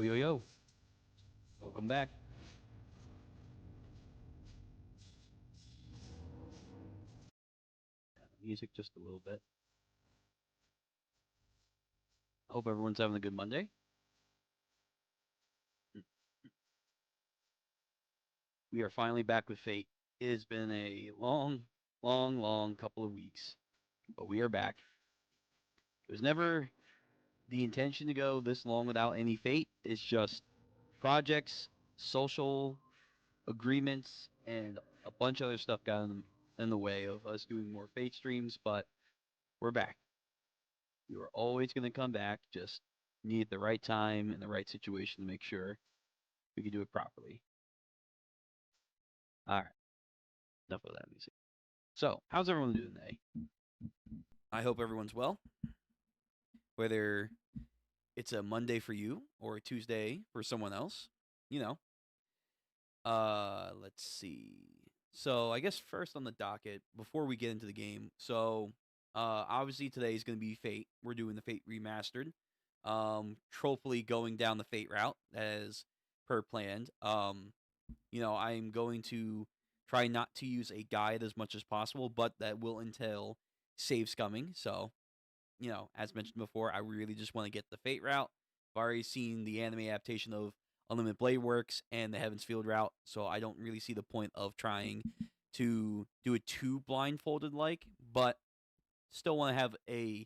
Yo, yo. Welcome back. Music just a little bit. Hope everyone's having a good Monday. We are finally back with Fate. It has been a long couple of weeks, but we are back. It was never the intention to go this long without any Fate. It's just projects, social agreements, and a bunch of other stuff got in the way of us doing more Fate streams, but we're back. You are always going to come back, just need the right time and the right situation to make sure we can do it properly. All right, enough of that music. So, how's everyone doing today? I hope everyone's well. Whether it's a Monday for you or a Tuesday for someone else, you know. Let's see. So, I guess first on the docket before we get into the game. So, obviously today is going to be Fate. We're doing the Fate remastered. Hopefully going down the Fate route as per planned. I'm going to try not to use a guide as much as possible, but that will entail save scumming. So, as mentioned before, I really just want to get the Fate route. I've already seen the anime adaptation of Unlimited Blade Works and the Heaven's Field route, so I don't really see the point of trying to do it too blindfolded like, but still want to have an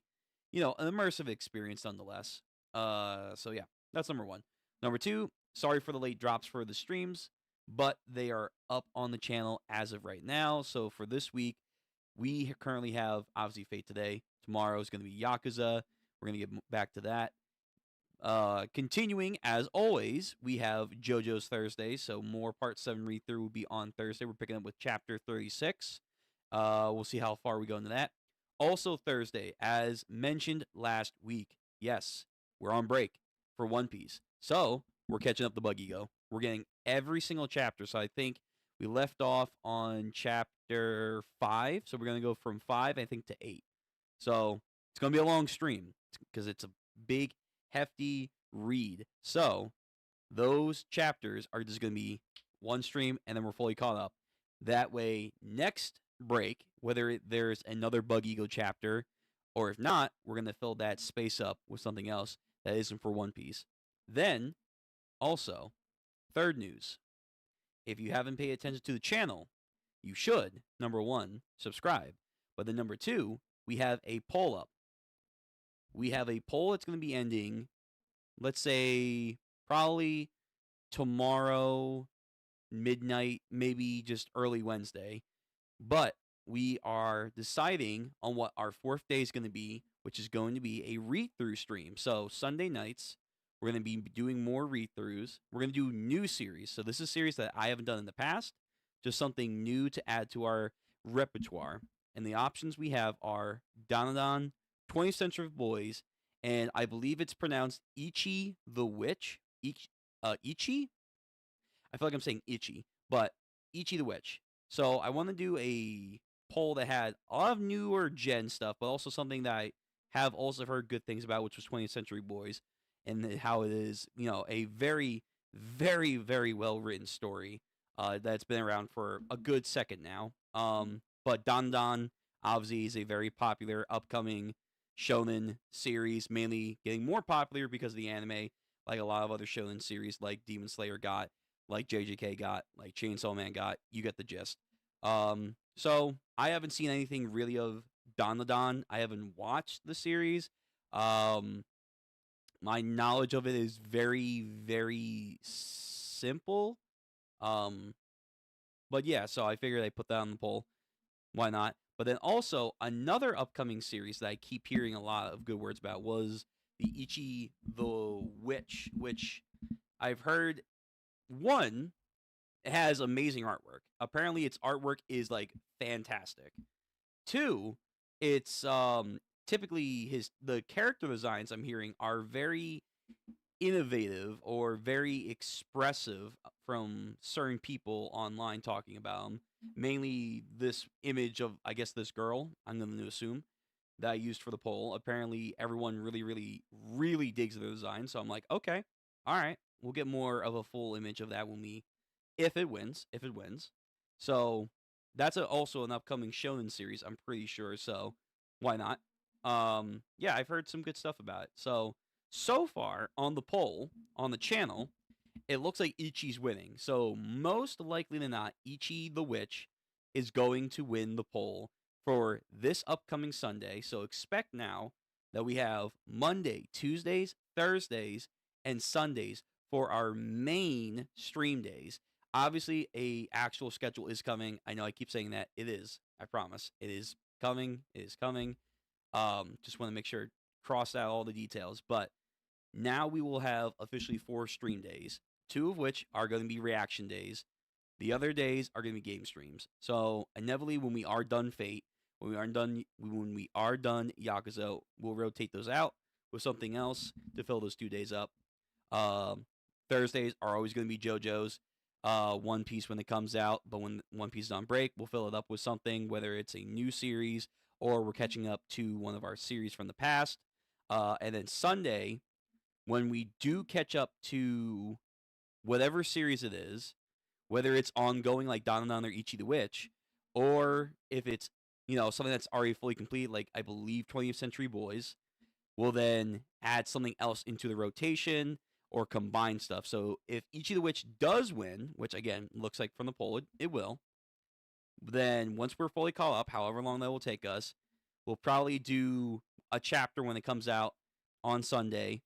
immersive experience nonetheless. So yeah, that's number one. Number two, sorry for the late drops for the streams, but they are up on the channel as of right now. So for this week, we currently have obviously Fate today. Tomorrow is going to be Yakuza. We're going to get back to that. Continuing as always, we have JoJo's Thursday, so more Part 7 read through will be on Thursday. We're picking up with Chapter 36. We'll see how far we go into that. Also Thursday, as mentioned last week, yes, we're on break for One Piece. So we're catching up the Bug Ego. We're getting every single chapter. So I think we left off on chapter 5. So we're going to go from 5, I think, to 8. So it's going to be a long stream because it's a big, hefty read. So those chapters are just going to be one stream and then we're fully caught up. That way, next break, whether there's another Bug Ego chapter or if not, we're going to fill that space up with something else that isn't for One Piece. Then, also, third news. If you haven't paid attention to the channel, you should, number one, subscribe. But then number two, we have a poll up. We have a poll that's going to be ending, let's say, probably tomorrow, midnight, maybe just early Wednesday. But we are deciding on what our fourth day is going to be, which is going to be a read-through stream. So Sunday nights, we're going to be doing more read-throughs. We're going to do new series. So this is a series that I haven't done in the past, just something new to add to our repertoire. And the options we have are Danadon, 20th Century Boys, and I believe it's pronounced Ichi the Witch. Ichi? I feel like I'm saying Ichi, but Ichi the Witch. So I want to do a poll that had a lot of newer gen stuff, but also something that I have also heard good things about, which was 20th Century Boys, and how it is, a very, very, very well written story that's been around for a good second now. But Dandan obviously is a very popular upcoming shonen series, mainly getting more popular because of the anime, like a lot of other shonen series, like Demon Slayer got, like JJK got, like Chainsaw Man got. You get the gist. So I haven't seen anything really of Dandadan. I haven't watched the series. My knowledge of it is very, very simple. But yeah, so I figured I'd put that on the poll. Why not? But then also another upcoming series that I keep hearing a lot of good words about was the Ichi the Witch, which I've heard, one, it has amazing artwork. Apparently its artwork is like fantastic. Two, it's typically the character designs I'm hearing are very innovative or very expressive from certain people online talking about them. Mainly this image of, I guess, this girl, I'm going to assume, that I used for the poll. Apparently everyone really, really, really digs the design. So I'm like, okay, all right, We'll get more of a full image of that when we, if it wins, So that's also an upcoming shonen series, I'm pretty sure. So why not? Yeah, I've heard some good stuff about it. So far on the poll on the channel, it looks like Ichi's winning. So most likely than not, Ichi the Witch is going to win the poll for this upcoming Sunday. So expect now that we have Monday, Tuesdays, Thursdays, and Sundays for our main stream days. Obviously, a actual schedule is coming. I know I keep saying that. It is. I promise. It is coming. It is coming. Just want to make sure, cross out all the details. But now we will have officially 4 stream days, 2 of which are going to be reaction days. The other days are going to be game streams. So inevitably, when we are done Fate, when we are done Yakuza, we'll rotate those out with something else to fill those 2 days up. Thursdays are always going to be JoJo's One Piece when it comes out, but when One Piece is on break, we'll fill it up with something, whether it's a new series or we're catching up to one of our series from the past. And then Sunday, when we do catch up to whatever series it is, whether it's ongoing like Dandadan or Ichi the Witch, or if it's, something that's already fully complete, like I believe 20th Century Boys, we'll then add something else into the rotation or combine stuff. So if Ichi the Witch does win, which again looks like from the poll it will, then once we're fully caught up, however long that will take us, we'll probably do a chapter when it comes out on Sunday,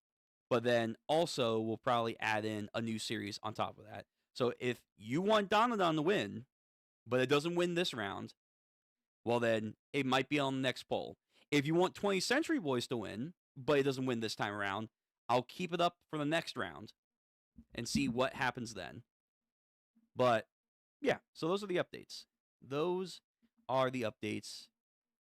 but then also we'll probably add in a new series on top of that. So if you want Dandadan to win, but it doesn't win this round, well then it might be on the next poll. If you want 20th Century Boys to win, but it doesn't win this time around, I'll keep it up for the next round and see what happens then. But yeah, so those are the updates. Those are the updates.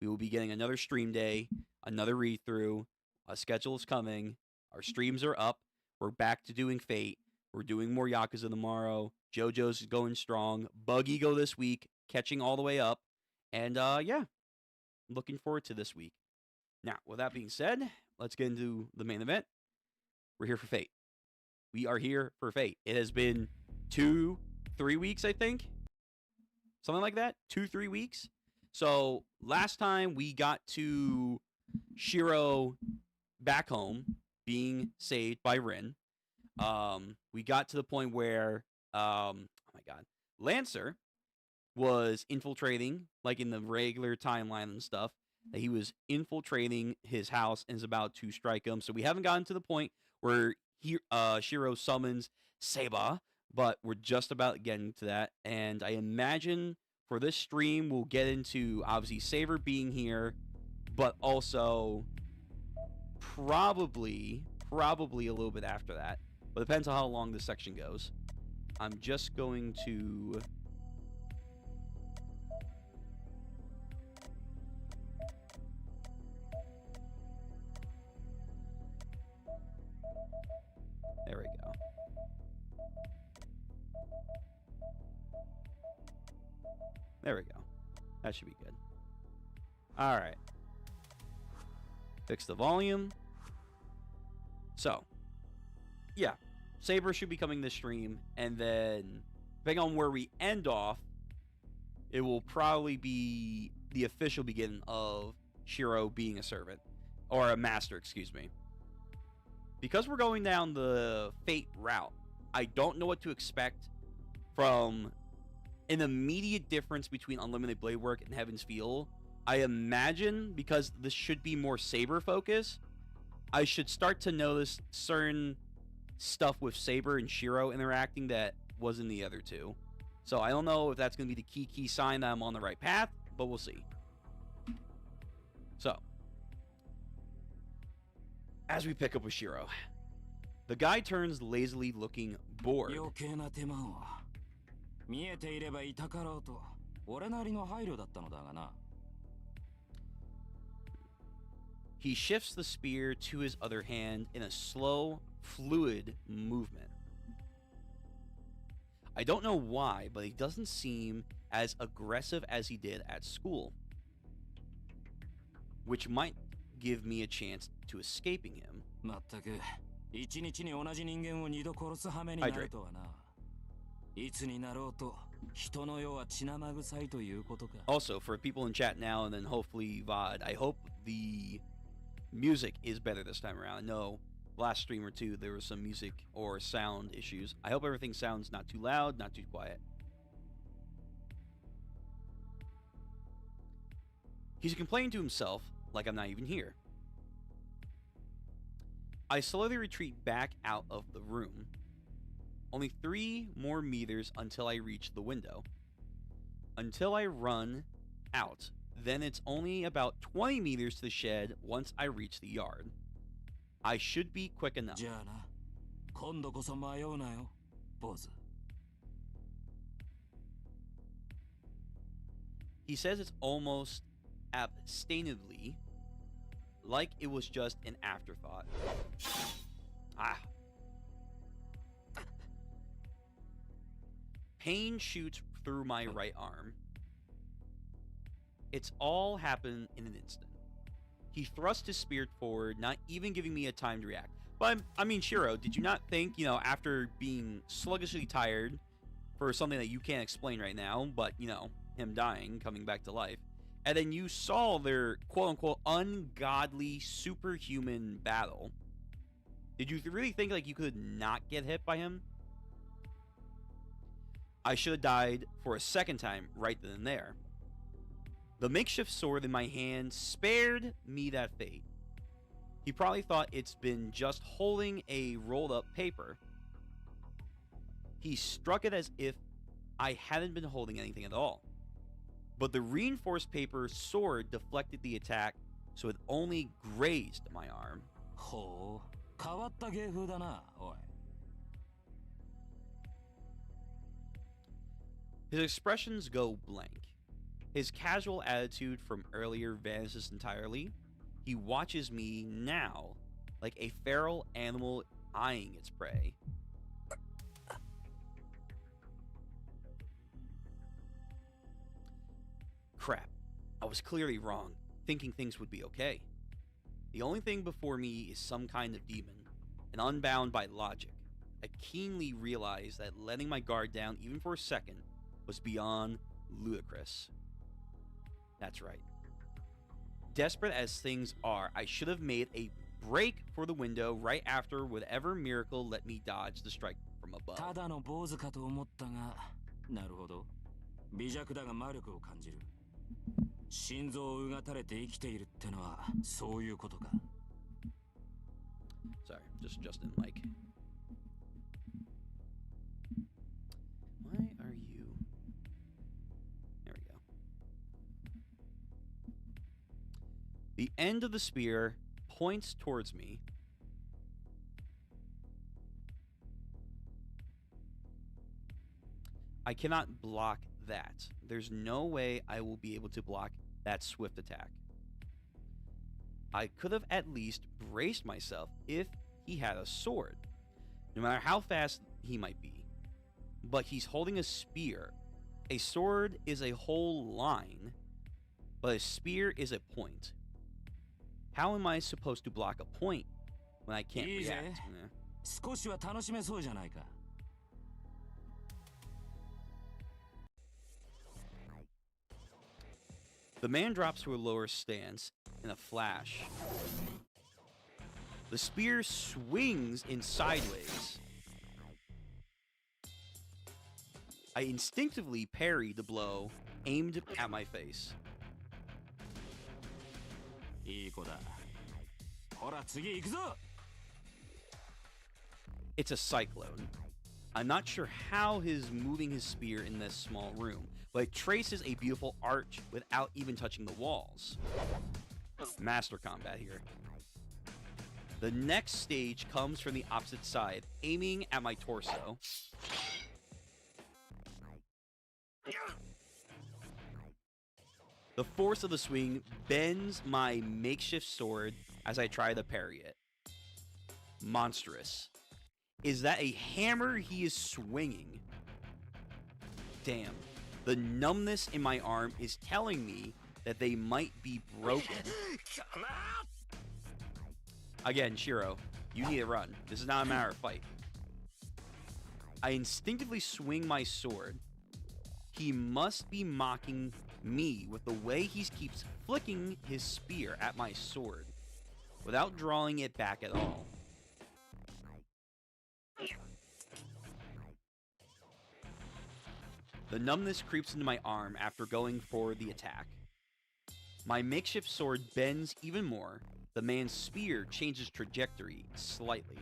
We will be getting another stream day, another read-through. A schedule is coming. Our streams are up. We're back to doing Fate. We're doing more Yakuza tomorrow. JoJo's going strong. Bug Ego this week, catching all the way up. And yeah, looking forward to this week. Now, with that being said, let's get into the main event. We're here for Fate. We are here for Fate. It has been 2-3 weeks, I think. Something like that. 2-3 weeks. So last time we got to Shiro back home being saved by Rin. We got to the point where, oh my god, Lancer was infiltrating, like in the regular timeline and stuff, that he was infiltrating his house and is about to strike him. So we haven't gotten to the point where Shiro summons Seba, but we're just about getting to that. And I imagine for this stream, we'll get into, obviously, Saber being here, but also probably a little bit after that. But it depends on how long this section goes. I'm just going to... There we go. There we go. That should be good. All right. Fix the volume. So, yeah. Saber should be coming this stream, and then depending on where we end off, it will probably be the official beginning of Shiro being a servant. Or a master, excuse me. Because we're going down the Fate route, I don't know what to expect from an immediate difference between Unlimited Blade Work and Heaven's Feel. I imagine, because this should be more Saber focused, I should start to notice certain stuff with Saber and Shiro interacting that was in the other two. So I don't know if that's going to be the key sign that I'm on the right path, but we'll see. So, as we pick up with Shiro, the guy turns lazily looking bored. He shifts the spear to his other hand in a slow, fluid movement. I don't know why, but he doesn't seem as aggressive as he did at school, which might give me a chance to escaping him. 1日に同じ人間を2度殺す羽目になるとはな。いつになろうと人の世は血生臭いということか。Also, for people in chat now and then hopefully VOD, I hope the music is better this time around. I know last stream or two there was some music or sound issues. I hope everything sounds not too loud, not too quiet. He's complaining to himself like I'm not even here. I slowly retreat back out of the room. Only 3 more meters until I reach the window. Until I run out. Then it's only about 20 meters to the shed once I reach the yard. I should be quick enough. He says it's almost abstinently, like it was just an afterthought. Pain shoots through my right arm. It's all happened in an instant. He thrust his spear forward, not even giving me a time to react. But, I mean, Shiro, did you not think, after being sluggishly tired for something that you can't explain right now, but, him dying, coming back to life, and then you saw their quote-unquote ungodly, superhuman battle, did you really think, you could not get hit by him? I should have died for a second time right then and there. The makeshift sword in my hand spared me that fate. He probably thought it's been just holding a rolled up paper. He struck it as if I hadn't been holding anything at all. But the reinforced paper sword deflected the attack, so it only grazed my arm. His expressions go blank. His casual attitude from earlier vanishes entirely. He watches me now like a feral animal eyeing its prey. Crap. I was clearly wrong, thinking things would be okay. The only thing before me is some kind of demon, and unbound by logic. I keenly realized that letting my guard down even for a second was beyond ludicrous. That's right. Desperate as things are, I should have made a break for the window right after whatever miracle let me dodge the strike from above. Sorry, just adjusting mic. Why are you... There we go. The end of the spear points towards me. I cannot block that. There's no way I will be able to block that swift attack. I could have at least braced myself if he had a sword, no matter how fast he might be. But he's holding a spear. A sword is a whole line, but a spear is a point. How am I supposed to block a point when I can't react? The man drops to a lower stance in a flash. The spear swings in sideways. I instinctively parry the blow aimed at my face. It's a cyclone. I'm not sure how he's moving his spear in this small room, but it traces a beautiful arch without even touching the walls. Master combat here. The next stage comes from the opposite side, aiming at my torso. The force of the swing bends my makeshift sword as I try to parry it. Monstrous. Is that a hammer he is swinging? Damn. The numbness in my arm is telling me that they might be broken. Again, Shiro, You need to run. This is not a matter of fight. I instinctively swing my sword. He must be mocking me with the way he keeps flicking his spear at my sword without drawing it back at all. The numbness creeps into my arm after going for the attack. My makeshift sword bends even more. The man's spear changes trajectory slightly.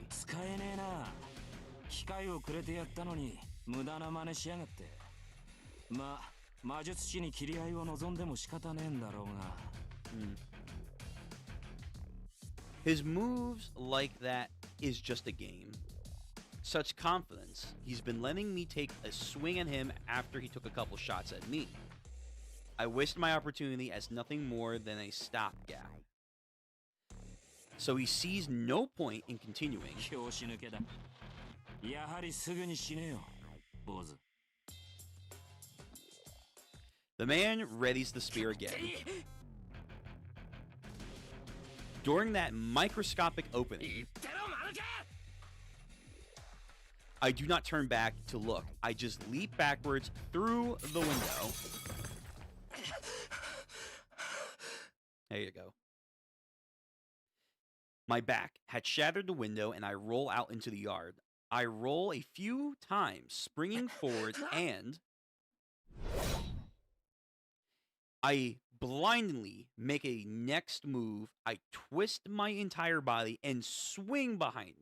His moves like that is just a game. Such confidence. He's been letting me take a swing at him after he took a couple shots at me. I wasted my opportunity as nothing more than a stopgap. So he sees no point in continuing. The man readies the spear again. During that microscopic opening, I do not turn back to look. I just leap backwards through the window. There you go. My back had shattered the window, and I roll out into the yard. I roll a few times, springing forward, and I blindly make a next move. I twist my entire body and swing behind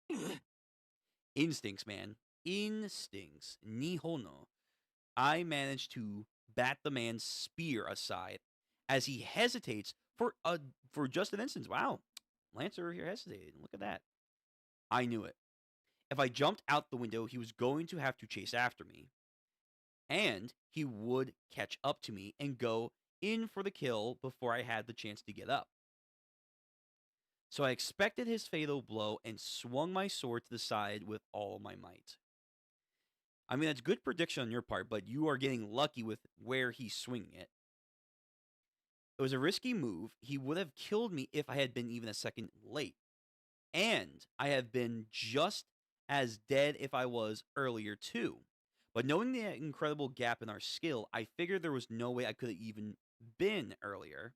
me. Instincts, man. Instincts. Nihono. I manage to bat the man's spear aside as he hesitates for just an instant. Wow. Lancer here hesitated. Look at that. I knew it. If I jumped out the window, he was going to have to chase after me. And he would catch up to me and go in for the kill before I had the chance to get up. So I expected his fatal blow and swung my sword to the side with all my might. I mean, that's good prediction on your part, but you are getting lucky with where he's swinging it. It was a risky move. He would have killed me if I had been even a second late. And I have been just as dead if I was earlier too. But knowing the incredible gap in our skill, I figured there was no way I could have even been earlier.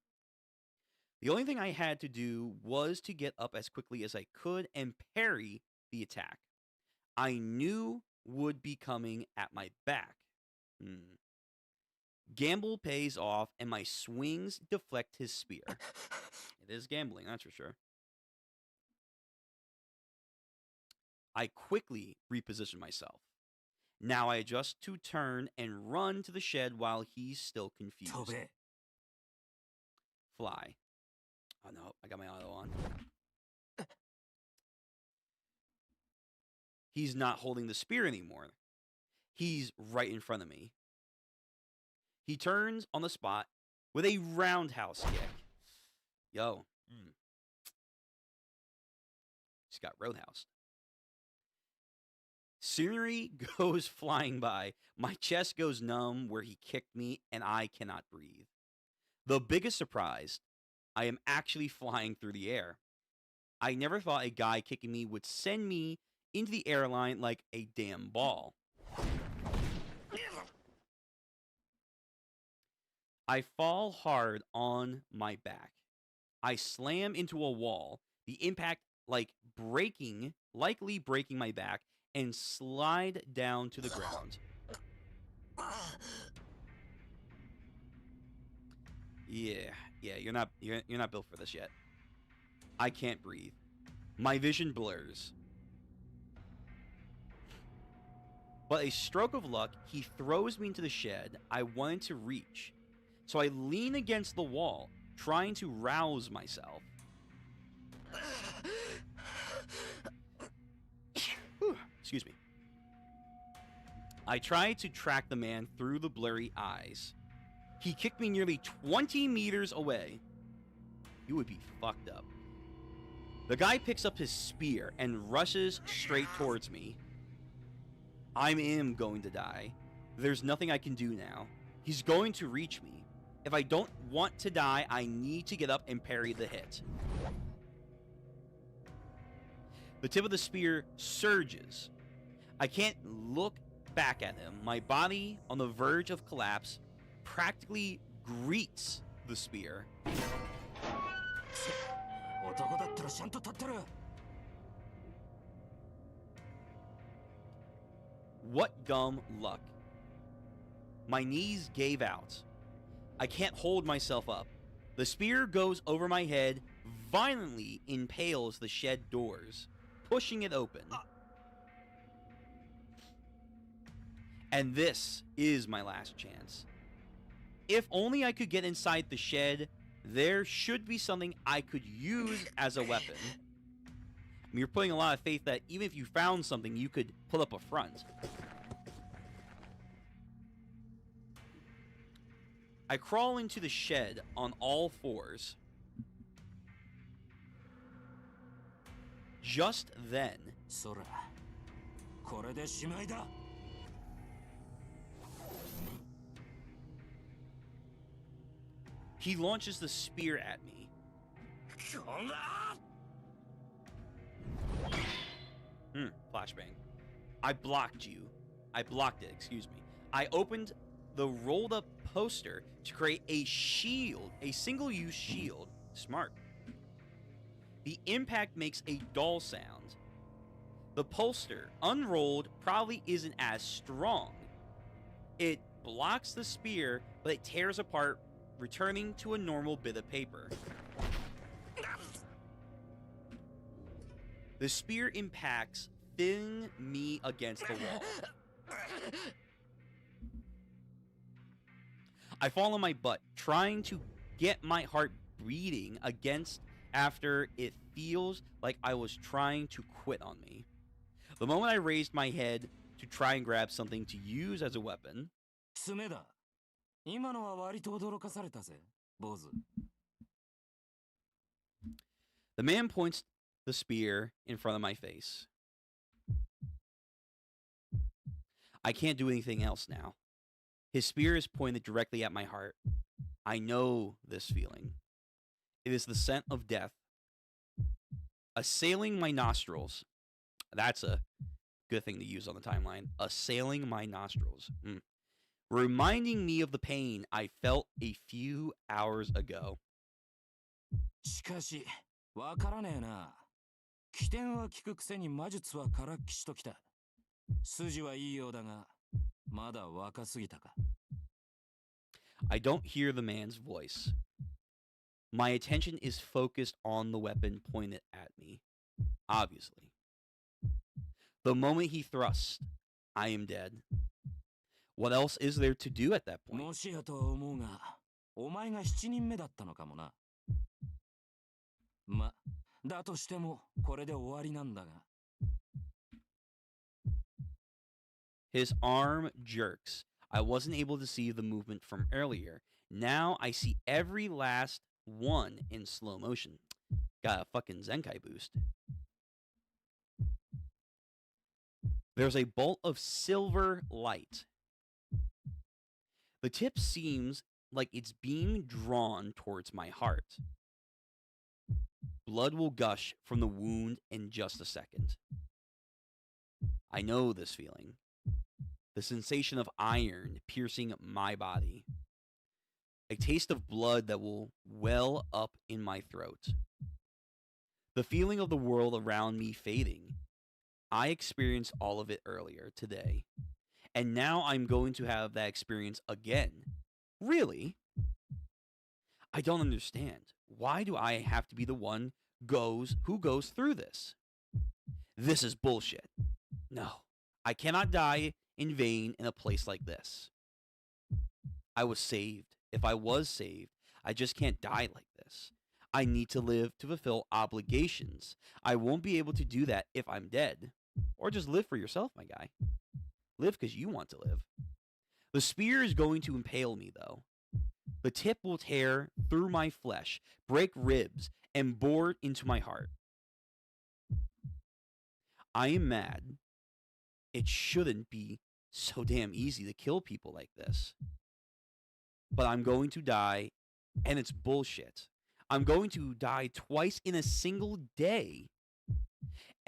The only thing I had to do was to get up as quickly as I could and parry the attack I knew would be coming at my back. Gamble pays off, and my swings deflect his spear. It is gambling, that's for sure. I quickly reposition myself. Now I adjust to turn and run to the shed while he's still confused. Fly. Oh no, I got my auto on. He's not holding the spear anymore. He's right in front of me. He turns on the spot with a roundhouse kick. Yo. He's got roadhouse. Scenery goes flying by. My chest goes numb where he kicked me, and I cannot breathe. The biggest surprise, I am actually flying through the air. I never thought a guy kicking me would send me into the airline like a damn ball. I fall hard on my back. I slam into a wall, the impact likely breaking my back, and slide down to the ground. Yeah, you're not built for this yet. I can't breathe. My vision blurs. But a stroke of luck, he throws me into the shed I wanted to reach. So I lean against the wall, trying to rouse myself. Excuse me. I tried to track the man through the blurry eyes. He kicked me nearly 20 meters away. You would be fucked up. The guy picks up his spear and rushes straight towards me. I am going to die. There's nothing I can do now. He's going to reach me. If I don't want to die, I need to get up and parry the hit. The tip of the spear surges. I can't look back at him. My body, on the verge of collapse, practically greets the spear. What dumb luck. My knees gave out. I can't hold myself up. The spear goes over my head, violently impales the shed doors, pushing it open. And this is my last chance. If only I could get inside the shed, there should be something I could use as a weapon. I mean, you're putting a lot of faith that even if you found something, you could put up a front. I crawl into the shed on all fours. Just then, he launches the spear at me. Flashbang. I blocked it, excuse me. I opened the rolled up poster to create a shield, a single-use shield. Smart. The impact makes a dull sound. The poster, unrolled, probably isn't as strong. It blocks the spear, but it tears apart, returning to a normal bit of paper. The spear impacts, thinning me against the wall. I fall on my butt, trying to get my heart beating against after it feels like I was trying to quit on me. The moment I raised my head to try and grab something to use as a weapon, the man points the spear in front of my face. I can't do anything else now. His spear is pointed directly at my heart. I know this feeling. It is the scent of death assailing my nostrils. That's a good thing to use on the timeline. Assailing my nostrils. Reminding me of the pain I felt a few hours ago. I don't hear the man's voice. My attention is focused on the weapon pointed at me. Obviously. The moment he thrusts, I am dead. What else is there to do at that point? His arm jerks. I wasn't able to see the movement from earlier. Now I see every last one in slow motion. Got a fucking Zenkai boost. There's a bolt of silver light. The tip seems like it's being drawn towards my heart. Blood will gush from the wound in just a second. I know this feeling. The sensation of iron piercing my body. A taste of blood that will well up in my throat. The feeling of the world around me fading. I experienced all of it earlier today. And now I'm going to have that experience again. Really? I don't understand. Why do I have to be the one who goes through this? This is bullshit. No, I cannot die in vain in a place like this. I was saved. If I was saved, I just can't die like this. I need to live to fulfill obligations. I won't be able to do that if I'm dead. Or just live for yourself, my guy. Live because you want to live. The spear is going to impale me, though. The tip will tear through my flesh, break ribs, and bore into my heart. I am mad. It shouldn't be so damn easy to kill people like this. But I'm going to die, and it's bullshit. I'm going to die twice in a single day.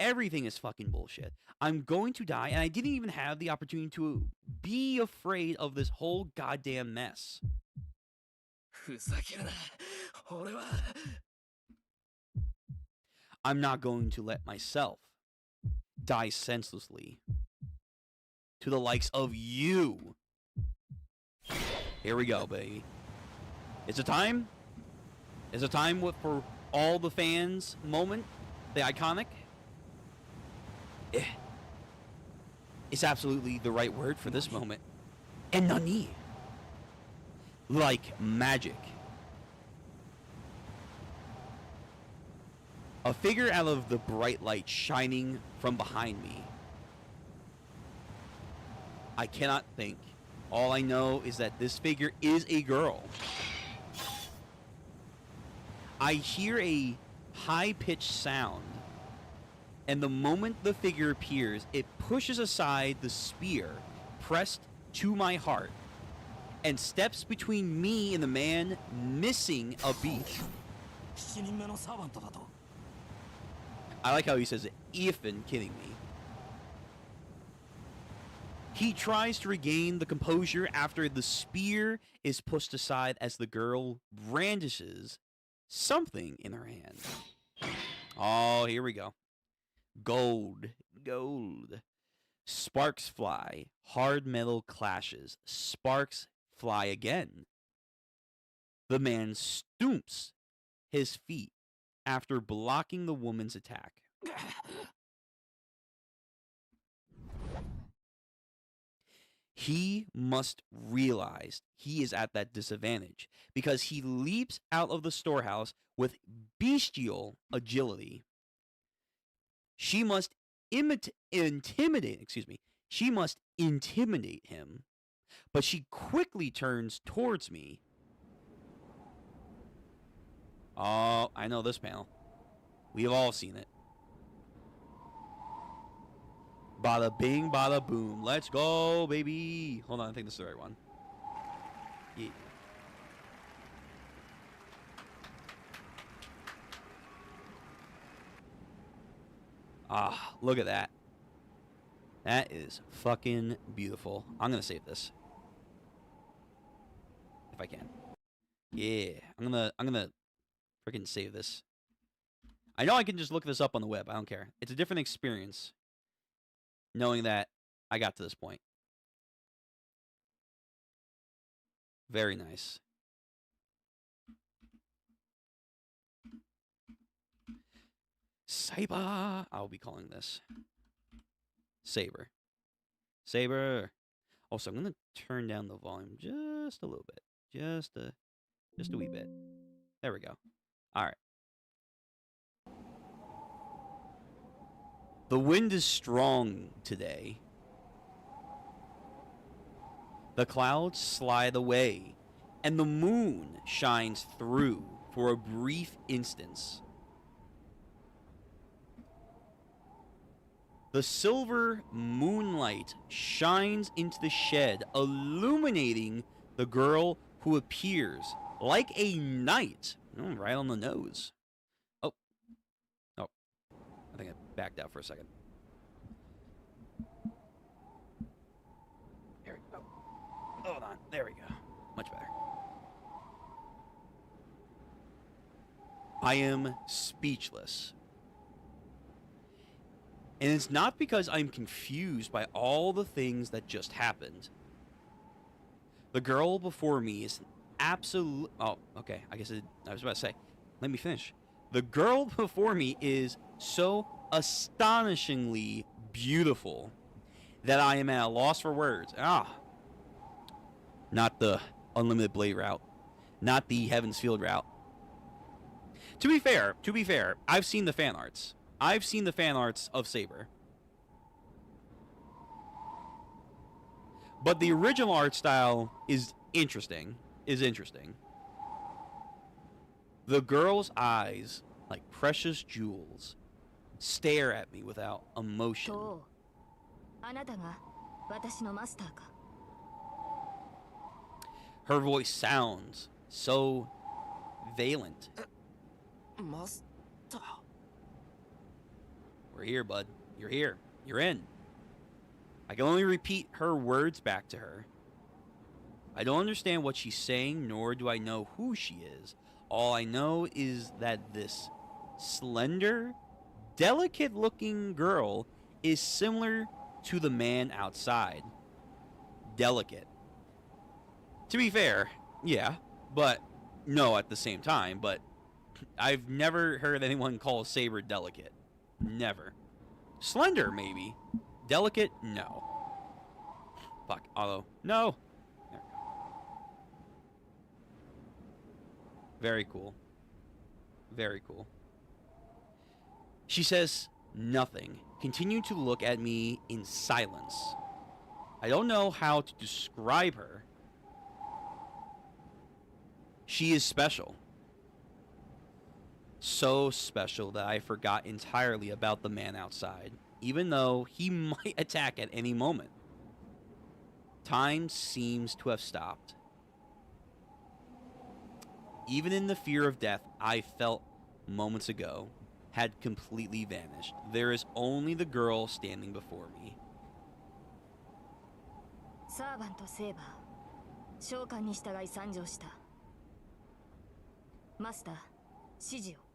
Everything is fucking bullshit. I'm going to die, and I didn't even have the opportunity to be afraid of this whole goddamn mess. I'm not going to let myself die senselessly to the likes of you. Here we go, baby. It's a time. It's a time for all the fans moment. The iconic. It's absolutely the right word for this moment. And nani. Like magic. A figure out of the bright light shining from behind me. I cannot think. All I know is that this figure is a girl. I hear a high-pitched sound, and the moment the figure appears, it pushes aside the spear pressed to my heart and steps between me and the man missing a beat. I like how he says, "Even kidding me." He tries to regain the composure after the spear is pushed aside as the girl brandishes something in her hand. Oh, here we go. Gold. Gold. Sparks fly. Hard metal clashes. Sparks fly again. The man stoops his feet after blocking the woman's attack. He must realize he is at that disadvantage because he leaps out of the storehouse with bestial agility. She must intimidate him, but she quickly turns towards me. Oh, I know this panel. We've all seen it. Bada bing, bada boom. Let's go, baby. Hold on, I think this is the right one. Yeah. Ah, look at that. That is fucking beautiful. I'm gonna save this. If I can. Yeah. I'm gonna freaking save this. I know I can just look this up on the web. I don't care. It's a different experience knowing that I got to this point. Very nice. Saber. I'll be calling this Saber. Saber. Also, I'm gonna turn down the volume just a little bit. Just a wee bit. There we go. All right. The wind is strong today. The clouds slide away, and the moon shines through for a brief instant. The silver moonlight shines into the shed, illuminating the girl who appears like a knight. Oh, right on the nose. Oh. I think I backed out for a second. There we go. Hold on. There we go. Much better. I am speechless. And it's not because I'm confused by all the things that just happened. The girl before me is absolute. Oh, okay. I guess I was about to say. Let me finish. The girl before me is so astonishingly beautiful that I am at a loss for words. Not the Unlimited Blade route. Not the Heaven's Field route. To be fair, I've seen the fan arts. I've seen the fan arts of Saber. But the original art style is interesting. The girl's eyes, like precious jewels, stare at me without emotion. Her voice sounds so valiant. We're here, bud. You're here. You're in. I can only repeat her words back to her. I don't understand what she's saying, nor do I know who she is. All I know is that this slender, delicate-looking girl is similar to the man outside. Delicate. To be fair, yeah, but no at the same time, but I've never heard anyone call Saber delicate. Never. Slender, maybe. Delicate, no. Fuck, although, no. Very cool. Very cool. She says nothing. Continue to look at me in silence. I don't know how to describe her. She is special. So special that I forgot entirely about the man outside, even though he might attack at any moment. Time seems to have stopped. Even in the fear of death I felt moments ago had completely vanished. There is only the girl standing before me. Servant Saber, 召喚に従い参上した。Master, 指示を。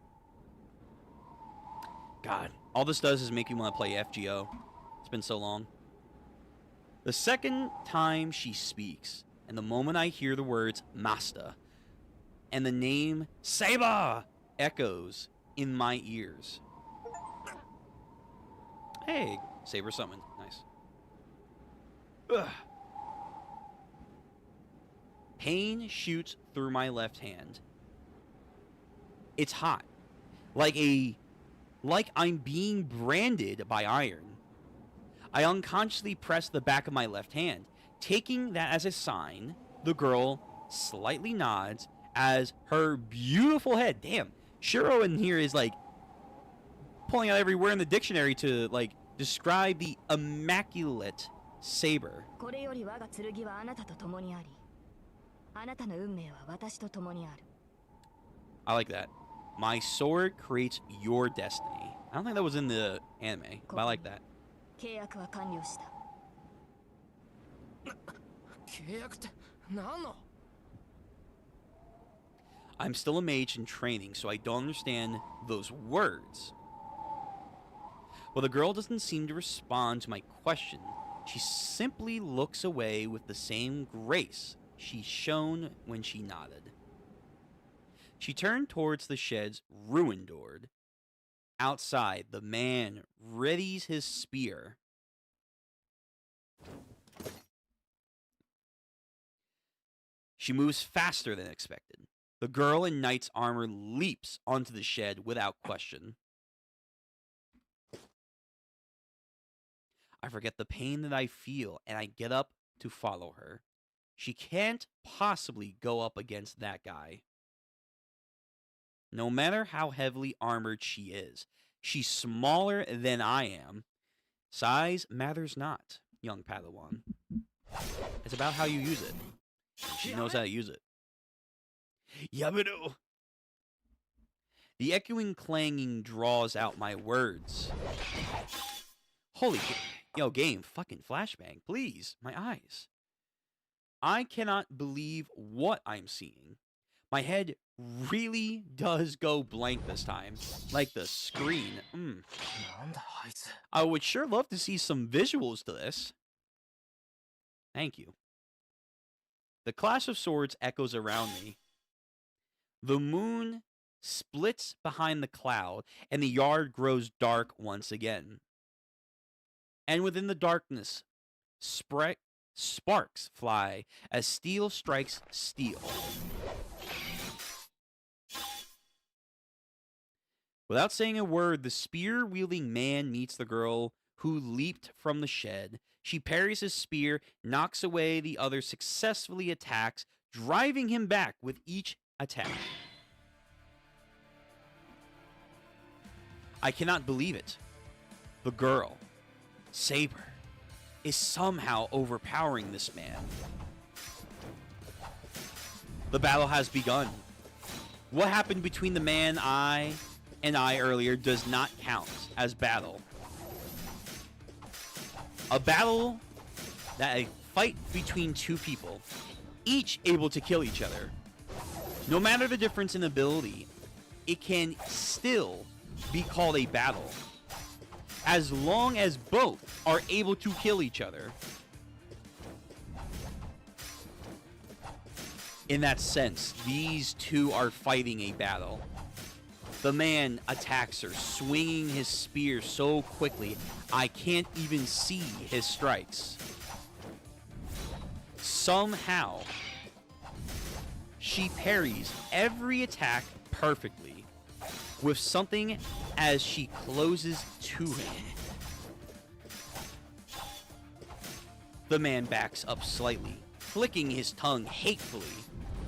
God, all this does is make me want to play FGO. It's been so long. The second time she speaks, and the moment I hear the words Master, and the name Saber echoes in my ears. Hey, Saber summoned. Nice. Ugh. Pain shoots through my left hand. It's hot. Like I'm being branded by iron. I unconsciously press the back of my left hand. Taking that as a sign, the girl slightly nods as her beautiful head. Damn, Shiro in here is like pulling out every word in the dictionary to like describe the immaculate Saber. I like that. My sword creates your destiny. I don't think that was in the anime, but I like that. I'm still a mage in training, so I don't understand those words. Well, the girl doesn't seem to respond to my question. She simply looks away with the same grace she's shown when she nodded. She turned towards the shed's ruined door. Outside, the man readies his spear. She moves faster than expected. The girl in knight's armor leaps onto the shed without question. I forget the pain that I feel, and I get up to follow her. She can't possibly go up against that guy. No matter how heavily armored she is, she's smaller than I am. Size matters not, young Padawan. It's about how you use it. And she knows how to use it. Yabudo! The echoing clanging draws out my words. Holy shit. Yo, game, fucking flashbang, please. My eyes. I cannot believe what I'm seeing. My head really does go blank this time. Like the screen. I would sure love to see some visuals to this. Thank you. The clash of swords echoes around me. The moon splits behind the cloud, and the yard grows dark once again. And within the darkness, sparks fly as steel strikes steel. Without saying a word, the spear-wielding man meets the girl who leaped from the shed. She parries his spear, knocks away the other, successfully attacks, driving him back with each attack. I cannot believe it. The girl, Saber, is somehow overpowering this man. The battle has begun. What happened between the man and I earlier does not count as battle. A battle, a fight between two people, each able to kill each other. No matter the difference in ability, it can still be called a battle, as long as both are able to kill each other. In that sense, these two are fighting a battle. The man attacks her, swinging his spear so quickly, I can't even see his strikes. Somehow, she parries every attack perfectly, with something as she closes to him. The man backs up slightly, flicking his tongue hatefully.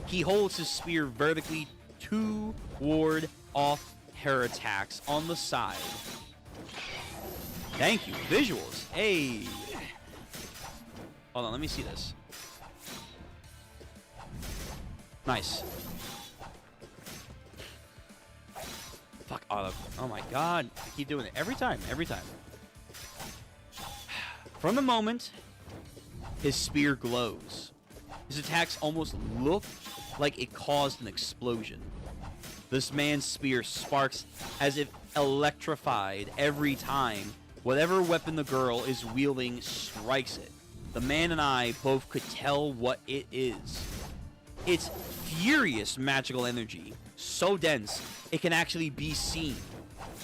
He holds his spear vertically to ward off her attacks on the side. Thank you. Visuals. Hey. Hold on, let me see this. Nice. Fuck. Oh my god. I keep doing it. Every time. Every time. From the moment his spear glows, his attacks almost look like it caused an explosion. This man's spear sparks as if electrified every time whatever weapon the girl is wielding strikes it. The man and I both could tell what it is. It's furious magical energy, so dense it can actually be seen.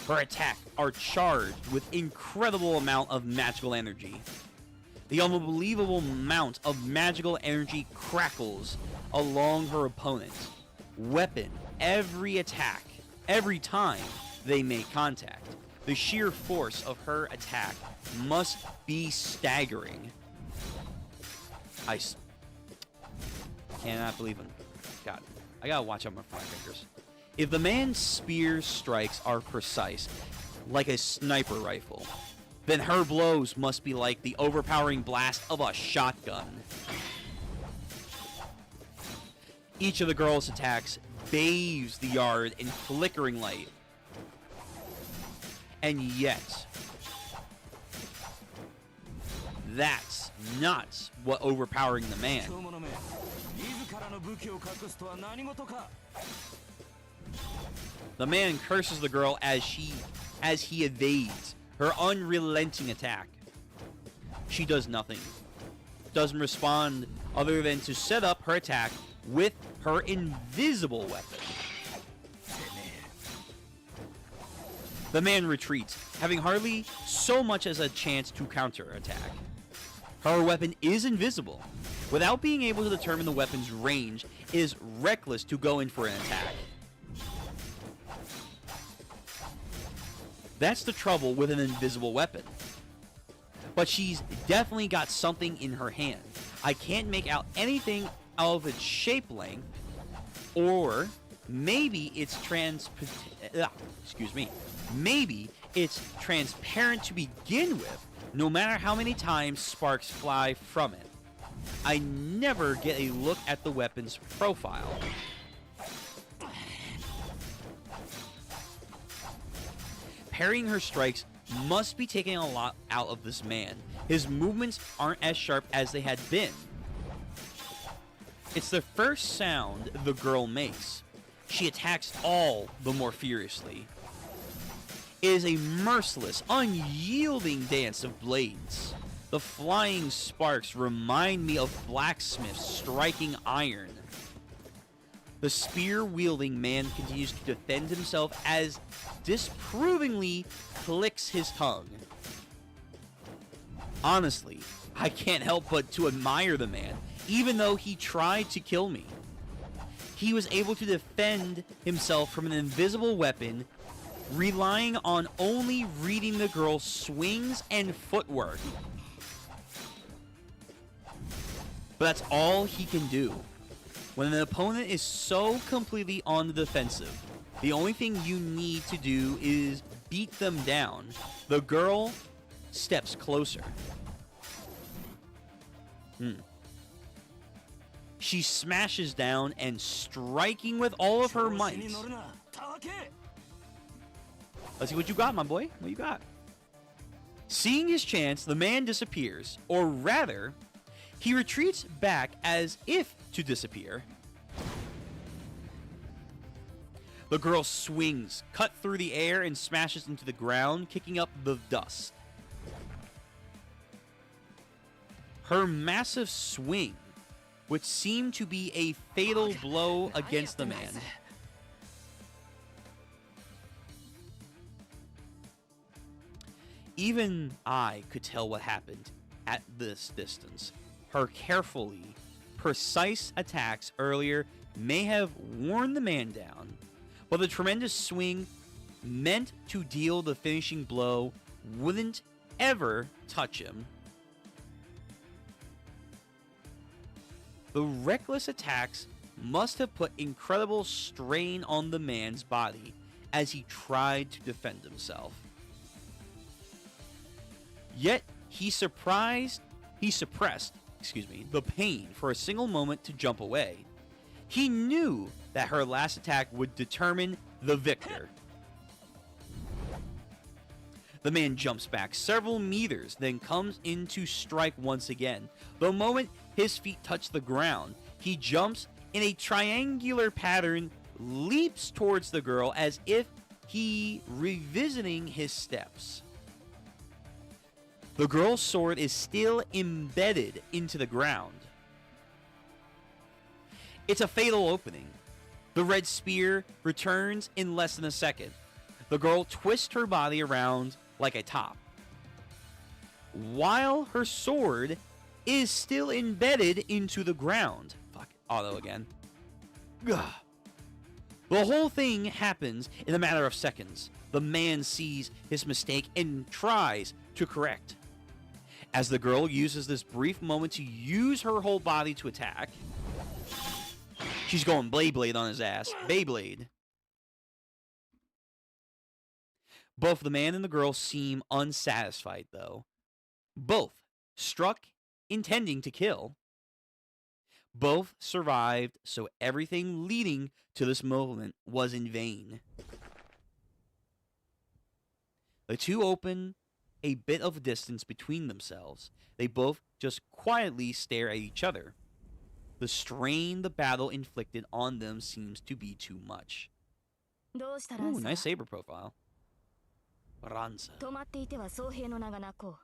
Her attacks are charged with incredible amount of magical energy. The unbelievable amount of magical energy crackles along her opponent. Weapon every attack, every time they make contact. The sheer force of her attack must be staggering. I cannot believe him. God, I gotta watch out my fingers. If the man's spear strikes are precise, like a sniper rifle, then her blows must be like the overpowering blast of a shotgun. Each of the girl's attacks bathes the yard in flickering light. And yet, that's not what overpowering the man. The man curses the girl as he evades her unrelenting attack. She does nothing. Doesn't respond other than to set up her attack with her invisible weapon. The man retreats, having hardly so much as a chance to counterattack. Her weapon is invisible. Without being able to determine the weapon's range, it is reckless to go in for an attack. That's the trouble with an invisible weapon. But she's definitely got something in her hand. I can't make out anything out of its shape length, or maybe it's maybe it's transparent to begin with, no matter how many times sparks fly from it. I never get a look at the weapon's profile. Parrying her strikes must be taking a lot out of this man. His movements aren't as sharp as they had been. It's the first sound the girl makes. She attacks all the more furiously. It is a merciless, unyielding dance of blades. The flying sparks remind me of blacksmiths striking iron. The spear-wielding man continues to defend himself as disapprovingly clicks his tongue. Honestly, I can't help but to admire the man, even though he tried to kill me. He was able to defend himself from an invisible weapon, relying on only reading the girl's swings and footwork. But that's all he can do. When an opponent is so completely on the defensive, the only thing you need to do is beat them down. The girl steps closer. She smashes down and striking with all of her might. Let's see what you got, my boy. What you got? Seeing his chance, the man disappears, or rather, he retreats back as if to disappear. The girl swings, cut through the air, and smashes into the ground, kicking up the dust. Her massive swing, which seemed to be a fatal blow against the man. Even I could tell what happened at this distance. Her carefully, precise attacks earlier may have worn the man down, but the tremendous swing meant to deal the finishing blow wouldn't ever touch him. The reckless attacks must have put incredible strain on the man's body as he tried to defend himself. Yet he suppressed, the pain for a single moment to jump away. He knew that her last attack would determine the victor. The man jumps back several meters, then comes in to strike once again. The moment his feet touch the ground, he jumps in a triangular pattern, leaps towards the girl as if he revisiting his steps. The girl's sword is still embedded into the ground. It's a fatal opening. The red spear returns in less than a second. The girl twists her body around like a top, while her sword is still embedded into the ground. Fuck, auto again. Ugh. The whole thing happens in a matter of seconds. The man sees his mistake and tries to correct. As the girl uses this brief moment to use her whole body to attack, she's going Beyblade on his ass. Beyblade. Both the man and the girl seem unsatisfied, though. Both struck intending to kill. Both survived, so everything leading to this moment was in vain. The two open a bit of distance between themselves. They both just quietly stare at each other. The strain the battle inflicted on them seems to be too much. Ooh, nice saber profile. Ranza. 止まっていては僧兵の名が泣こう。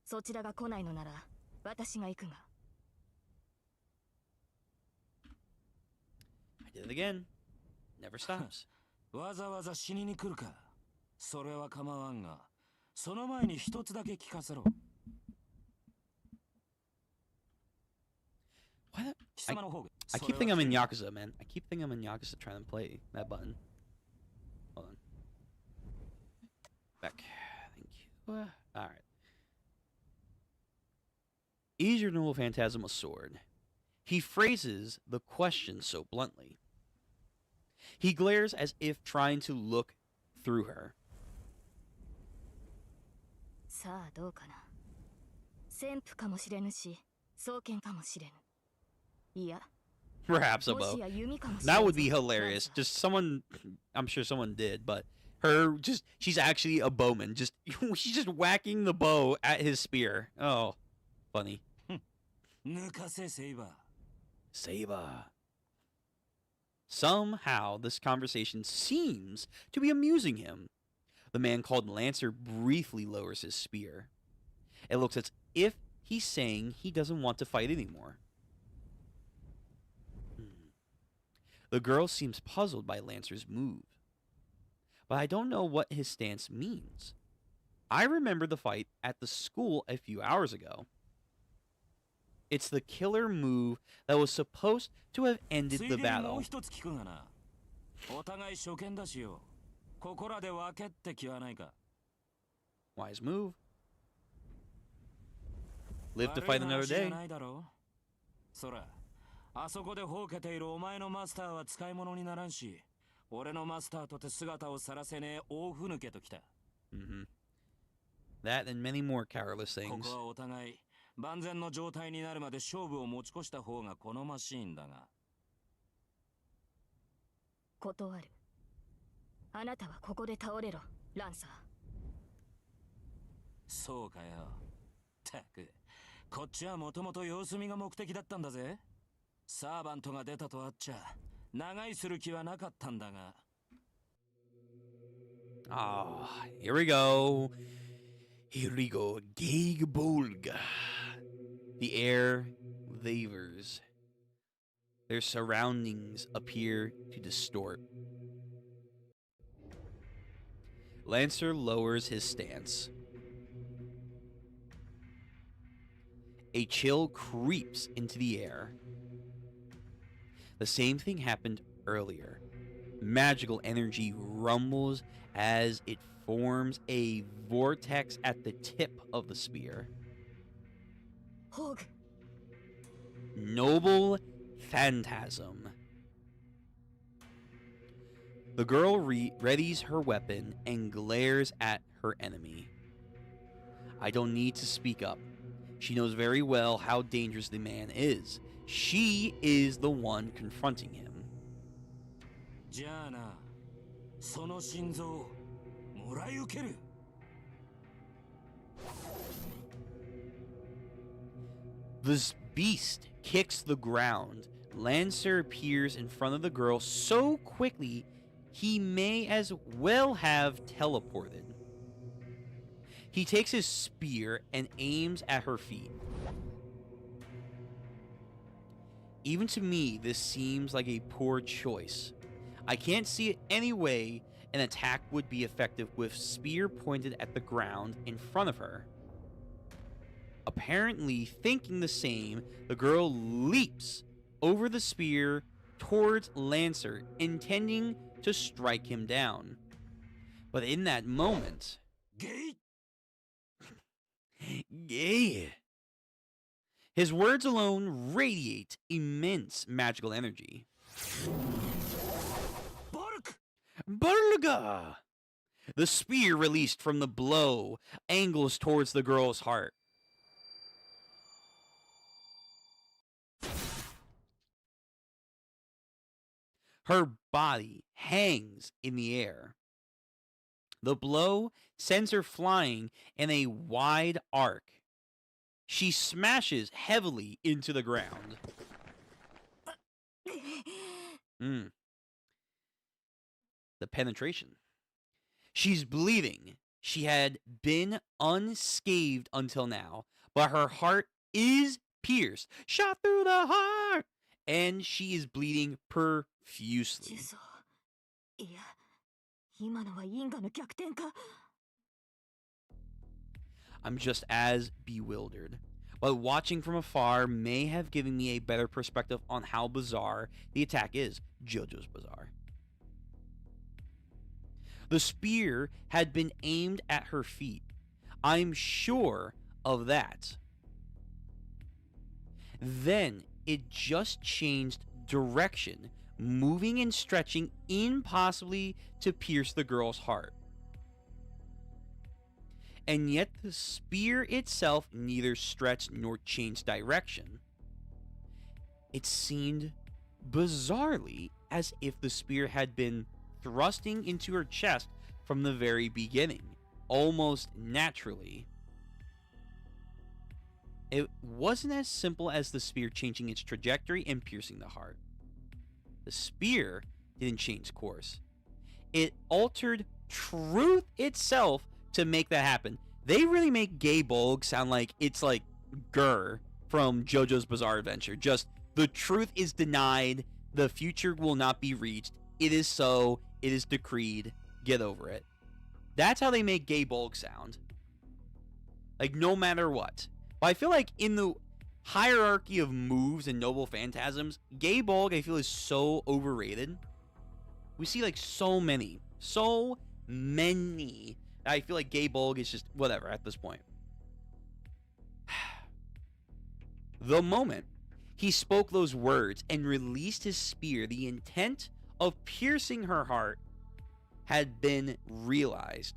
そちらが来ないのなら私が行くが。I did it again. Never stops. わざわざ死にに来るか。それは構わんが、その前に一つだけ聞かせろ。What? I keep thinking I'm in Yakuza, man. I keep thinking I'm in Yakuza trying to play that button. Hold on. Back. Thank you. Alright. Is your noble phantasm a sword? He phrases the question so bluntly. He glares as if trying to look through her. さあどうかな。旋風かもしれぬし、双剣かもしれぬ。いや。 Perhaps a bow. That would be hilarious. Just someone, I'm sure someone did, but her she's actually a bowman. She's just whacking the bow at his spear. Oh, funny. Saber. Somehow, this conversation seems to be amusing him. The man called Lancer briefly lowers his spear. It looks as if he's saying he doesn't want to fight anymore. The girl seems puzzled by Lancer's move, but I don't know what his stance means. I remember the fight at the school a few hours ago. It's the killer move that was supposed to have ended the battle. Wise move. Live to fight another day. あそこでほうけているお前のマスターは使い物にならんし、俺のマスターとて姿を晒せねえ大ふぬけときた。That and many more careless things. ここはお互い万全の状態になるまで勝負を持ち越した方が好ましいんだが。断る。あなたはここで倒れろ、ランサー。そうかよ。たく、こっちはもともと様子見が目的だったんだぜ。サーバントが出たとあっちゃ、長居する気はなかったんだが。Ah, here we go. Here we go. Gagbolg. The air wavers. Their surroundings appear to distort. Lancer lowers his stance. A chill creeps into the air. The same thing happened earlier. Magical energy rumbles as it forms a vortex at the tip of the spear. Hog. Noble Phantasm. The girl readies her weapon and glares at her enemy. I don't need to speak up. She knows very well how dangerous the man is. She is the one confronting him. じゃあな、その心臓もらい受ける。This beast kicks the ground. Lancer appears in front of the girl so quickly he may as well have teleported. He takes his spear and aims at her feet. Even to me, this seems like a poor choice. I can't see any way an attack would be effective with spear pointed at the ground in front of her. Apparently thinking the same, the girl leaps over the spear towards Lancer, intending to strike him down. But in that moment... Gay! His words alone radiate immense magical energy. Barga! The spear released from the blow angles towards the girl's heart. Her body hangs in the air. The blow sends her flying in a wide arc. She smashes heavily into the ground. The penetration. She's bleeding. She had been unscathed until now, but her heart is pierced. Shot through the heart! And she is bleeding profusely. I'm just as bewildered. But watching from afar may have given me a better perspective on how bizarre the attack is. JoJo's bizarre. The spear had been aimed at her feet. I'm sure of that. Then it just changed direction, moving and stretching impossibly to pierce the girl's heart. And yet the spear itself neither stretched nor changed direction. It seemed bizarrely as if the spear had been thrusting into her chest from the very beginning, almost naturally. It wasn't as simple as the spear changing its trajectory and piercing the heart. The spear didn't change course. It altered truth itself to make that happen. They really make Gagbolg sound like it's like Gur from JoJo's Bizarre Adventure. Just the truth is denied. The future will not be reached. It is so. It is decreed. Get over it. That's how they make Gagbolg sound. Like, no matter what. But I feel like in the hierarchy of moves and Noble Phantasms, Gagbolg, I feel, is so overrated. We see, like, so many. I feel like Gagbolg is just whatever at this point. The moment he spoke those words and released his spear, the intent of piercing her heart had been realized.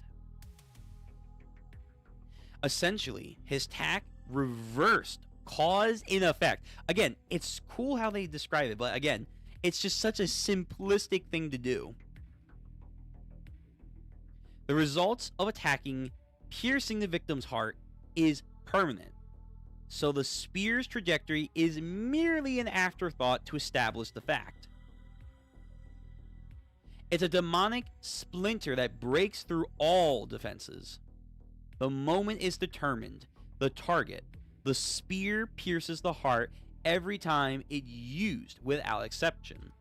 Essentially, his attack reversed cause and effect. Again, it's cool how they describe it, but again, it's just such a simplistic thing to do. The results of attacking piercing the victim's heart is permanent. So the spear's trajectory is merely an afterthought to establish the fact. It's a demonic splinter that breaks through all defenses. The moment is determined, the target. The spear pierces the heart every time it's used without exception.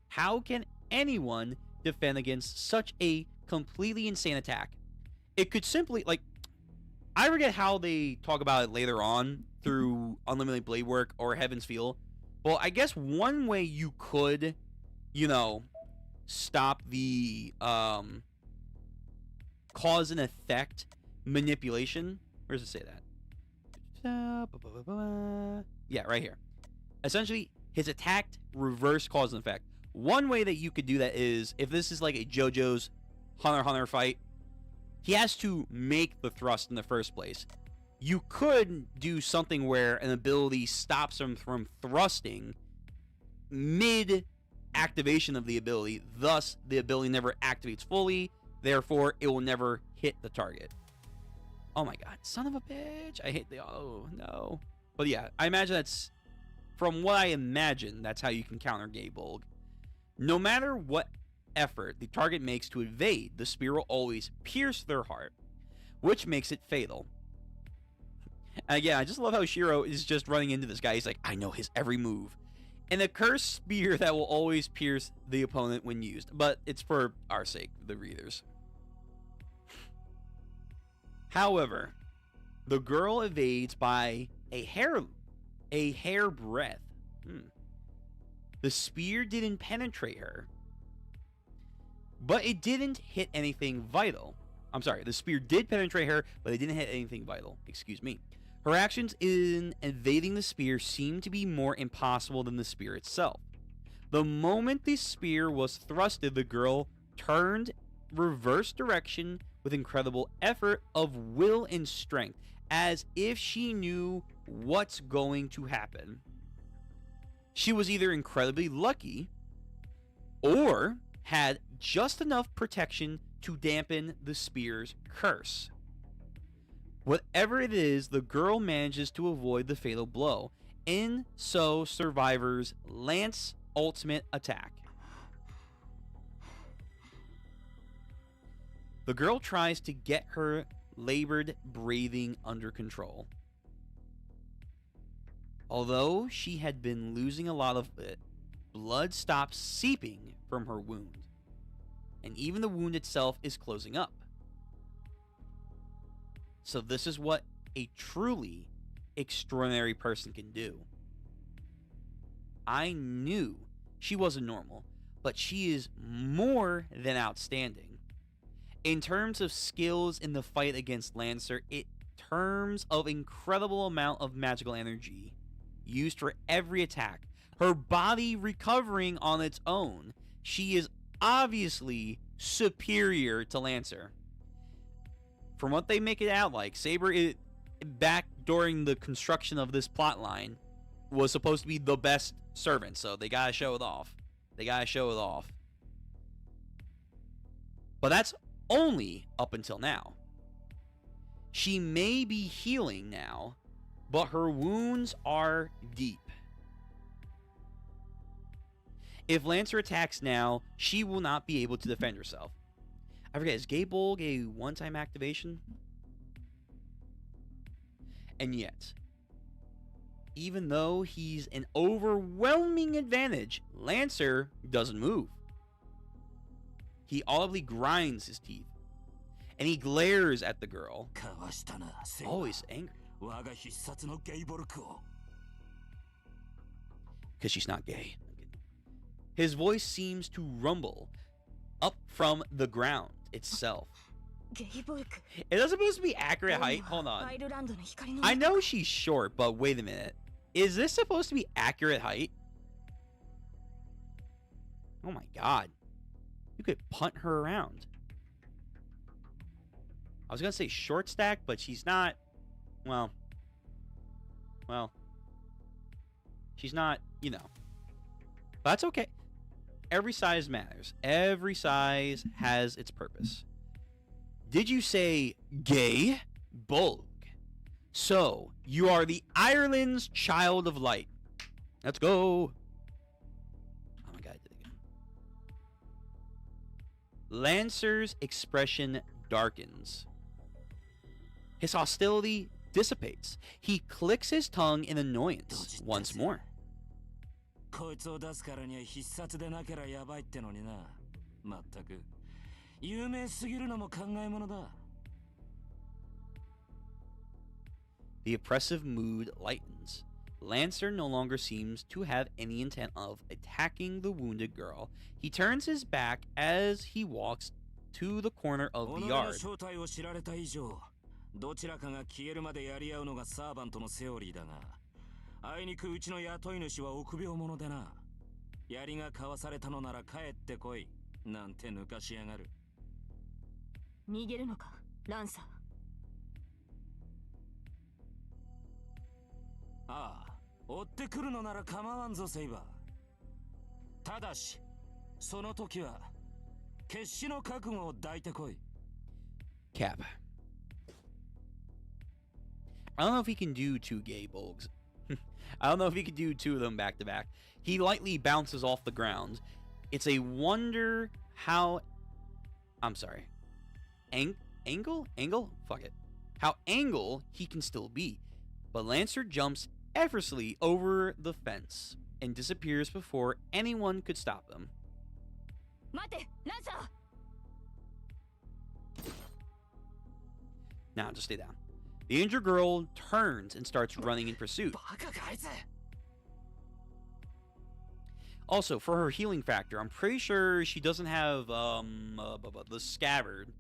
How can anyone defend against such a completely insane attack? It could simply, like, I forget how they talk about it later on through Unlimited Blade Work or Heaven's Feel. Well, I guess one way you could, stop the cause and effect manipulation. Where does it say that? Yeah, right here. Essentially, his attack reverse cause and effect. One way that you could do that is, if this is like a JoJo's Hunter x Hunter fight, he has to make the thrust in the first place. You could do something where an ability stops him from thrusting mid activation of the ability, thus the ability never activates fully, therefore it will never hit the target. Oh my god, son of a bitch. I hate the, oh no. But yeah, I imagine that's, from what I imagine, that's how you can counter Gaebolg. No matter what effort the target makes to evade, the spear will always pierce their heart, which makes it fatal. And again, I just love how Shiro is just running into this guy. He's like, I know his every move. An accursed spear that will always pierce the opponent when used. But it's for our sake, the readers. However, the girl evades by a hair breadth. The spear didn't penetrate her, but it didn't hit anything vital. I'm sorry, the spear did penetrate her, but it didn't hit anything vital. Excuse me. Her actions in evading the spear seemed to be more impossible than the spear itself. The moment the spear was thrusted, the girl turned reverse direction with incredible effort of will and strength, as if she knew what's going to happen. She was either incredibly lucky or had just enough protection to dampen the spear's curse. Whatever it is, the girl manages to avoid the fatal blow, and so survivors Lance ultimate attack. The girl tries to get her labored breathing under control. Although she had been losing a lot of it, blood stops seeping from her wound, and even the wound itself is closing up. So this is what a truly extraordinary person can do. I knew she wasn't normal, but she is more than outstanding. In terms of skills in the fight against Lancer, in terms of incredible amount of magical energy used for every attack, her body recovering on its own, she is obviously superior to Lancer. From what they make it out like, Saber, back during the construction of this plot line, was supposed to be the best servant, so they gotta show it off. But that's only up until now. She may be healing now, but her wounds are deep. If Lancer attacks now, she will not be able to defend herself. I forget, is Gaebolg a one-time activation? And yet, even though he's an overwhelming advantage, Lancer doesn't move. He audibly grinds his teeth, and he glares at the girl, always angry. Because she's not gay. His voice seems to rumble up from the ground itself. Is that supposed to be accurate height? Hold on. I know she's short, but wait a minute. Is this supposed to be accurate height? Oh my god. You could punt her around. I was going to say short stack, but she's not... Well, she's not, But that's okay. Every size matters. Every size has its purpose. Did you say gay? Bulg. So, you are the Ireland's child of light. Let's go. Oh my god, I did it again. Lancer's expression darkens. His hostility dissipates. He clicks his tongue in annoyance once more. こいつを出すからには必殺でなけりゃやばいってのにな。まったく有名すぎるのも考えものだ。The oppressive mood lightens. Lancer no longer seems to have any intent of attacking the wounded girl. He turns his back as he walks to the corner of the yard. 正体を知られた以上、どちらかが消えるまでやり合うのがサーバントのセオリーだが、あいにくうちの雇い主は臆病者でな。槍が交わされたのなら帰ってこい、なんて抜かしやがる。逃げるのか、ランサー。ああ、追ってくるのなら構わんぞ、セイバー。ただし、その時は決死の覚悟を抱いてこい。Cap. I don't know if he can do two gay bulgs. I don't know if he can do two of them back to back. He lightly bounces off the ground. It's a wonder how... I'm sorry. Angle? Fuck it. How angle he can still be. But Lancer jumps effortlessly over the fence and disappears before anyone could stop him. 待て、ランサー。 Now, just stay down. The injured girl turns and starts running in pursuit. バカかあいつ。Also, for her healing factor, I'm pretty sure she doesn't have the scabbard.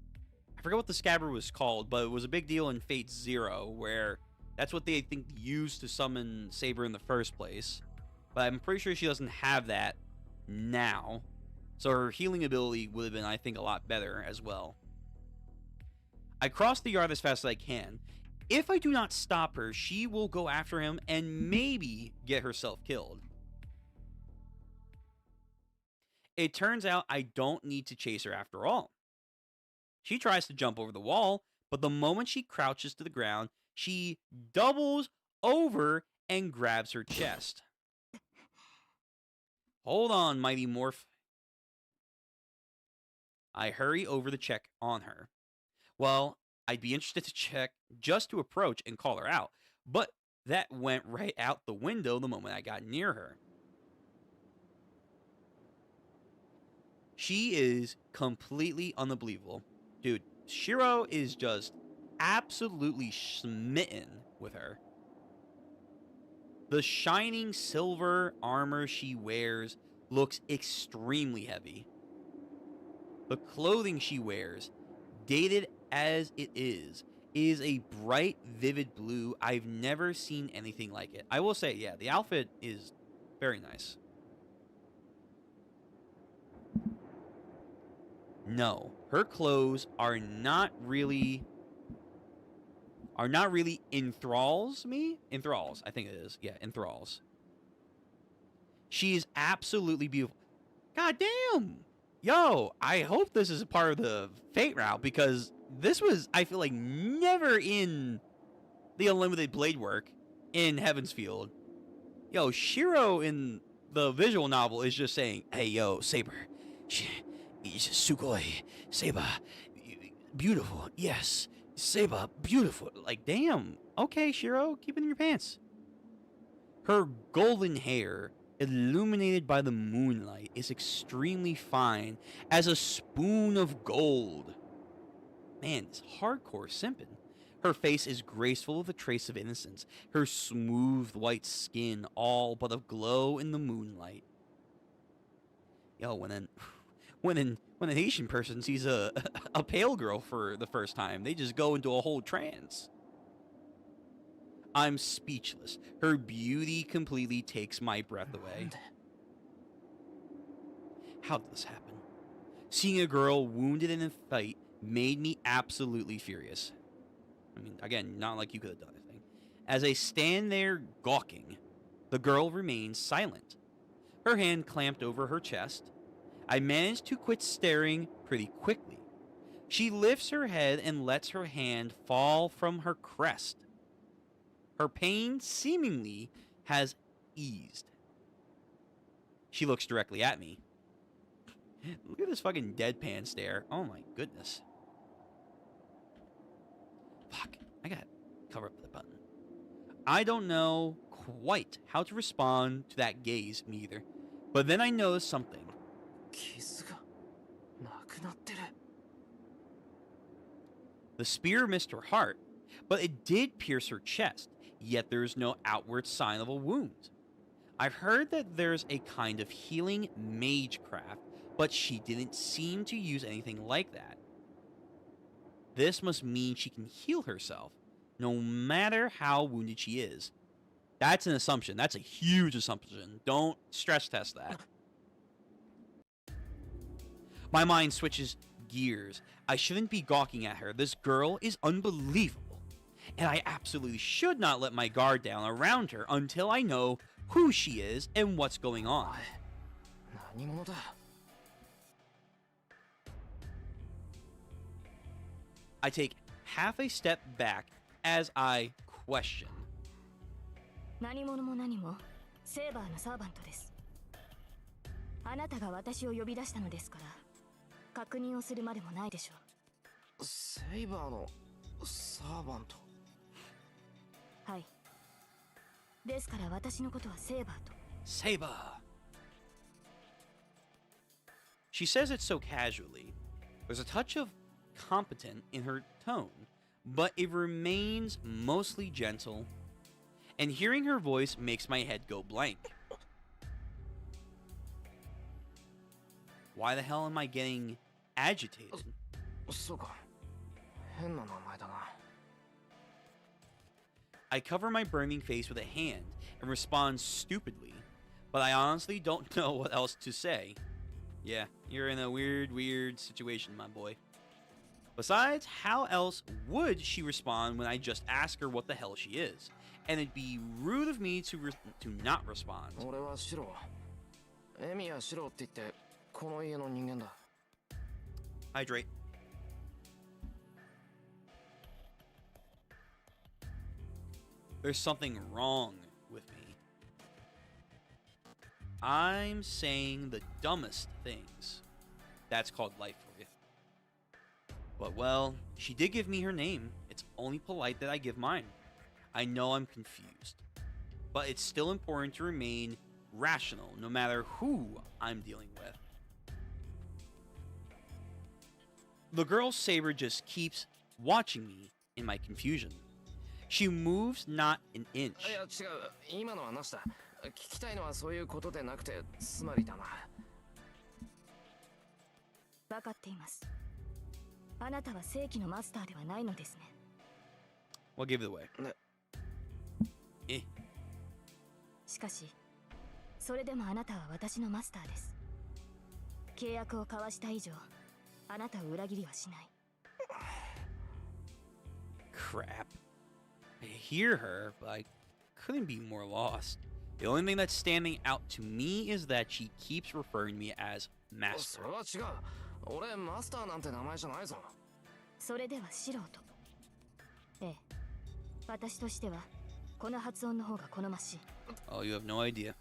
I forget what the scabbard was called, but it was a big deal in Fate Zero, where that's what they think used to summon Saber in the first place. But I'm pretty sure she doesn't have that now. So her healing ability would have been, I think, a lot better as well. I cross the yard as fast as I can. If I do not stop her, she will go after him and maybe get herself killed. It turns out I don't need to chase her after all. She tries to jump over the wall, but the moment she crouches to the ground, she doubles over and grabs her chest. Hold on, Mighty Morph. I hurry over to check on her. Well, I'd be interested to check just to approach and call her out, but that went right out the window the moment I got near her. She is completely unbelievable. Dude, Shiro is just absolutely smitten with her. The shining silver armor she wears looks extremely heavy. The clothing she wears, dated as it is a bright, vivid blue. I've never seen anything like it. I will say, yeah, the outfit is very nice. No, her clothes are not really enthralls me. Enthralls, I think it is. Yeah, enthralls. She is absolutely beautiful. God damn. Yo, I hope this is a part of the Fate route, because this was, I feel like, never in the Unlimited Blade work in Heaven's Field. Yo, Shiro in the visual novel is just saying, hey, yo, Saber, Sugoi, Saber, beautiful, yes, Saber, beautiful. Like, damn, okay, Shiro, keep it in your pants. Her golden hair, illuminated by the moonlight, is extremely fine as a spoon of gold. Man, it's hardcore simping. Her face is graceful with a trace of innocence, her smooth white skin all but aglow in the moonlight. Yo, when an Asian person sees a pale girl for the first time, they just go into a whole trance. I'm speechless. Her beauty completely takes my breath away. How did this happen? Seeing a girl wounded in a fight made me absolutely furious. I mean, again, not like you could have done anything. As I stand there gawking, the girl remains silent. Her hand clamped over her chest. I managed to quit staring pretty quickly. She lifts her head and lets her hand fall from her crest. Her pain seemingly has eased. She looks directly at me. Look at this fucking deadpan stare. Oh my goodness. Fuck. I gotta cover up the button. I don't know quite how to respond to that gaze, me either. But then I notice something. The spear missed her heart, but it did pierce her chest, yet there is no outward sign of a wound. I've heard that there's a kind of healing magecraft, but she didn't seem to use anything like that. This must mean she can heal herself, no matter how wounded she is. That's an assumption. That's a huge assumption. Don't stress test that. My mind switches gears. I shouldn't be gawking at her. This girl is unbelievable. And I absolutely should not let my guard down around her until I know who she is and what's going on. I take half a step back as I question. 何者も何もセーバーのサーバントです。あなたが私を呼び出したのですから、確認をするまでもないでしょう。セイバーのサーバント。はい。ですから私のことはセーバーと。Saber. She says it so casually. There's a touch of competent in her tone, but it remains mostly gentle. And hearing her voice makes my head go blank. Why the hell am I getting agitated? そうか。変な名前だな。I cover my burning face with a hand and respond stupidly, but I honestly don't know what else to say. Yeah, you're in a weird situation, my boy. Besides, how else would she respond when I just ask her what the hell she is? And it'd be rude of me to not respond. 俺はシロ。エミやシロって言ってこの家の人間だ。Hydrate. There's something wrong with me. I'm saying the dumbest things. That's called life for you. But well, she did give me her name. It's only polite that I give mine. I know I'm confused, but it's still important to remain rational no matter who I'm dealing with. The girl Saber just keeps watching me in my confusion. She moves not an inch. いや違う。今のはなしだ。聞きたいのはそういうことでなくて、つまりだな。分かっています。あなたは正規のマスターではないのですね。Well, give it away. ね。しかし、それでもあなたは私のマスターです。契約を交わした以上、あなたを裏切りはしない。Crap. I hear her, but I couldn't be more lost. The only thing that's standing out to me is that she keeps referring to me as master. それは違う。俺マスターなんて名前じゃないぞ。それでは素人。ええ、私としてはこの発音の方が好ましい。Oh, you have no idea.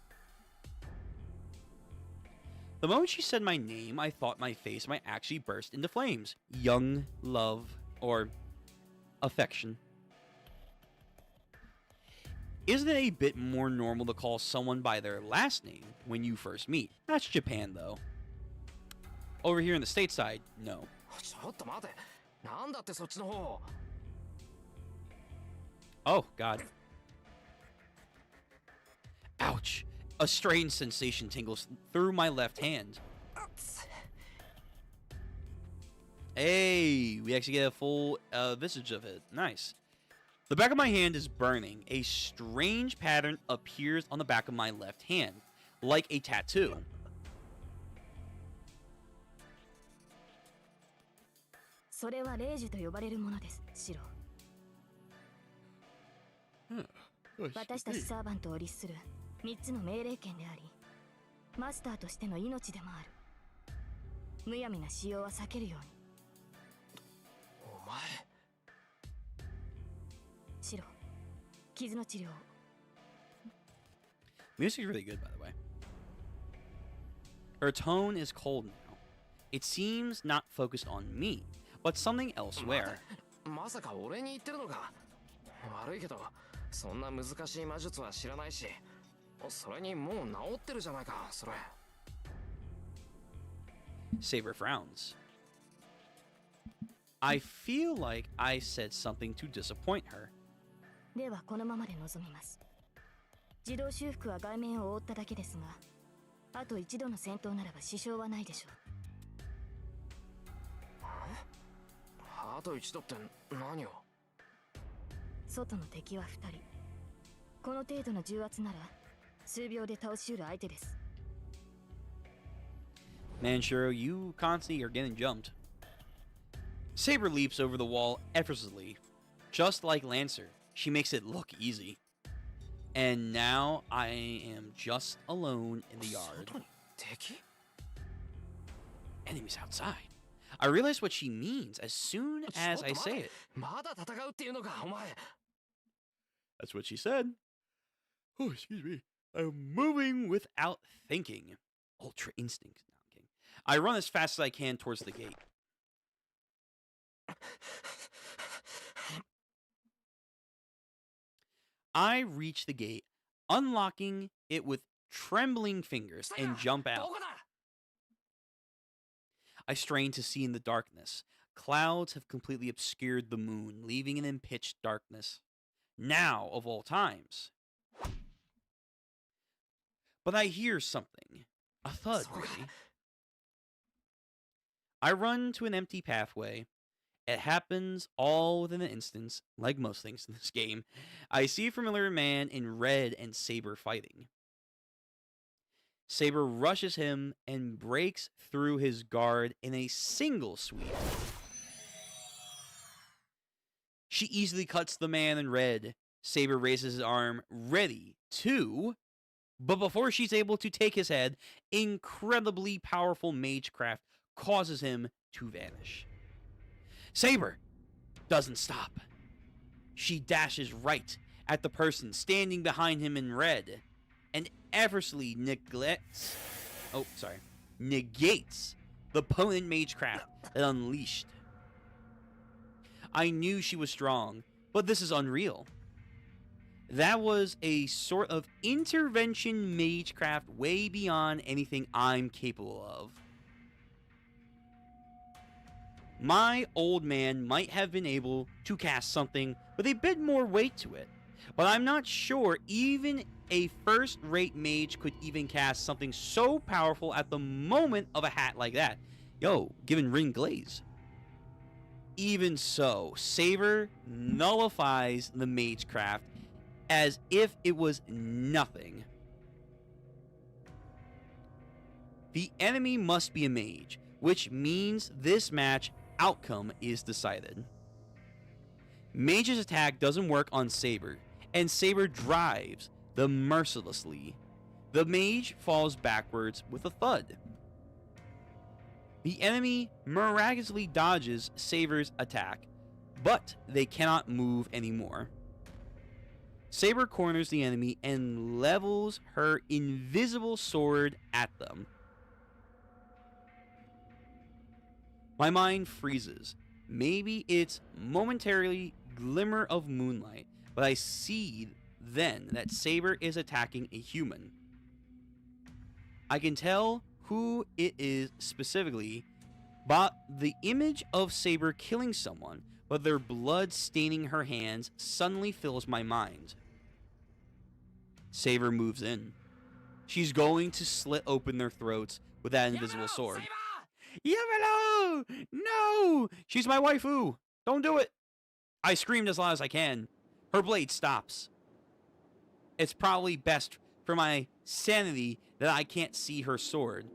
The moment she said my name, I thought my face might actually burst into flames. Young love, or affection. Isn't it a bit more normal to call someone by their last name when you first meet? That's Japan, though. Over here in the stateside, no. ちょっと待て。なんだってそっちの方。Oh, God. Ouch. A strange sensation tingles through my left hand. Hey, we actually get a full visage of it. Nice. The back of my hand is burning. A strange pattern appears on the back of my left hand, like a tattoo. それは霊樹と呼ばれるものです、シロ。私たちサーバントを律する3つの命令権であり、マスターとしての命でもある。むやみな使用は避けるように。傷の治療を。 Music is really good, by the way. Her tone is cold now. It seems not focused on me, but something elsewhere. まさか俺に言ってるのか。悪いけどそんな難しい魔術は知らないし、それにもう治ってるじゃないかそれ。 Saber frowns. I feel like I said something to disappoint her. ではこのままで臨みます。自動修復は外面を覆っただけですが、あと一度の戦闘ならば支障はないでしょう。あと一度って何を。外の敵は2人。この程度の重圧なら数秒で倒し得る相手です。 Manshiro, you constantly are getting jumped. Saber leaps over the wall effortlessly. Just like Lancer, she makes it look easy. And now I am just alone in the yard. 外に敵？ Enemies outside. I realize what she means as soon as I say it. まだ戦うっていうのかお前。 That's what she said. Oh, excuse me. I'm moving without thinking. Ultra instinct. No, I'm kidding. I run as fast as I can towards the gate. I reach the gate, unlocking it with trembling fingers, and jump out. どこだ？ I strain to see in the darkness. Clouds have completely obscured the moon, leaving it in pitch darkness. Now, of all times. But I hear something. A thud, really. I run to an empty pathway. It happens all within an instant, like most things in this game. I see a familiar man in red and Saber fighting. Saber rushes him and breaks through his guard in a single sweep. She easily cuts the man in red. Saber raises his arm, ready to... But before she's able to take his head, incredibly powerful magecraft causes him to vanish. Saber doesn't stop. She dashes right at the person standing behind him in red and effortlessly negates the potent magecraft that unleashed. I knew she was strong, but this is unreal. That was a sort of intervention magecraft way beyond anything I'm capable of. My old man might have been able to cast something with a bit more weight to it, but I'm not sure even a first-rate mage could even cast something so powerful at the moment of a hat like that. Yo, given Ring Glaze. Even so, Saber nullifies the magecraft as if it was nothing. The enemy must be a mage, which means this match outcome is decided. Mage's attack doesn't work on Saber, and Saber drives them mercilessly. The mage falls backwards with a thud. The enemy miraculously dodges Saber's attack, but they cannot move anymore. Saber corners the enemy and levels her invisible sword at them. My mind freezes. Maybe it's momentarily glimmer of moonlight, but I see then that Saber is attacking a human. I can tell who it is specifically, but the image of Saber killing someone, but their blood staining her hands, suddenly fills my mind. Saber moves in. She's going to slit open their throats with that invisible sword. Yamano! No! She's my waifu! Don't do it! I screamed as loud as I can. Her blade stops. It's probably best for my sanity that I can't see her sword.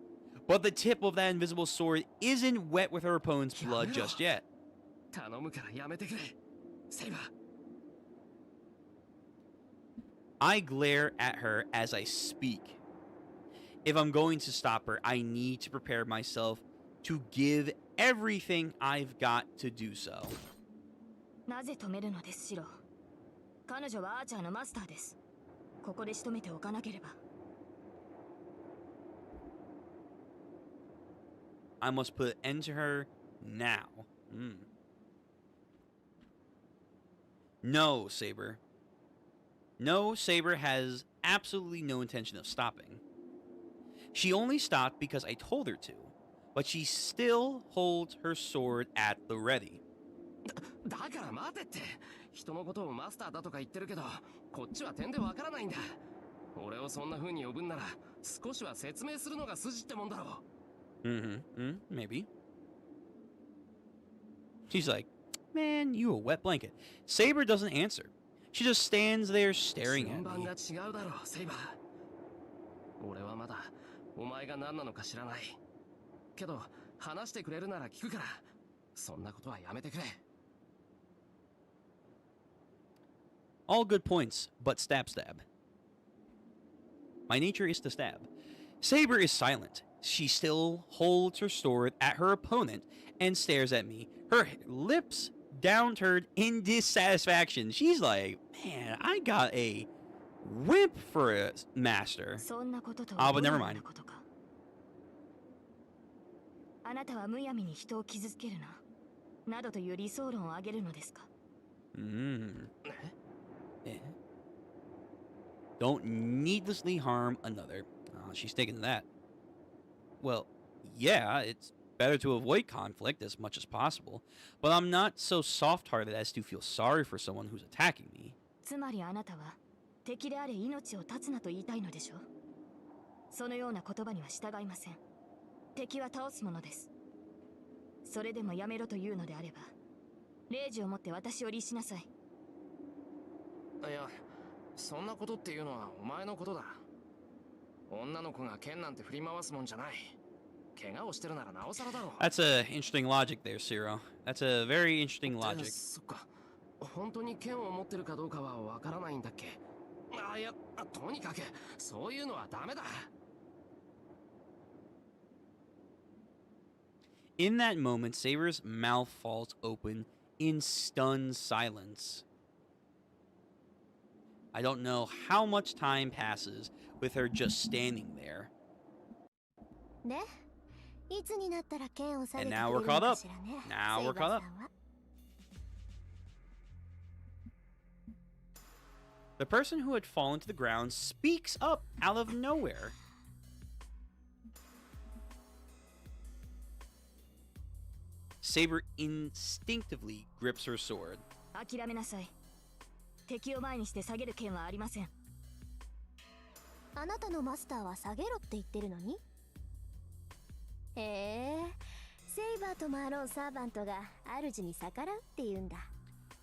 But the tip of that invisible sword isn't wet with her opponent's blood just yet. 頼むからやめてくれ、セイバー。 I glare at her as I speak. If I'm going to stop her, I need to prepare myself to give everything I've got to do so. なぜ止めるのですシロ。彼女はアーチャーのマスターです。ここで仕留めておかなければ。I must put an end to her now. No, Saber. No, Saber has absolutely no intention of stopping. She only stopped because I told her to, but she still holds her sword at the ready. だから待てって。人のことをマスターだとか言ってるけど、こっちは点でわからないんだ。俺をそんな風に呼ぶんなら、少しは説明するのが筋ってもんだろう。Maybe. She's like, man, you a wet blanket. Saber doesn't answer. She just stands there staring at 順番 me. が違うだろう、セイバー。俺はまだお前が何なのか知らない。けど話してくれるなら聞くから、そんなことはやめてくれ。All good points, but stab stab. My nature is to stab. Saber is silent. She still holds her sword at her opponent and stares at me, her lips downturned in dissatisfaction. She's like, man, I got a whip for a master. But never mind. あなたはむやみに人を傷つけるな、などという理想論を挙げるのですか。Don't needlessly harm another. She's taking that. Well, yeah, it's better to avoid conflict as much as possible, but I'm not so soft-hearted as to feel sorry for someone who's attacking me. つまりあなたは敵であれ命を絶つなと言いたいのでしょう。そのような言葉には従いません。敵は倒すものです。それでもやめろというのであれば、令状を持って私を律しなさい。いや、そんなことっていうのはお前のことだ。女の子が剣なんて振り回すもんじゃない。怪我をしてるならなおさらだろう。That's a interesting logic there, Ciro. That's a very interesting logic. そっか。本当に剣を持ってるかどうかはわからないんだっけ。いや、とにかくそういうのはダメだ。In that moment, Saber's mouth falls open in stunned silence. I don't know how much time passes with her just standing there. And now we're caught up. Now we're caught up. The person who had fallen to the ground speaks up out of nowhere. Saber instinctively grips her sword. 諦めなさい。敵を前にして下げる剣はありません。あなたのマスターは下げろって言ってるのに。へえ、セイバーとマーロンサーバントが主に逆らうって言うんだ。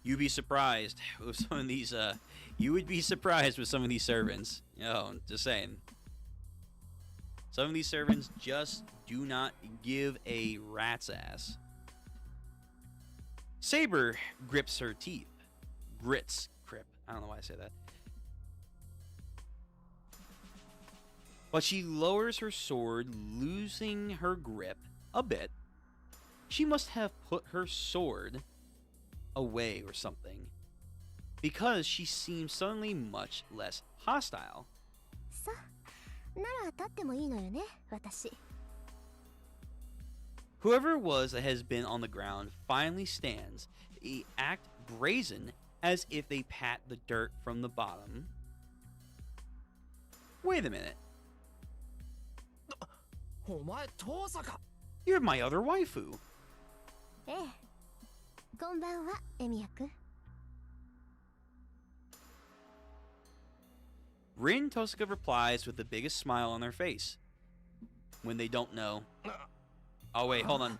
You'd be surprised with some of these, you would be surprised with some of these servants. Just saying. Some of these servants just do not give a rat's ass. Saber grips her teeth. Grits. Crip. I don't know why I say that. But she lowers her sword, losing her grip a bit. She must have put her sword away or something, because she seems suddenly much less hostile. さ、なら立ってもいいのよね、私。Whoever it was that has been on the ground finally stands. They act brazen, as if they pat the dirt from the bottom. Wait a minute. お前、遠さか。 You're my other waifu. ええ。こんばんは、エミヤ君。Rin Tosuka replies with the biggest smile on their face. When they don't know. Oh wait, hold on.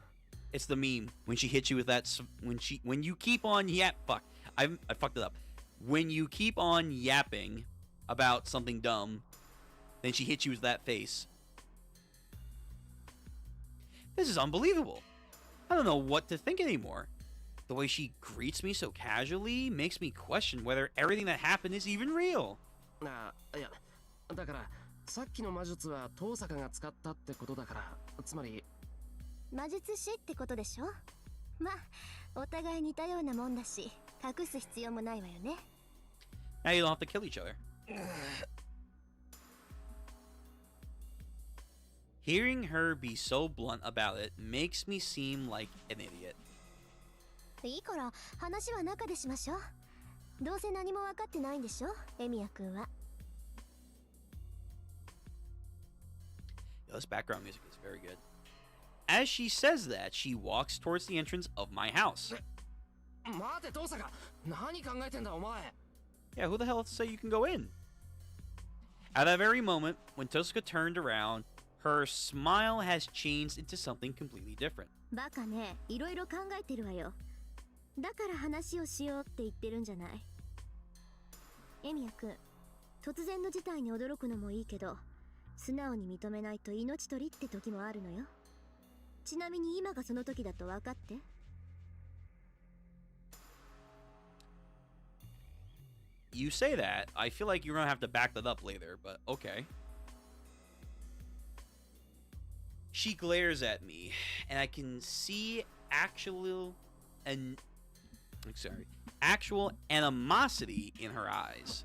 It's the meme when she hits you with that. When you keep on fuck. I fucked it up. When you keep on yapping about something dumb, then she hits you with that face. This is unbelievable. I don't know what to think anymore. The way she greets me so casually makes me question whether everything that happened is even real. いや、だからさっきの魔術は遠坂が使ったってことだから、つまり魔術師ってことでしょ。まあ、お互い似たようなもんだし、隠す必要もないわよね。Now you don't have to kill each other. Hearing her be so blunt about it makes me seem like an idiot. いいから話は中でしましょう。どうせ何も分かってないんでしょ、エミヤ君は。Yo, this background music is very good. As she says that, she walks towards the entrance of my house. 待て、トサカ。何考えてんだ、お前。Yeah, who the hell say you can go in? At that very moment, when Tosaka turned around, her smile has changed into something completely different. バカね、いろいろ考えてるわよ。だから話をしようって言ってるんじゃない。エミヤ君、突然の事態に驚くのもいいけど、素直に認めないと命取りって時もあるのよ。ちなみに今がその時だと分かって。You say that, I feel like you're gonna have to back that up later, but okay. She glares at me, and I can see actual animosity in her eyes.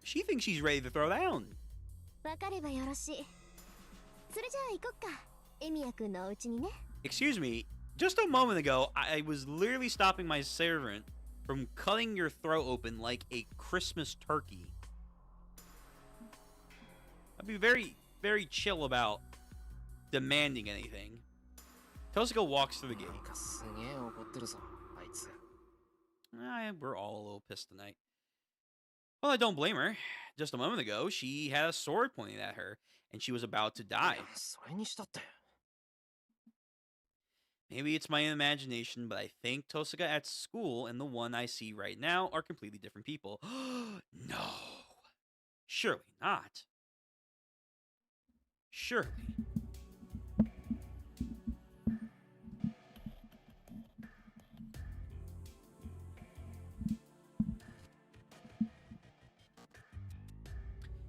She thinks she's ready to throw down. 分かればよろしい。それじゃあ行こっか。エミヤ君のお家にね。Excuse me, just a moment ago, I was literally stopping my servant from cutting your throat open like a Christmas turkey. I'd be very, very chill about demanding anything. Tosaka walks through the gate. なんかすげえ怒ってるぞ、あいつ。We're all a little pissed tonight. Well, I don't blame her. Just a moment ago, she had a sword pointing at her, and she was about to die. それにしたって。Maybe it's my imagination, but I think Tosaka at school and the one I see right now are completely different people. No. Surely not. Surely.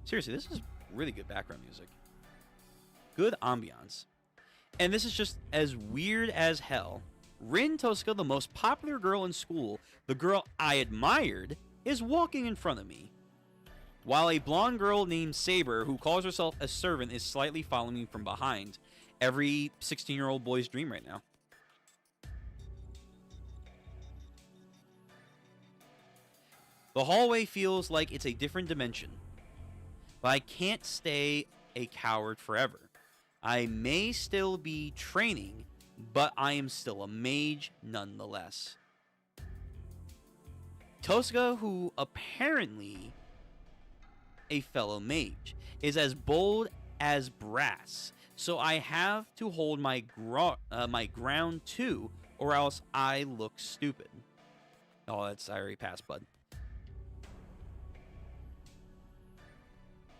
Seriously, this is really good background music. Good ambiance. And this is just as weird as hell. Rin Tosaka, the most popular girl in school, the girl I admired, is walking in front of me. While a blonde girl named Saber, who calls herself a servant, is slightly following me from behind. Every 16-year-old boy's dream right now. The hallway feels like it's a different dimension. But I can't stay a coward forever. I may still be training, but I am still a mage nonetheless. Tosaka, who apparently a fellow mage, is as bold as brass, so I have to hold my ground too, or else I look stupid. Oh, I already passed, bud.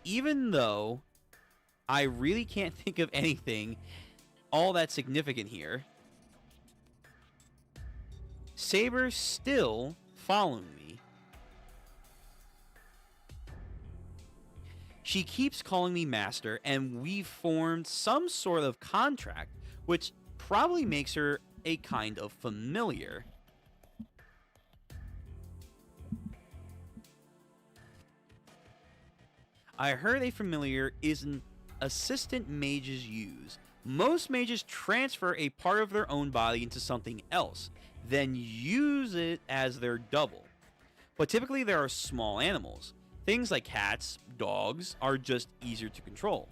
Even though I really can't think of anything all that significant here, Saber's still following me. She keeps calling me master, and we've formed some sort of contract, which probably makes her a kind of familiar. I heard a familiar is an assistant mages use. Most mages transfer a part of their own body into something else, then use it as their double. But typically there are small animals. Things like cats, dogs are just easier to control.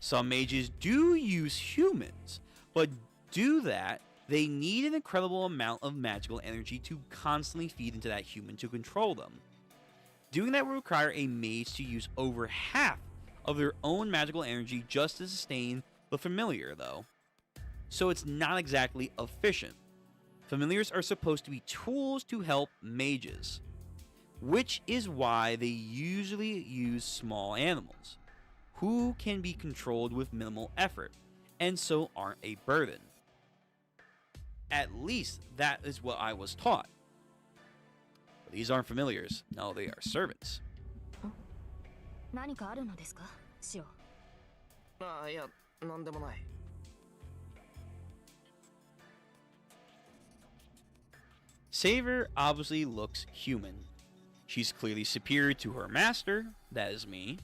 Some mages do use humans, but do that, they need an incredible amount of magical energy to constantly feed into that human to control them. Doing that will require a mage to use over half of their own magical energy just to sustain the familiar, though. So it's not exactly efficient. Familiars are supposed to be tools to help mages, which is why they usually use small animals, who can be controlled with minimal effort, and so aren't a burden. At least that is what I was taught. But these aren't familiars. No, they are servants. 何かあるのですか、シオ。ああ、いや、なんでもない。Saver obviously looks human. She's clearly superior to her master, that is me.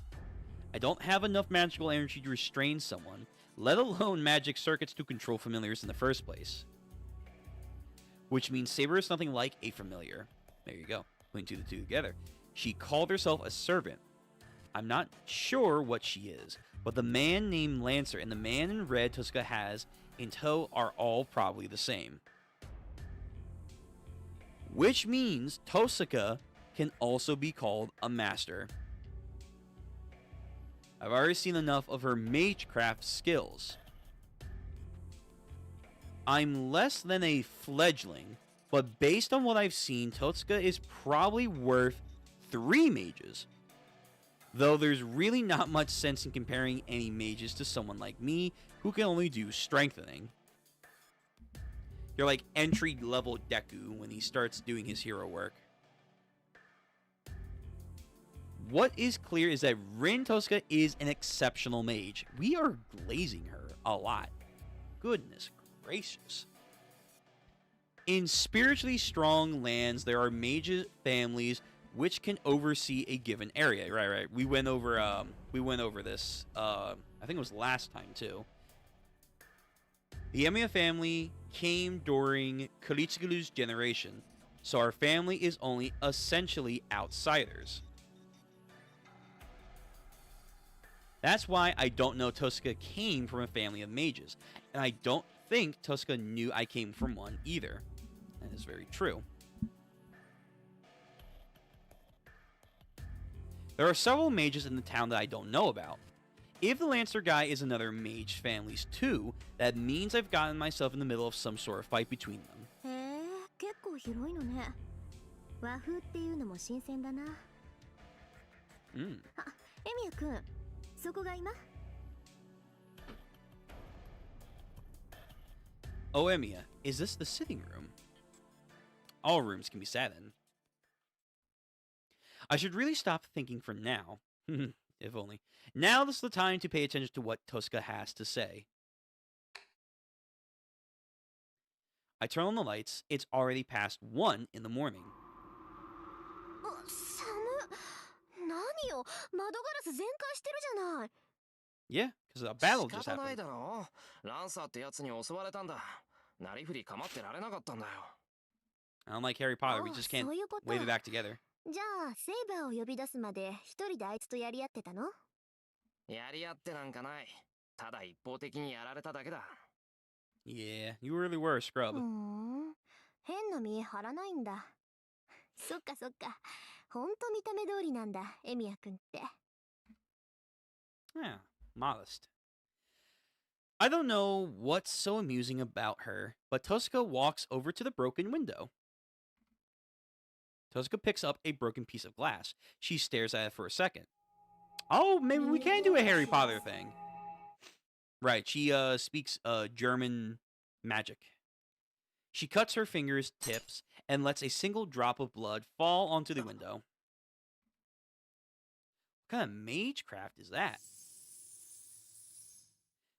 I don't have enough magical energy to restrain someone, let alone magic circuits to control familiars in the first place. Which means Saber is nothing like a familiar. There you go, putting two and two together. She called herself a servant. I'm not sure what she is, but the man named Lancer and the man in red Tuska has in tow are all probably the same. Which means Tosaka can also be called a master. I've already seen enough of her magecraft skills. I'm less than a fledgling, but based on what I've seen, Tosaka is probably worth 3 mages. Though there's really not much sense in comparing any mages to someone like me, who can only do strengthening. You're like entry-level Deku when he starts doing his hero work. What is clear is that Rin Tosaka is an exceptional mage. We are glazing her a lot. Goodness gracious. In spiritually strong lands, there are mage families which can oversee a given area. Right. We went over this. I think it was last time too. The Emiya family came during Kuritsugulu's generation, so our family is only essentially outsiders. That's why I don't know Tosaka came from a family of mages, and I don't think Tosaka knew I came from one either. That is very true. There are several mages in the town that I don't know about. If the Lancer guy is another mage families too, that means I've gotten myself in the middle of some sort of fight between them. へえ、結構広いのね。和風っていうのも新鮮だな。あ、エミヤくん、そこが今？ Oh, Emiya, is this the sitting room? All rooms can be sat in. I should really stop thinking for now. If only. Now is the time to pay attention to what Tosaka has to say. I turn on the lights. It's already past 1 in the morning. 寒。何よ、窓ガラス全開してるじゃない。Yeah, because a battle just 仕方ない happened. だろう。ランサーってやつに襲われたんだ。なりふり構ってられなかったんだよ。Unlike Harry Potter, we just can't そういうこと。 wave it back together. じゃあ、セイバーを呼び出すまで一人であいつとやり合ってたの？やり合ってなんかない。ただ一方的にやられただけだ。Yeah, you really were a scrub. 変な見え張らないんだ。そっかそっか。ほんと見た目通りなんだ、エミヤくんって。Yeah, modest. I don't know what's so amusing about her, but Tosaka walks over to the broken window. Tosaka picks up a broken piece of glass. She stares at it for a second. Oh, maybe we can do a Harry Potter thing. Right, she speaks German magic. She cuts her fingers tips and lets a single drop of blood fall onto the window. What kind of magecraft is that?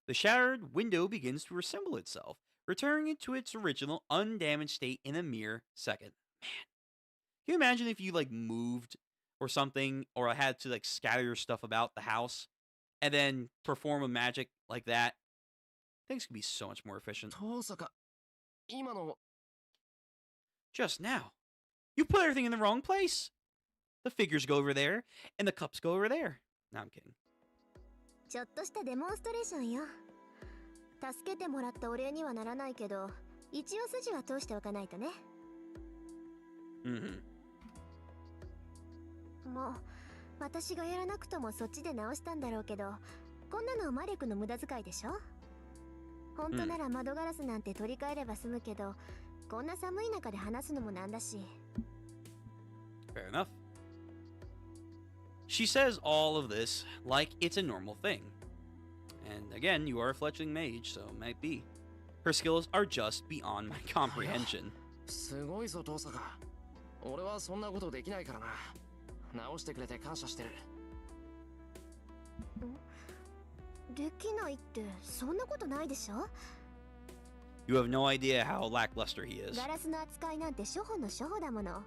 The shattered window begins to reassemble itself, returning it to its original undamaged state in a mere second. Man, can you imagine if you like moved or something, or had to like scatter your stuff about the house and then perform a magic like that? Things could be so much more efficient. 遠坂、今の。 Just now, you put everything in the wrong place. The figures go over there, and the cups go over there. No, I'm kidding. ちょっとしたデモンストレーションよ。助けてもらったお礼にはならないけど、一応筋は通しておかないとね。もう、私がやらなくともそっちで直したんだろうけど、こんなのマレクの無駄遣いでしょ？本当なら窓ガラスなんて取り替えれば済むけど、こんな寒い中で話すのもなんだし。Fair enough. She says all of this like it's a normal thing. And again, you are a fledgling mage, so it might be. Her skills are just beyond my comprehension. すごいぞ、遠坂。俺はそんなことできないからな。直してくれて感謝してる。できないってそんなことないでしょ？ You have no idea how lackluster he is. ガラスの扱いなんて初歩の初歩だもの。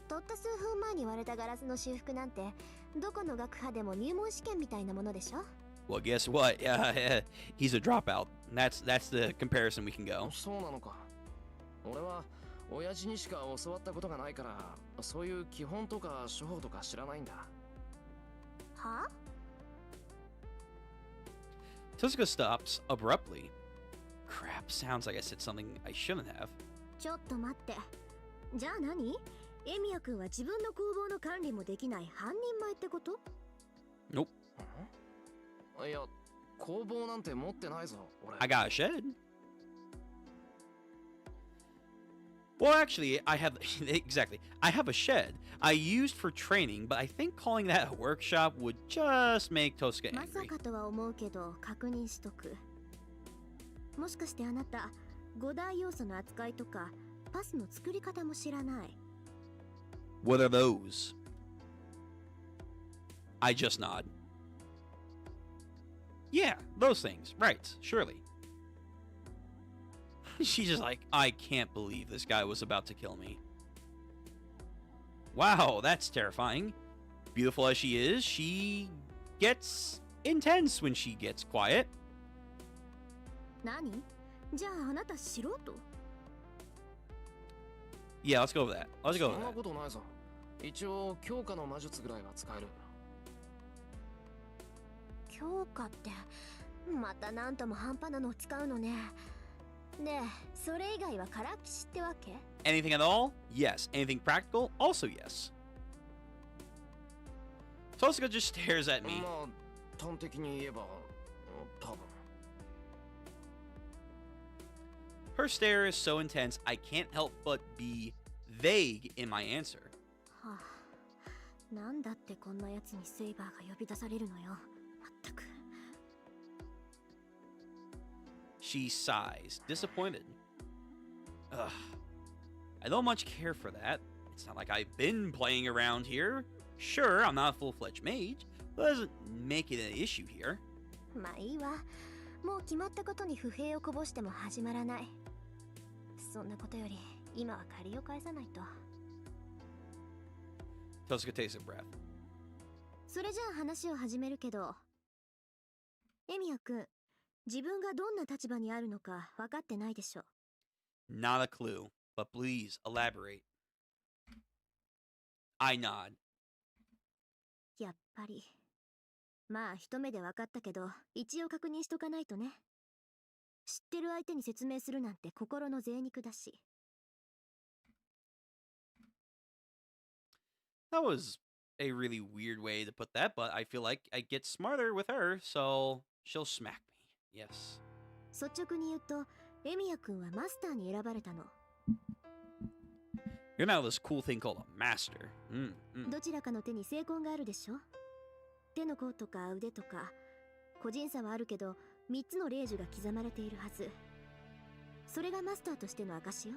たった数分前に割れたガラスの修復なんてどこの学派でも入門試験みたいなものでしょ。 Well, guess what? He's a dropout. That's the comparison we can go. そうなのか。俺は親父にしか教わったことがないから、そういう基本とか処方とか知らないんだ。は？ Tosuka stops abruptly. Crap, sounds like I said something I shouldn't have. ちょっと待って。じゃあ何？エミヤ君は自分の工房の管理もできない半人前ってこと？ Nope. いや、工房なんて持ってないぞ、俺。I got a shed. Well, actually, I have exactly. I have a shed I used for training, but I think calling that a workshop would just make Tosuka まさ angry. かとは思うけど確認しとく。もしかしてあなた5大要素の扱いとかパスの作り方も知らない？ What are those? I just nod. Yeah, those things. Right, surely. She's just like, I can't believe this guy was about to kill me. Wow, that's terrifying. Beautiful as she is, she gets intense when she gets quiet. 何？じゃああなた素人？ Yeah, let's go with that. Let's go そ with んな that. ことないぞ。一応強化の魔術ぐらいは使える。強化ってまた何とも半端なのを使うのね。で、それ以外はからっきしってわけ？ Anything at all? Yes. Anything practical? Also yes. Tosuka just stares at me. まあ、端的に言えば、多分。Her stare is so intense, I can't help but be vague in my answer. はあ、なんだってこんなやつにセイバーが呼び出されるのよ。まったく。She sighs, disappointed. Ugh. I don't much care for that. It's not like I've been playing around here. Sure, I'm not a full-fledged mage, but that doesn't make it an issue here. まあいいわ。もう決まったことに不平をこぼしても始まらない。そんなことより今は借りを返さないと。 Tosuka takes a breath. それじゃあ話を始めるけど、エミヤ君、自分がどんな立場にあるのか分かってないでしょ。 Not a clue, but please elaborate. I nod. やっぱり。まあ一目で分かったけど、一応確認しとかないとね。知ってる相手に説明するなんて心の贅肉だし。That was a really weird way to put that, but I feel like I get smarter with her, so she'll smack me. Yes. 率直に言うと、エミヤ君はマスターに選ばれたの。You're now this cool thing called a master. どちらかの手に精魂があるでしょ。手の甲とか腕とか、個人差はあるけど、3つの霊樹が刻まれているはず。それがマスターとしての証よ。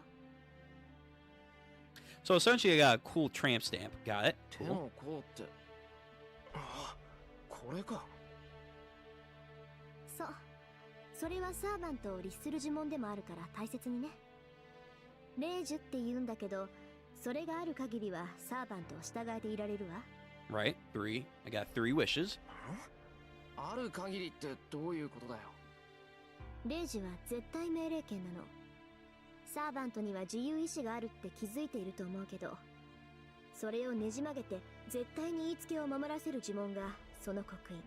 So essentially, I got a cool tramp stamp. Got it? 手 Cool. の甲って。あ、これか。そう。それはサーバントを律する呪文でもあるから大切にね。霊樹って言うんだけど、それがある限りはサーバントを従えていられるわ。Right. 3. I got 3 wishes. ある限りってどういうことだよ。霊樹は絶対命令権なの。サーバントには自由意志があるって気づいていると思うけど、それをねじ曲げて絶対に言いつけを守らせる呪文がその刻印。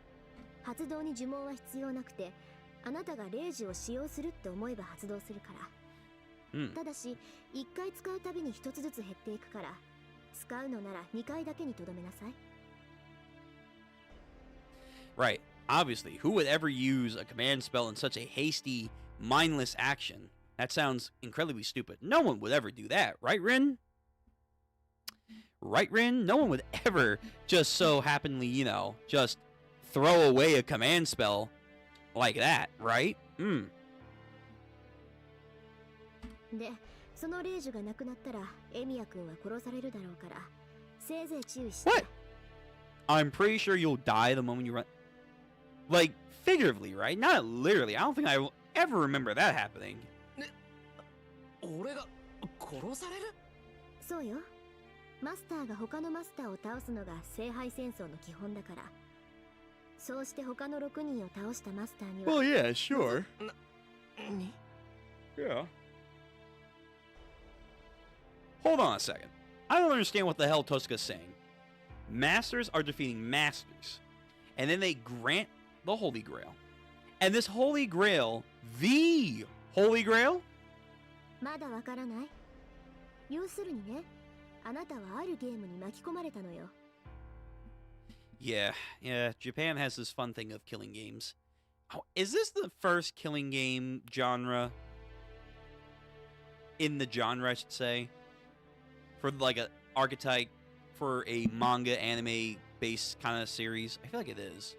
発動に呪文は必要なくて、あなたが霊樹を使用するって思えば発動するから。ただし、1回使うたびに1つずつ減っていくから、使うのなら2回だけにとどめなさい。Right. Obviously, who would ever use a command spell in such a hasty, mindless action? That sounds incredibly stupid. No one would ever do that, right, Rin? Right, Rin? No one would ever just so happenly, just throw away a command spell like that, right? で、その霊樹がなくなったら、エミヤ君は殺されるだろうから、せいぜい注意して。What? I'm pretty sure you'll die the moment you run. Like, figuratively, right? Not literally. I don't think I will ever remember that happening. 俺が殺される？そうよ。マスターが他のマスターを倒すのが聖杯戦争の基本だから。そうして他の6人を倒したマスターには。 Well, yeah, sure. 何 Yeah. Hold on a second. I don't understand what the hell Tosca's saying. Masters are defeating masters. And then they grant the Holy Grail. And this Holy Grail, the Holy Grail? まだわからない。要するにね、あなたはあるゲームに巻き込まれたのよ。Yeah, Japan has this fun thing of killing games. Oh, is this the first killing game genre? In the genre, I should say. For like a archetype for a manga anime based kind of series. I feel like it is.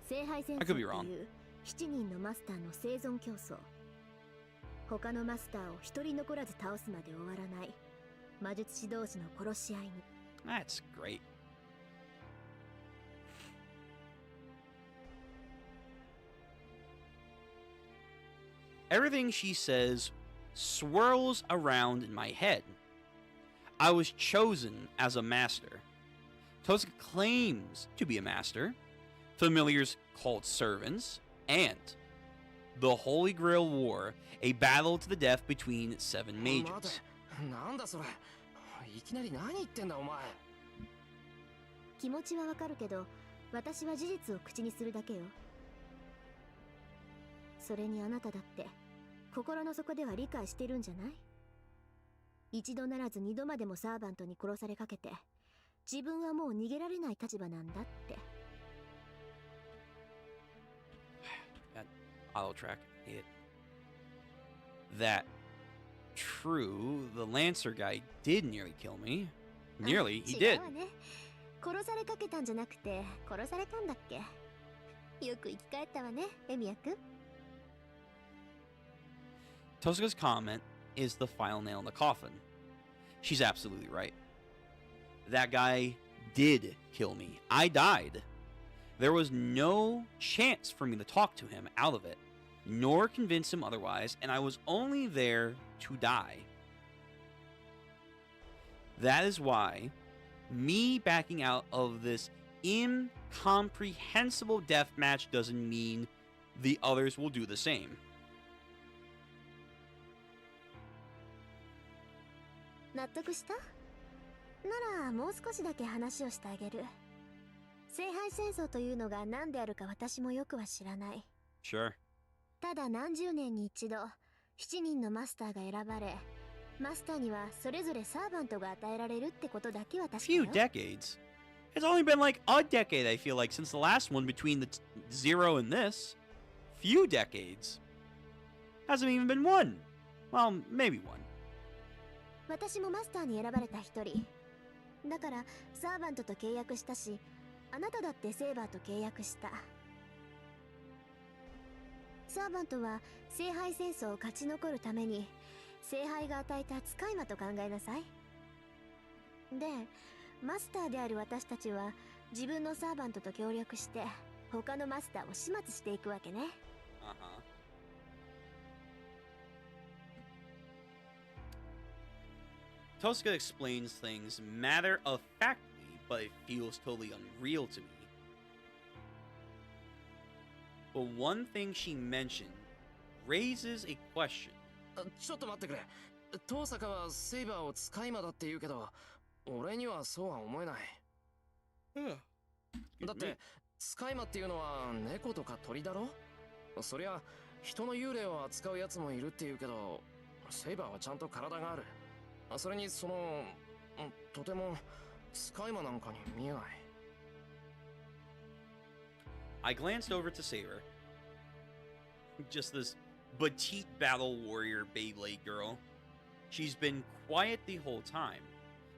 聖杯戦争 I っ could てい be wrong. う7人のマスターの生存競争。他のマスターを一人残らず倒すまで終わらない魔術師同士の殺し合いに。 That's great. Everything she says swirls around in my head. I was chosen as a master. Tosca claims to be a master. Familiars called servants. And the Holy Grail War, a battle to the death between 7 待て mages. なんだそれいきなり何言ってんだお前気持ちはわかるけど、私は事実を口にするだけよ。それにあなただって心の底では理解してるんじゃない？一度ならず二度までもサーバントに殺されかけて、自分はもう逃げられない立場なんだって。Auto track. It. That true. The Lancer guy did nearly kill me. Nearly, he 違 did. うわね。殺されかけたんじゃなくて殺されたんだっけ。よく生き返ったわね、エミヤくん。Tosca's comment is the final nail in the coffin. She's absolutely right. That guy did kill me. I died. There was no chance for me to talk to him out of it, nor convince him otherwise, and I was only there to die. That is why me backing out of this incomprehensible death match doesn't mean the others will do the same. 納得した？ならもう少しだけ話をしてあげる。聖杯戦争というのが何であるか私もよくは知らない。 Sure. ただ何十年に一度7人のマスターが選ばれ、マスターにはそれぞれサーバントが与えられるってことだけは確か Few よ。 decades. It's only been like a decade, I feel like, since the last one between the zero and this. Few decades. Hasn't even been one. Well, maybe one. 私もマスターに選ばれた一人。だからサーバントと契約したし、あなただってセーバーと契約した。サーバントは聖杯戦争を勝ち残るために聖杯が与えた使い魔と考えなさい。で、マスターである私たちは自分のサーバントと協力して他のマスターを始末していくわけね。Uh-huh. Tosca explains things matter-of-factly, but it feels totally unreal to me. But one thing she mentioned raises a question. ちょっと待ってくれ遠坂はセイバーを使い魔だって言うけど俺にはそうは思えないだって使い魔っていうのは猫とか鳥だろそりゃ人の幽霊を扱うやつもいるって言うけどセイバーはちゃんと体があるそれにそのとても使い魔なんかに見えない I glanced over to Saber. Just this petite battle warrior Beyblade girl. She's been quiet the whole time.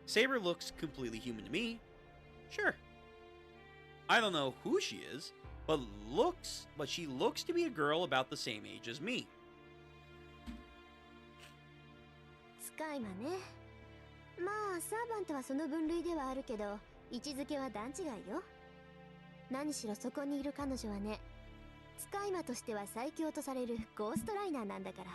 Saber looks completely human to me. Sure. I don't know who she is, but she looks to be a girl about the same age as me. 使い魔ね。まあサーバントはその分類ではあるけど位置づけは段違いよ。何しろそこにいる彼女はね、使い魔としては最強とされるゴーストライナーなんだから。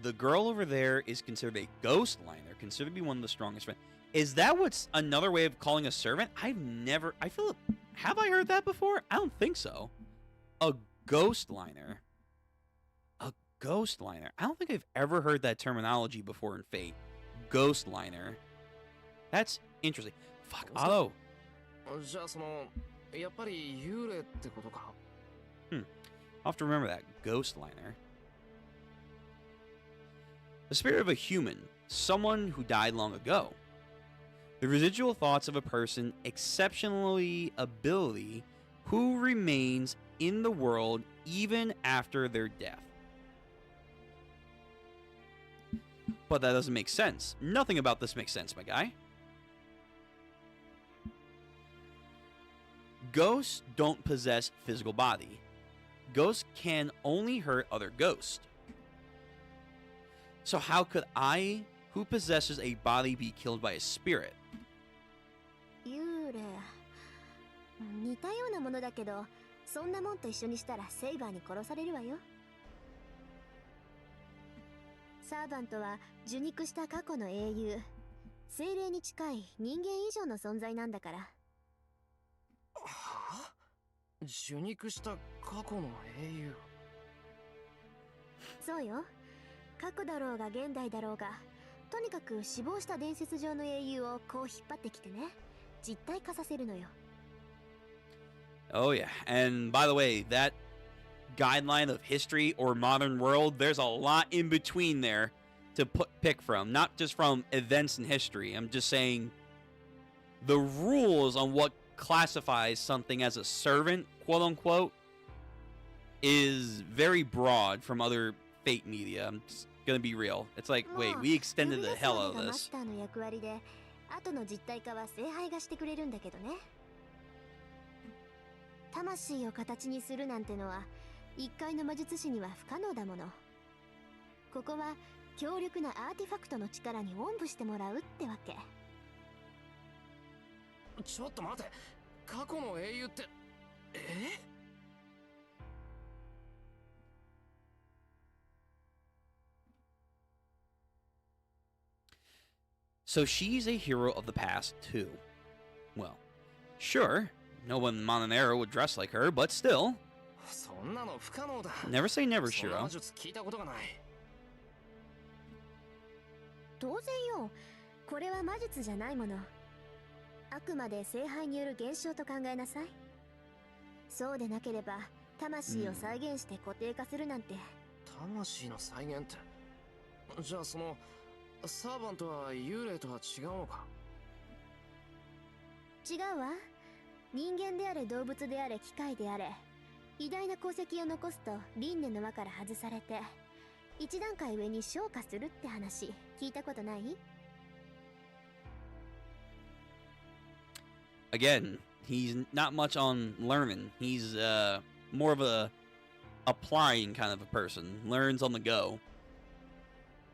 The girl over there is considered a ghost liner, considered to be one of the strongest. Is that what's another way of calling a servant? I've never... Have I heard that before? I don't think so. A ghost liner. A ghost liner. I don't think I've ever heard that terminology before in Fate. Ghost liner. That's interesting. Fuck, Alo. じゃあやっぱり幽霊ってことか。I'll have to remember that. Ghost liner. The spirit of a human. Someone who died long ago. The residual thoughts of a person exceptionally ability who remains in the world even after their death. But that doesn't make sense. Nothing about this makes sense, my guy. Ghosts don't possess physical body. Ghosts can only hurt other ghosts. So how could I, who possesses a body, be killed by a spirit? 幽霊似たようなものだけど、そんなもんと一緒にしたらセイバーに殺されるわよ。サーバントは受肉した過去の英雄、精霊に近い人間以上の存在なんだから。はあ？受肉した過去の英雄。そうよ。過去だろうが現代だろうが、とにかく死亡した伝説上の英雄をこう引っ張ってきてね、実体化させるのよ。Oh yeah, and by the way, that guideline of history or modern world, there's a lot in between there to pick from, not just from events in history. I'm just saying the rules on what classifies something as a servant, quote unquote, is very broad from other Fate media. I'm just gonna be real. It's like, wait, we extended the hell out of this. マスターの役割で、後の実体化は聖杯がしてくれるんだけどね。魂を形にするなんてのは一階の魔術師には不可能だもの。ここは強力なアーティファクトの力におんぶしてもらうってわけ。ちょっと待て、過去の英雄って、So she's a hero of the past, too. Well, sure, no one in Mononero would dress like her, but still. そんなの不可能だ。 Never say never, そんな Shiro. 魔術聞いたことがない。当然よ。これは魔術じゃないもの。あくまで聖杯による現象と考えなさい。そうでなければ魂を再現して固定化するなんて。魂の再現って。じゃあサーバントは幽霊とは違うのか？違うわ。人間であれ動物であれ機械であれ、偉大な功績を残すと輪廻の輪から外されて、一段階上に昇華するって話聞いたことない？ Again, he's not much on learning. He's more of a applying kind of a person. Learns on the go.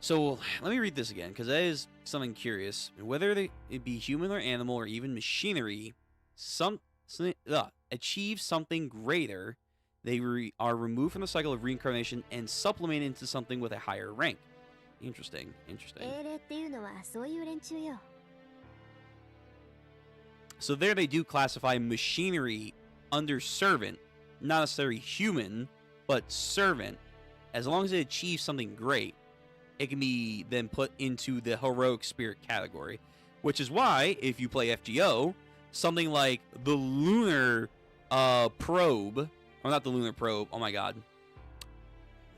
So let me read this again, because that is something curious. Whether it be human or animal or even machinery, achieve something greater, they are removed from the cycle of reincarnation and supplemented into something with a higher rank. Interesting, interesting. 英霊っていうのはそういう連中よ。 So there they do classify machinery under servant, not necessarily human, but servant. As long as it achieves something great, it can be then put into the heroic spirit category. Which is why, if you play FGO, something like the lunar probe, or not the lunar probe, oh my god.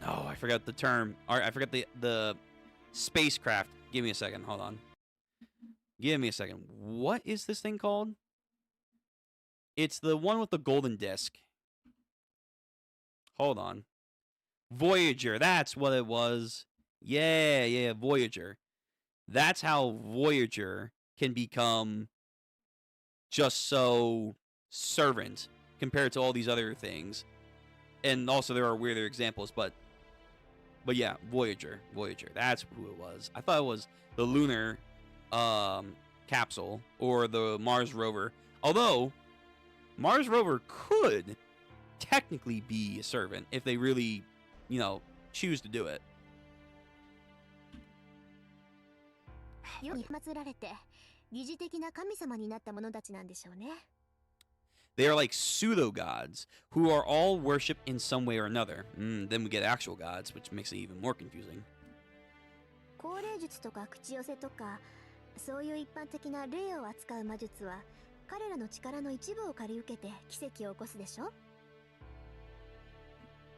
No, I forgot the term. I forgot the spacecraft. Give me a second, hold on. Give me a second. What is this thing called? It's the one with the golden disc. Hold on. Voyager, that's what it was. Yeah, Voyager. That's how Voyager can become just so servant compared to all these other things. And also there are weirder examples, but yeah, Voyager. That's who it was. I thought it was the lunar capsule or the Mars rover. Although Mars rover could technically be a servant if they really, choose to do it. 世に祀られて疑似的な神様になった者たちなんでしょうね。They are like pseudo gods who are all worshipped in some way or another. Then we get actual gods, which makes it even more confusing. 高霊術とか口寄せとか、そういう一般的な霊を扱う魔術は彼らの力の一部を借り受けて奇跡を起こすでしょ。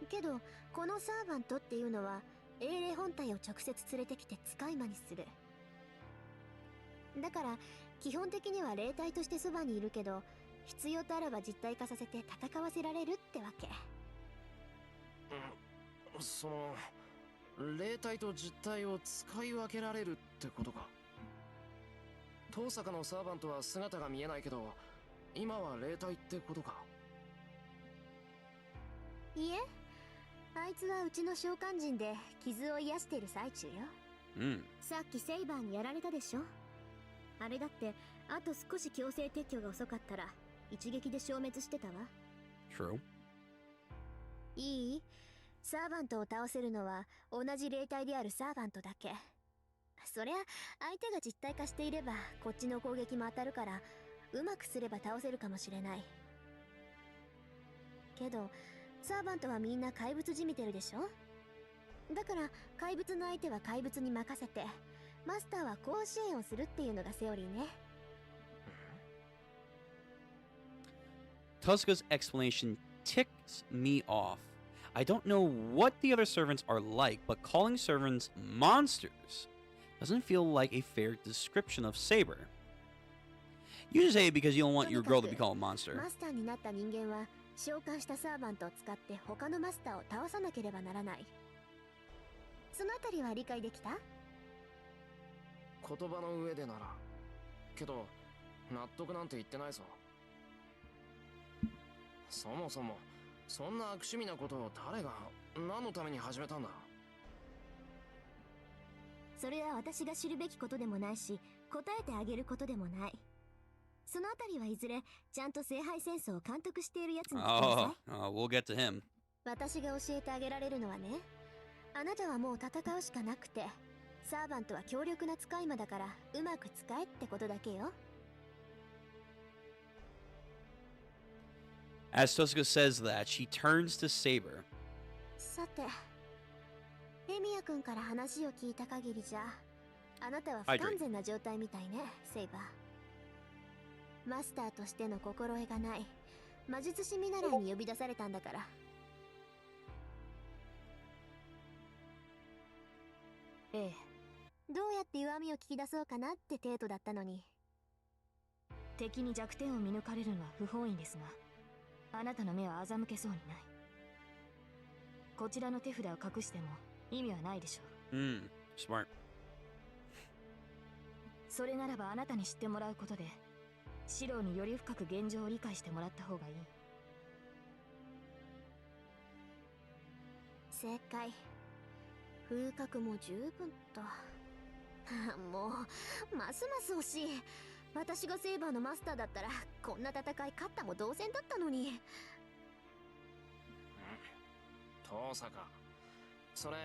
けどこのサーバントっていうのは英霊本体を直接連れてきて使い魔にする。だから基本的には霊体としてそばにいるけど、必要とあれば実体化させて戦わせられるってわけ。その霊体と実体を使い分けられるってことか。遠坂のサーバントは姿が見えないけど、今は霊体ってことか。いえ、あいつはうちの召喚人で傷を癒している最中よ。さっきセイバーにやられたでしょ。あれだってあと少し強制撤去が遅かったら一撃で消滅してたわ。 True. いい？サーバントを倒せるのは同じ霊体であるサーバントだけ。そりゃ相手が実体化していればこっちの攻撃も当たるから、うまくすれば倒せるかもしれないけど、サーバントはみんな怪物じみてるでしょ。だから怪物の相手は怪物に任せて、マスターは甲子園をするっていうのがセオリーね。Tuska's explanation ticks me off. I don't know what the other servants are like, but calling servants monsters doesn't feel like a fair description of Saber. You just say it because you don't want your girl to be called a monster. マスターになった人間は召喚したサーバントを使って他のマスターを倒さなければならない。そのあたりは理解できた？言葉の上でなら。けど納得なんて言ってないぞ。そもそもそんな悪趣味なことを誰が何のために始めたんだ。それは私が知るべきことでもないし、答えてあげることでもない。そのあたりはいずれちゃんと聖杯戦争を監督しているやつに聞きなさい。We'll get to him. 私が教えてあげられるのはね、あなたはもう戦うしかなくて、サーバントは強力な使い魔だからうまく使えってことだけよ。As Tuska says that, she turns to Saber. さて、エミヤ君から話を聞いた限りじゃ、あなたは不完全な状態みたいね、セイバー。マスターとしての心得がない、魔術師見習いに呼び出されたんだから。ええ、どうやって弱みを聞き出そうかなって程度だったのに。敵に弱点を見抜かれるのは不本意ですが、あなたの目は欺けそうにない。こちらの手札を隠しても意味はないでしょう。Smart. それならばあなたに知ってもらうことで、シローにより深く現状を理解してもらった方がいい。正解。風格も十分と。もうますます惜しい。私がセイバーのマスターだったらこんな戦い勝ったも同然だったのに。遠坂、それ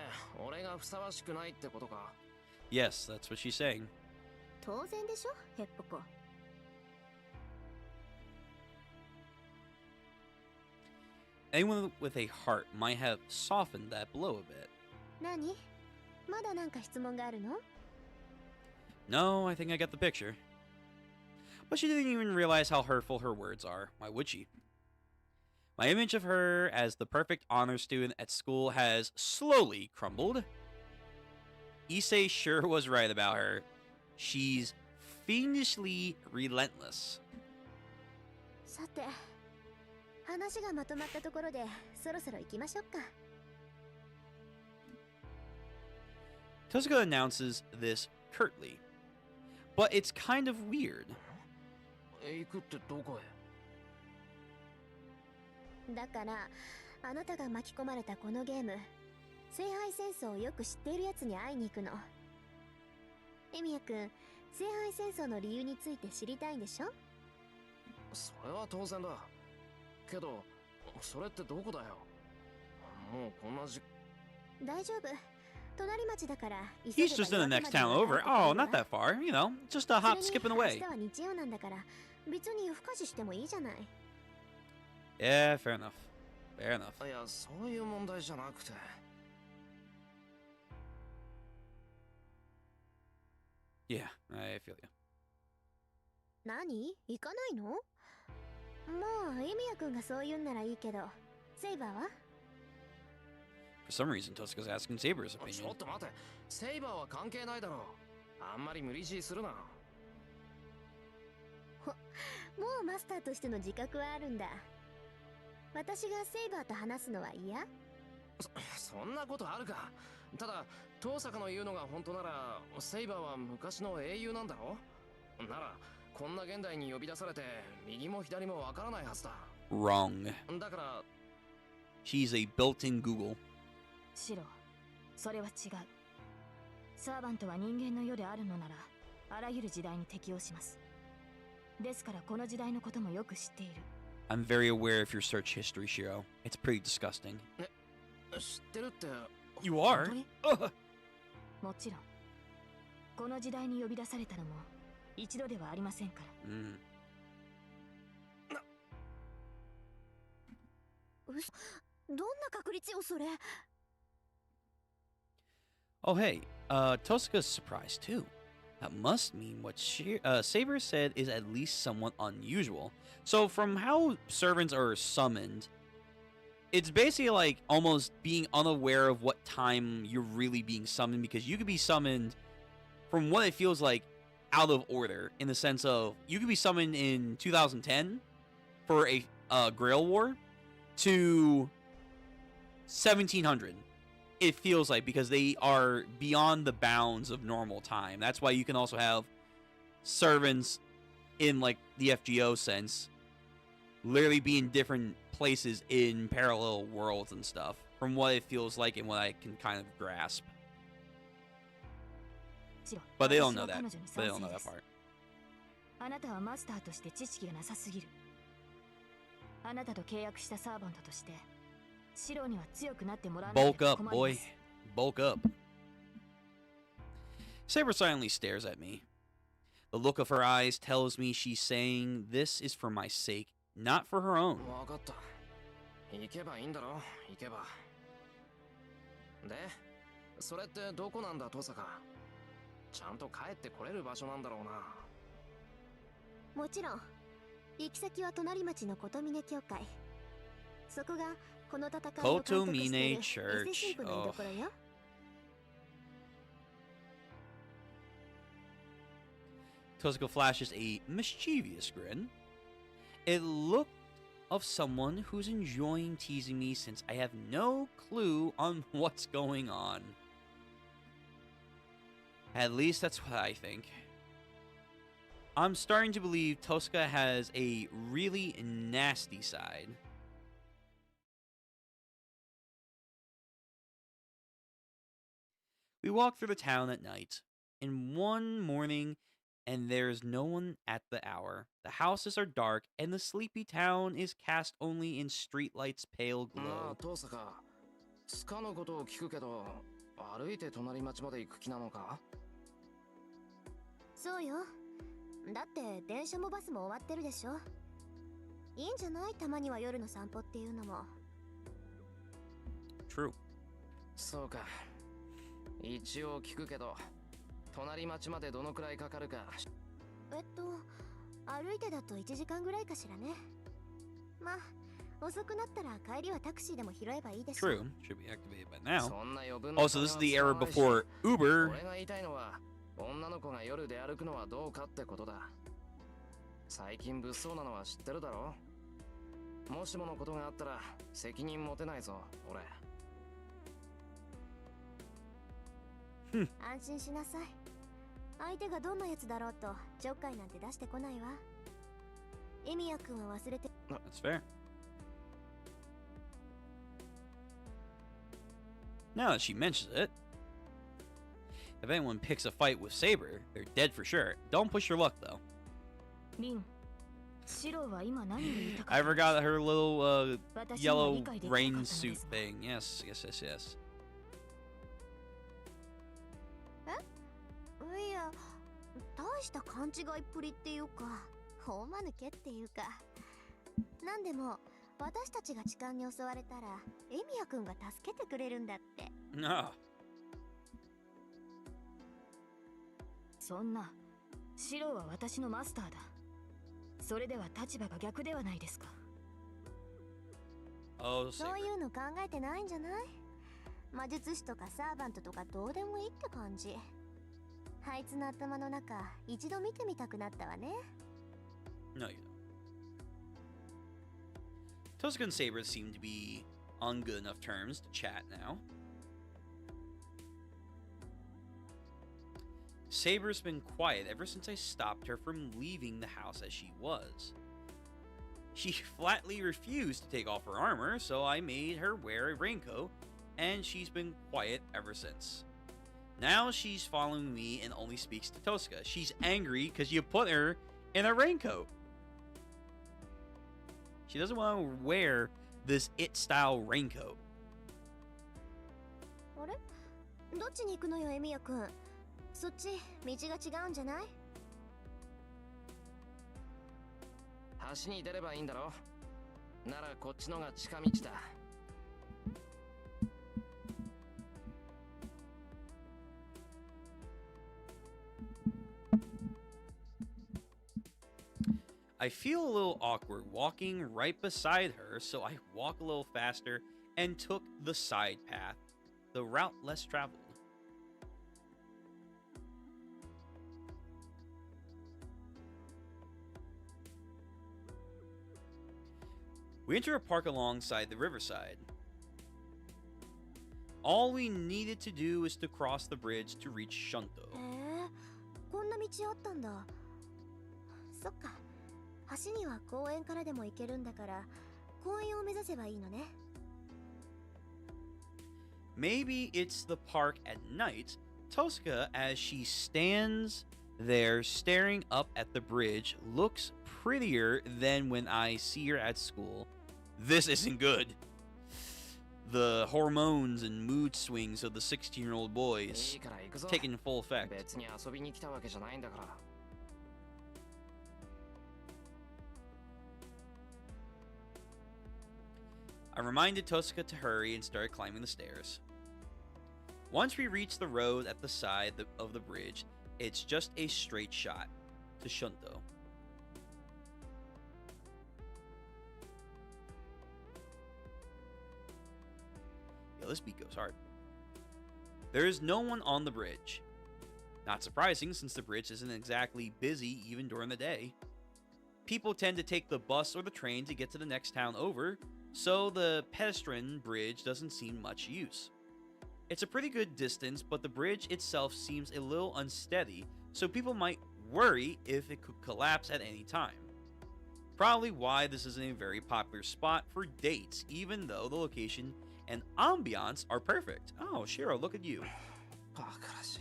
俺がふさわしくないってことか。 Yes, that's what she's saying. 当然でしょ、ヘッポコ。Anyone with a heart might have softened that blow a bit. 何？まだなんか質問があるの？ No, I think I got the picture. But she didn't even realize how hurtful her words are. Why would she? My image of her as the perfect honor student at school has slowly crumbled. Issei sure was right about her. She's fiendishly relentless. さて、話がまとまったところでそろそろ行きましょうか。Tuska announces this curtly, but it's kind of weird. 行くってどこへ？だからあなたが巻き込まれたこのゲーム、聖杯戦争をよく知っているやつに会いに行くの。エミヤ君、聖杯戦争の理由について知りたいんでしょ？それは当然だけど、それってどこだよ。もうこんな大丈夫、隣町だから He's just in the next town over. Oh, not that far. You know, just a hop, skipping away. 明日は日曜なんだから別に夜更かししてもいいじゃない。 Yeah, fair enough. Fair enough. いや、そういう問題じゃなくて。Yeah, I feel you. 何？行かないの？もうエミヤ君がそう言うんならいいけど、セイバーは？ For some reason, Tosuka's asking Saber's ちょ opinion. っと待て、セイバーは関係ないだろう。あんまり無理強いするな。もうマスターとしての自覚はあるんだ。私がセイバーと話すのは嫌？そんなことあるか。ただ、遠坂の言うのが本当なら、セイバーは昔の英雄なんだろ？なら、こんな現代に呼び出されて、右も左もわからないはずだ。Wrong. だから、She's a built-in Google. シロ、それは違う。サーバントは人間の世であるのなら、あらゆる時代に適応します。ですからこの時代のこともよく知っている。I'm very aware of your search history, Shiro. It's pretty disgusting. 知ってるって。You are? 本当に？ もちろん、この時代に呼び出されたのも一度ではありませんから。嘘、どんな確率よそれ。 Oh, hey, Tosuka's surprised too. That must mean what Saber said is at least somewhat unusual. So, from how servants are summoned, it's basically like almost being unaware of what time you're really being summoned, because you could be summoned from what it feels like out of order, in the sense of you could be summoned in 2010 for a Grail War to 1700. It feels like, because they are beyond the bounds of normal time. That's why you can also have servants in like the FGO sense literally be in different places in parallel worlds and stuff, from what it feels like and what I can kind of grasp. But they don't know that. They don't know that part. あなたはマスターとして知識がなさすぎる。あなたと契約したサーバントとしてシロには強くなってもらわない Bulk と up, 困り boy. ます。 Bulk up. Saber silently stares at me. The look of her eyes tells me she's saying this is for my sake, not for her own. わかった。行けばいいんだろ、行けば。で、それってどこなんだ、遠坂。ちゃんと帰ってこれる場所なんだろうな。もちろん。行き先は隣町の琴峰教会。そこがこの戦いを監督しているエセ神父の居所よ。Tosuka flashes a mischievous grin. It looked of someone who's enjoying teasing me since I have no clue on what's going on. At least that's what I think. I'm starting to believe Tosuka has a really nasty side. We walk through the town at night. In one morning, and there's no one at the hour. The houses are dark, and the sleepy town is cast only in streetlights' pale な glow. あ、遠坂。つかのことを聞くけど、歩いて隣町まで行く気なのか？そうよ。だって電車もバスも終わってるでしょ。いいんじゃない？たまには夜の散歩っていうのも。 True. そうか。一応聞くけど、隣町までどのくらいかかるか。歩いてだと1時間ぐらいかしらね。まあ、遅くなったら帰りはタクシーでも拾えばいいでしょ。 True. Should be activated by now. そんな余分な Also, this is the era before Uber. 俺が言いたいのは、女の子が夜出歩くのはどうかってことだ。最近物騒なのは知ってるだろ？もしものことがあったら責任持てないぞ、俺。安心しなさい。相手がどんなやつだろうとちょっかいなんて出してこないわ。エミヤ君は忘れて。 That's fair. Now that she mentions it, if anyone picks a fight with Saber, they're dead for sure. Don't push your luck, though. リン、シロは今何を言いたか I った？ forgot her little 私には yellow 理解できなかったの rain です suit が。 thing. Yes, yes, yes, yes. 大した勘違いっぷりっていうか、大間抜けっていうか。なんでも私たちが痴漢に襲われたらエミヤくんが助けてくれるんだって。Ah. そんな、シロは私のマスターだ。それでは立場が逆ではないですか。Oh, そう Saber. いうの考えてないんじゃない？魔術師とかサーバントとかどうでもいいって感じ。あいつの頭の中一度見てみたくなったわね。 No, you don't. Tosca and Saber seem to be on good enough terms to chat now. Saber's been quiet ever since I stopped her from leaving the house as she was. She flatly refused to take off her armor, so I made her wear a raincoat, and she's been quiet ever since. Now she's following me and only speaks to Tosca. She's angry because you put her in a raincoat. She doesn't want to wear this it-style raincoat. あれ？どっちに行くのよ、エミヤくん。そっち道が違うんじゃない？橋に出ればいいんだろ。ならこっちのが近道だ。I feel a little awkward walking right beside her, so I walk a little faster and took the side path, the route less traveled. We enter a park alongside the riverside. All we needed to do is to cross the bridge to reach Shunto. こんな道あったんだ。そっか。橋には公園からでも行けるんだから、公園を目指せばいいのね。Maybe it's the park at night. Tosca, as she stands there staring up at the bridge, looks prettier than when I see her at school. This isn't good. The hormones and mood swings of the 16-year-old boys いいから行くぞ。 taking full effect. 別に遊びに来たわけじゃないんだから。I reminded Tosca to hurry and started climbing the stairs. Once we reach the road at the side of the bridge, it's just a straight shot to Shunto. Yo, this beat goes hard. There is no one on the bridge. Not surprising, since the bridge isn't exactly busy even during the day. People tend to take the bus or the train to get to the next town over, so the pedestrian bridge doesn't seem much use. It's a pretty good distance, but the bridge itself seems a little unsteady, so people might worry if it could collapse at any time. Probably why this isn't a very popular spot for dates, even though the location and ambiance are perfect. Oh, Shiro, look at you. バカらしい。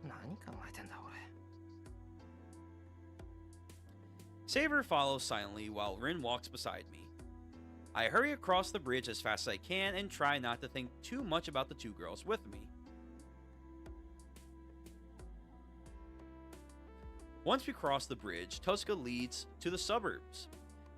何考えてんだ俺。Saber follows silently while Rin walks beside me. I hurry across the bridge as fast as I can and try not to think too much about the two girls with me. Once we cross the bridge, Tosca leads to the suburbs.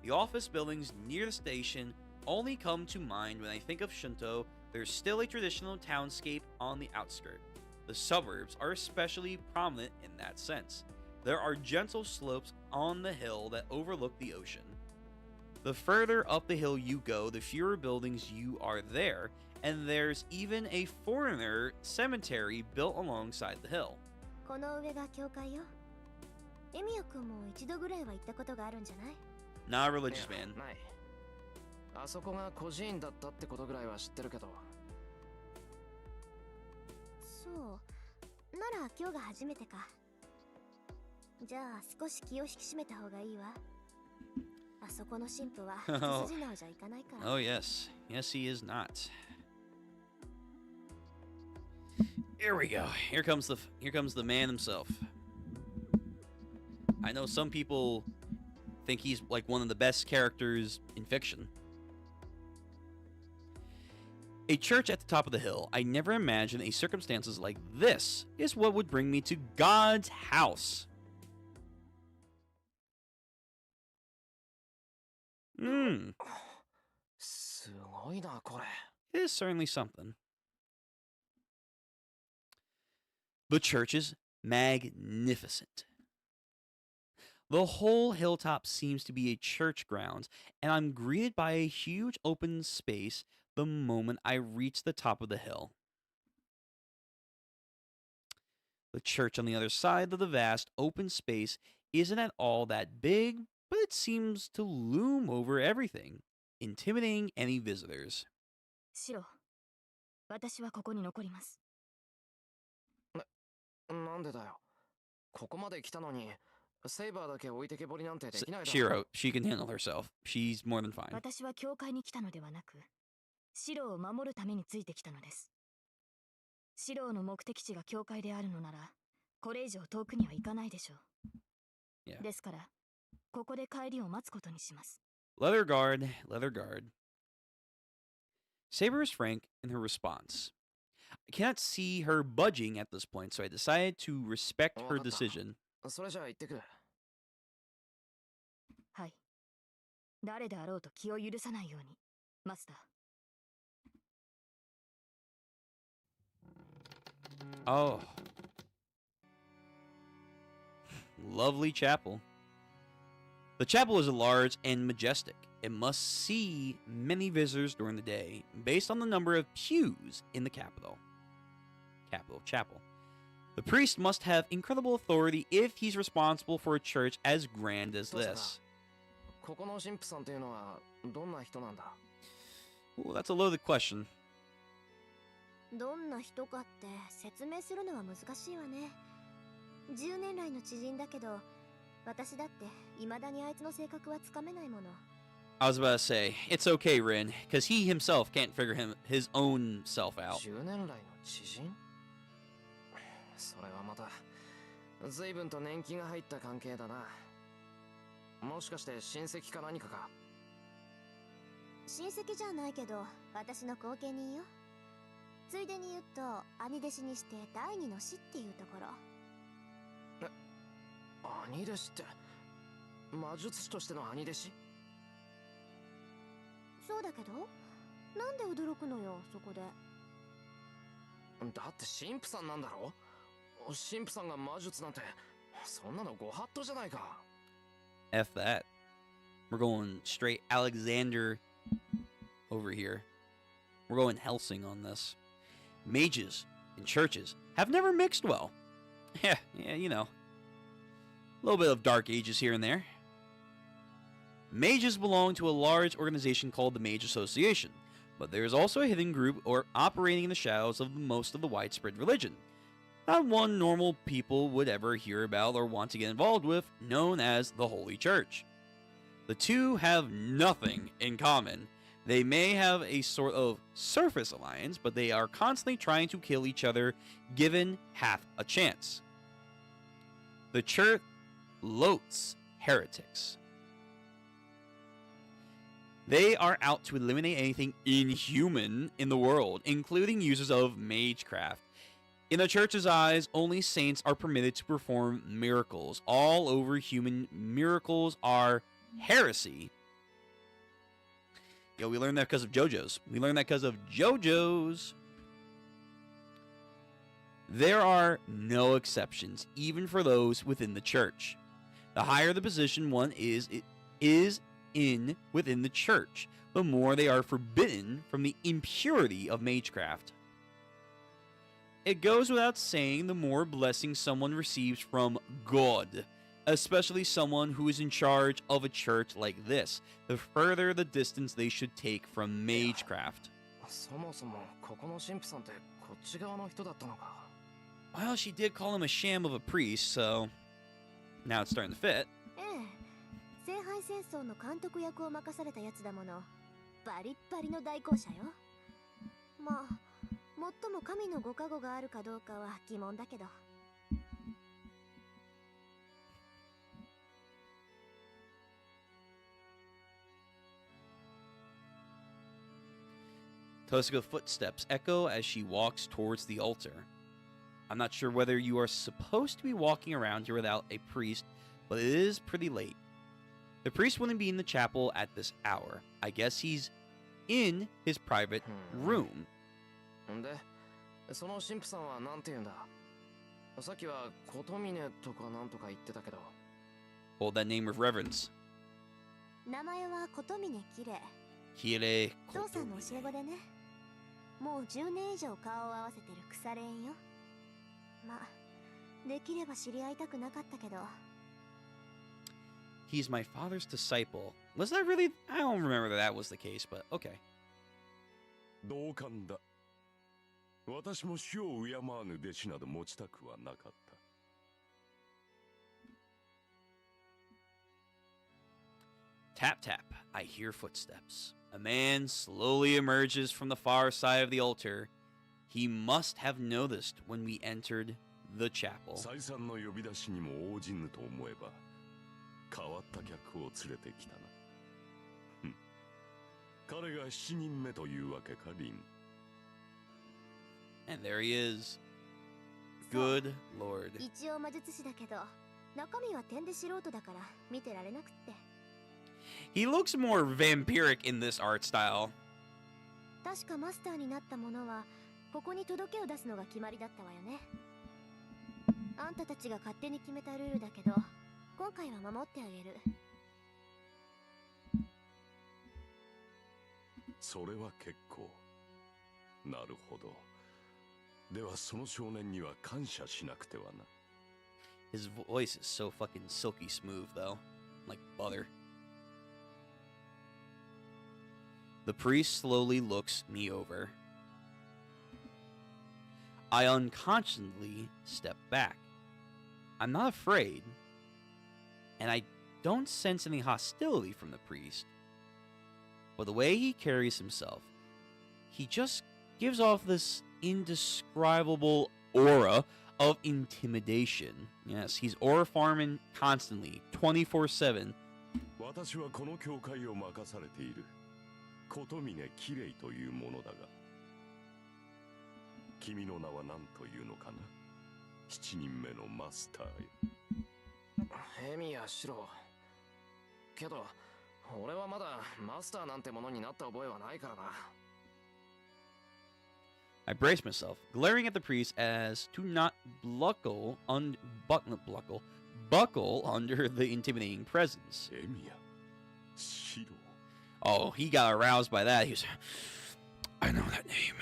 The office buildings near the station only come to mind when I think of Shunto. There's still a traditional townscape on the outskirts. The suburbs are especially prominent in that sense. There are gentle slopes on the hill that overlook the ocean. The further up the hill you go, the fewer buildings you are there, and there's even a foreigner cemetery built alongside the hill. この上が教会よ。エミヤくんも一度ぐらいは行ったことがあるんじゃない？ Not a religious man. ない。あそこが孤児院だったってことぐらいは知ってるけど。そう。なら今日が初めてか。じゃあ少し気を引き締めた方がいいわ。あそこの神父は一筋縄じゃいかないから。 Oh yes. Yes, he is not. Here we go. Here comes the man himself. I know some people think he's like one of the best characters in fiction. A church at the top of the hill. I never imagined a circumstances like this is what would bring me to God's house. Hmm, すごいな、これ。 it is certainly something. The church is magnificent. The whole hilltop seems to be a church grounds, and I'm greeted by a huge open space the moment I reach the top of the hill. The church on the other side of the vast open space isn't at all that big, but it seems to loom over everything, intimidating any visitors. シロ、私はここに残ります。なんでだよ。ここまで来たのに、セイバーだけ置いてけぼりなんてできないだろ。 Shiro, she can handle herself. She's more than fine. 私は教会に来たのではなく、シロを守るためについてきたのです。シロの目的地が教会であるのなら、これ以上遠くには行かないでしょう。Yeah. ですから、ここで帰りを待つことにします。Leather guard, leather guard. Saber is frank in her response. I cannot see her budging at this point, so I decided to respect her decision. それじゃあ行ってくる。はい。誰であろうと気を許さないように、マスター。Oh. Lovely chapel. The chapel is large and majestic. It must see many visitors during the day, based on the number of pews in the chapel. The priest must have incredible authority if he's responsible for a church as grand as this. ここの神父さんっていうのはどんな人なんだ？ Ooh, that's a loaded question. どんな人かって説明するのは難しいわね。10年来の知人だけど、私だって未だにあいつの性格はつかめないもの。I was about to say, it's okay, Rin, because he himself can't figure his own self out. 10年来の知人？それはまた随分と年季が入った関係だな。もしかして親戚か何かか？親戚じゃないけど、私の後見人よ。ついでに言うと、兄弟子にして第二の師っていうところ。兄弟子って魔術師としての兄弟子？そうだけど、なんで驚くのよ、そこで。だって神父さんなんだろ？神父さんが魔術なんて、そんなのご法度じゃないか。F that. We're going straight Alexander over here. We're going Helsing on this. Mages and churches have never mixed well. Yeah, you know. A little bit of dark ages here and there. Mages belong to a large organization called the Mage Association, but there is also a hidden group operating in the shadows of most of the widespread religion. Not one normal people would ever hear about or want to get involved with, known as the Holy Church. The two have nothing in common. They may have a sort of surface alliance, but they are constantly trying to kill each other given half a chance. The church loathes heretics. They are out to eliminate anything inhuman in the world, including users of magecraft. In the church's eyes, only saints are permitted to perform miracles. All over human miracles are heresy. Yo, we learned that because of JoJo's. There are no exceptions, even for those within the church. The higher the position one is in within the church, the more they are forbidden from the impurity of magecraft. It goes without saying, the more blessing someone receives from God, especially someone who is in charge of a church like this, the further the distance they should take from magecraft. そもそもここの神父さんってこっち側の人だったのか。 Well, she did call him a sham of a priest, so now it's starting to fit. ええ、聖杯戦争の監督役を任されたやつだもの。バリッバリの代行者よ。まあ、最も神のご加護があるかどうかは疑問だけど。Tosca's footsteps echo as she walks towards the altar. I'm not sure whether you are supposed to be walking around here without a priest, but it is pretty late. The priest wouldn't be in the chapel at this hour. I guess he's in his private room. んで、その神父さんはなんて言うんだ。さっきは琴峰とかなんとか言ってたけど。Hold that name with reverence. 名前は琴峰綺麗。Kire 父さんの教え子でね。もう10年以上顔を合わせてる腐れ縁よ。まあ、できれば知り合いたくなかったけど。He's my father's disciple. Was that really? I don't remember that was the case, but okay. 同感だ。私も死を敬う弟子など持ちたくはなかった。Tap tap, I hear footsteps. A man slowly emerges from the far side of the altar. He must have noticed when we entered the chapel. 再三の呼び出しにも応じぬと思えば、変わった客を連れてきたな。彼が7人目というわけか、リン。And there he is. Good lord. 一応魔術師だけど、中身は点で素人だから見てられなくって。He looks more vampiric in this art style. 確かマスターになったものはここに届けを出すのが決まりだったわよね。あんたたちが勝手に決めたルールだけど、今回は守ってあげる。それは結構。なるほど。ではその少年には感謝しなくてはな。His voice is so fucking silky smooth, though. Like butter. The priest slowly looks me over. I unconsciously step back. I'm not afraid, and I don't sense any hostility from the priest. But the way he carries himself, he just gives off this indescribable aura of intimidation. Yes, he's aura farming constantly, 24/7. 私はこの教会を任されている琴峰綺麗というものだが、君の名は何というのかな。7人目のマスターよ。エミやシロ。けど、俺はまだマスターなんてものになった覚えはないからな。I brace myself, glaring at the priest as to not buckle under the intimidating presence. エミヤ、シロ。Oh, he got aroused by that. He was, I know that name.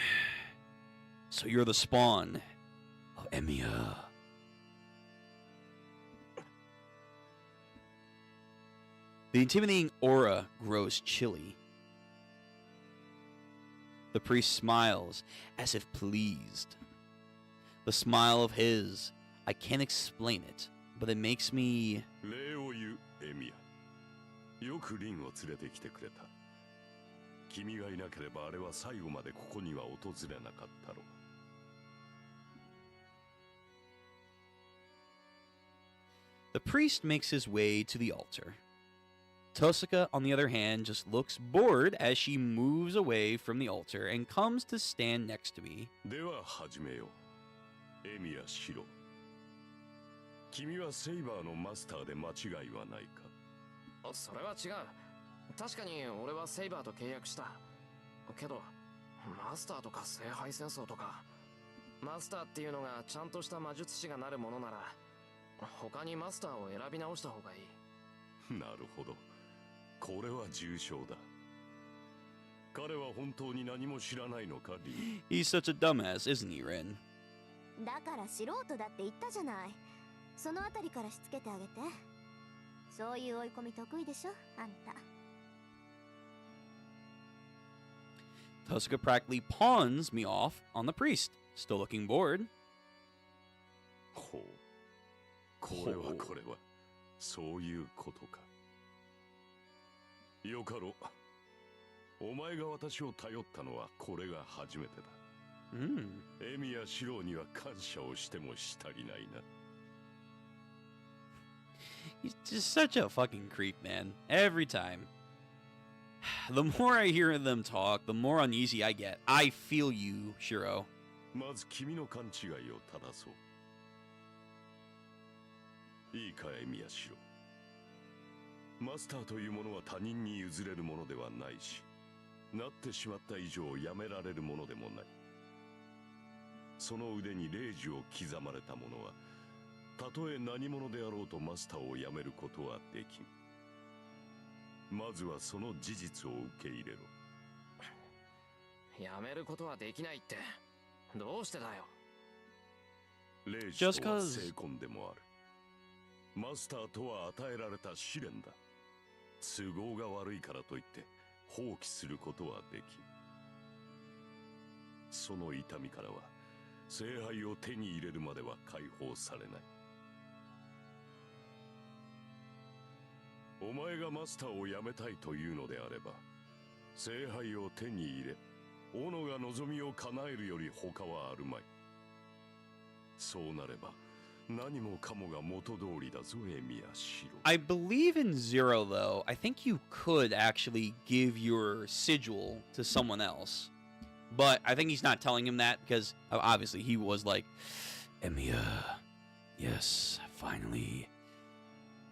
So you're the spawn of Emiya. The intimidating aura grows chilly. The priest smiles, as if pleased. The smile of his, I can't explain it, but it makes me... 礼を言う、エミヤ。よくリンを連れてきてくれた。君がいなければあれは最後までここには訪れなかったろう。The priest makes his way to the altar. Tosaka, on the other hand, just looks bored as she moves away from the altar and comes to stand next to me. では始めよう。エミヤ・シロ。君はセイバーのマスターで間違いはないか。それは違う。確かに俺はセイバーと契約した。けど、マスターとか聖杯戦争とか、マスターっていうのがちゃんとした魔術師がなるものなら、他にマスターを選び直した方がいい。なるほど。これは重症だ。彼は本当に何も知らないのか、リー。 He's such a dumbass, isn't he, Ren? だから素人だって言ったじゃない。そのあたりからしつけてあげて。そういう追い込み得意でしょ、あんた。Tosaka practically pawns me off on the priest, still looking bored. ほう。これは、そういうことか。よかろう。お前が私を頼ったのはこれが初めてだ。エミやシローには感謝をしてもし足りないな。He's just such a fucking creep, man. Every time. The more I hear them talk, the more uneasy I get. I feel you, Shiro. まず君の勘違いを正そう。いいか、エミやシロー。マスターというものは他人に譲れるものではないし、なってしまった以上やめられるものでもない。その腕に霊樹を刻まれた者は、たとえ何者であろうとマスターをやめることはできん。まずはその事実を受け入れろ。やめることはできないって、どうしてだよ。霊樹とは聖魂でもある。マスターとは与えられた試練だ。都合が悪いからといって放棄することはできん。その痛みからは聖杯を手に入れるまでは解放されない。お前がマスターを辞めたいというのであれば、聖杯を手に入れ、斧が望みを叶えるより他はあるまい。そうなれば何もかもが元通りだぞ、エミヤシロ。I believe in Zero, though. I think you could actually give your sigil to someone else. But I think he's not telling him that because obviously he was like, Emiya, yes, finally,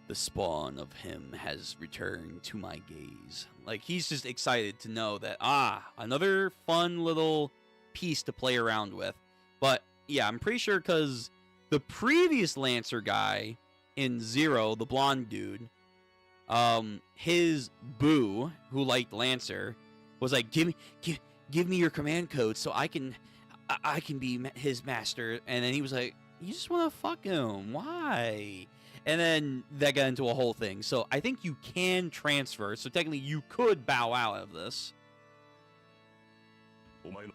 the spawn of him has returned to my gaze. Like, he's just excited to know that, another fun little piece to play around with. But yeah, I'm pretty sure because the previous Lancer guy in Zero, the blonde dude, his boo, who liked Lancer, was like, give me your command code so I can be his master. And then he was like, you just want to fuck him. Why? And then that got into a whole thing. So I think you can transfer. So technically you could bow out of this. お前の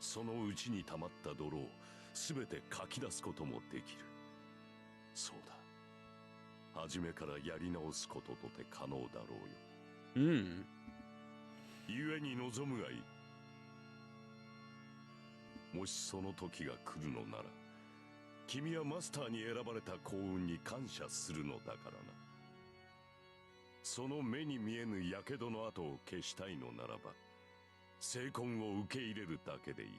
そのうちに溜まった泥をすべてかき出すこともできる。そうだ。初めからやり直すこととて可能だろうよ。故に望むがいい。もしその時が来るのなら、君はマスターに選ばれた幸運に感謝するのだからな。その目に見えぬ火傷の跡を消したいのならば、聖魂を受け入れるだけでいい。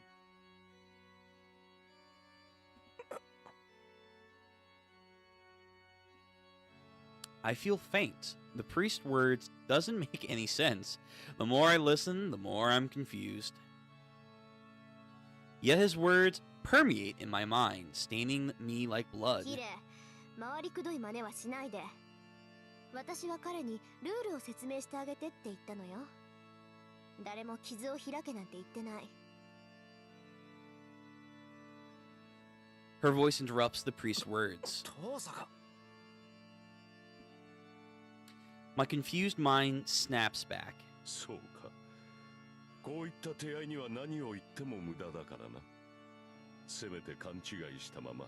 I feel faint. The priest's words doesn't make any sense. The more I listen, the more I'm confused. Yet his words permeate in my mind, staining me like blood. キレ、回りくどい真似はしないで。私は彼にルールを説明してあげてって言ったのよ。誰も傷を開けなんて言ってない。Her voice interrupts the priest's words. 父さん。My confused mind snaps back. そうか。こういった手合いには何を言っても無駄だからな。せめて勘違いしたまま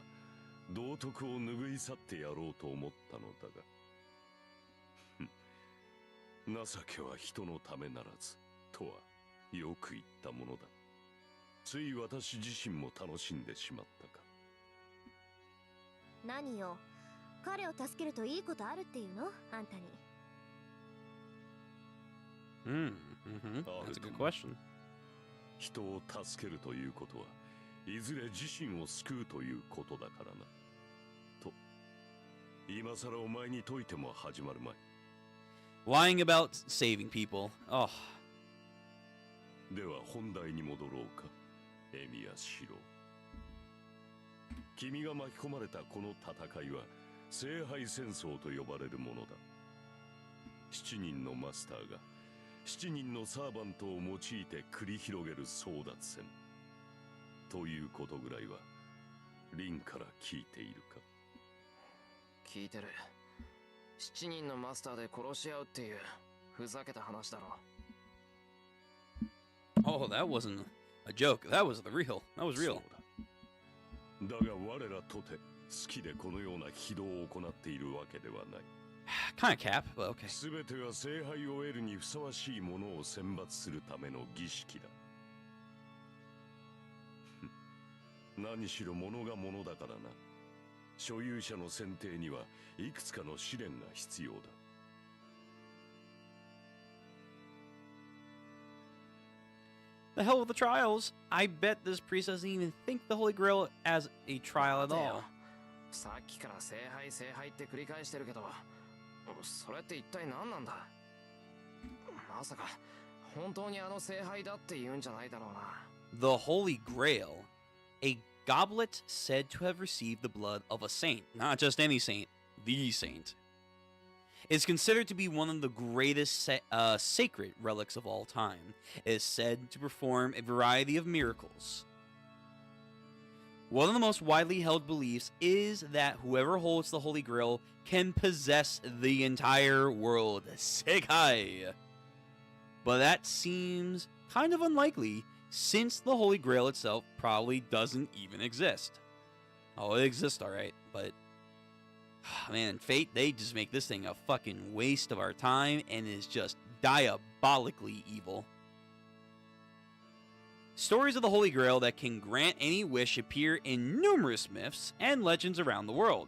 道徳を拭い去ってやろうと思ったのだが情けは人のためならずとはよく言ったものだ。つい私自身も楽しんでしまったか。何よ、彼を助けるといいことあるっていうの？あんたに。That's a good question. 人を助けるということはいずれ自身を救うということだからな。と今さらお前に説いても始まるまい。Lying about saving people. Oh. では本題に戻ろうか、エミヤシロ。君が巻き込まれたこの戦いは聖杯戦争と呼ばれるものだ。7人のマスターが7人のサーバントを用いて繰り広げる争奪戦ということぐらいはリンから聞いているか。聞いてる。7人のマスターで殺し合うっていうふざけた話だろ。Oh, that wasn't a joke. That was the real. That was real. だが我らとて好きでこのような非道を行っているわけではない。Kind of cap, but okay. すべては聖杯を得るにふさわしいものを選抜するための儀式だ。何しろ物が物だからな。所有者の選定にはいくつかの試練が必要だ。The hell with the trials. I bet this priest doesn't even think the Holy Grail as a trial at all. さっきから聖杯聖杯って繰り返してるけど、それって一体何なんだ。まさか本当にあの聖杯だって言うんじゃないだろうな。The Holy Grail, a goblet said to have received the blood of a saint, not just any saint, the saint, is considered to be one of the greatest sacred relics of all time. It is said to perform a variety of miracles. One of the most widely held beliefs is that whoever holds the Holy Grail can possess the entire world. Sekai! But that seems kind of unlikely, since the Holy Grail itself probably doesn't even exist. Oh, it exists, alright, but man, Fate, they just make this thing a fucking waste of our time and is just diabolically evil. Stories of the Holy Grail that can grant any wish appear in numerous myths and legends around the world.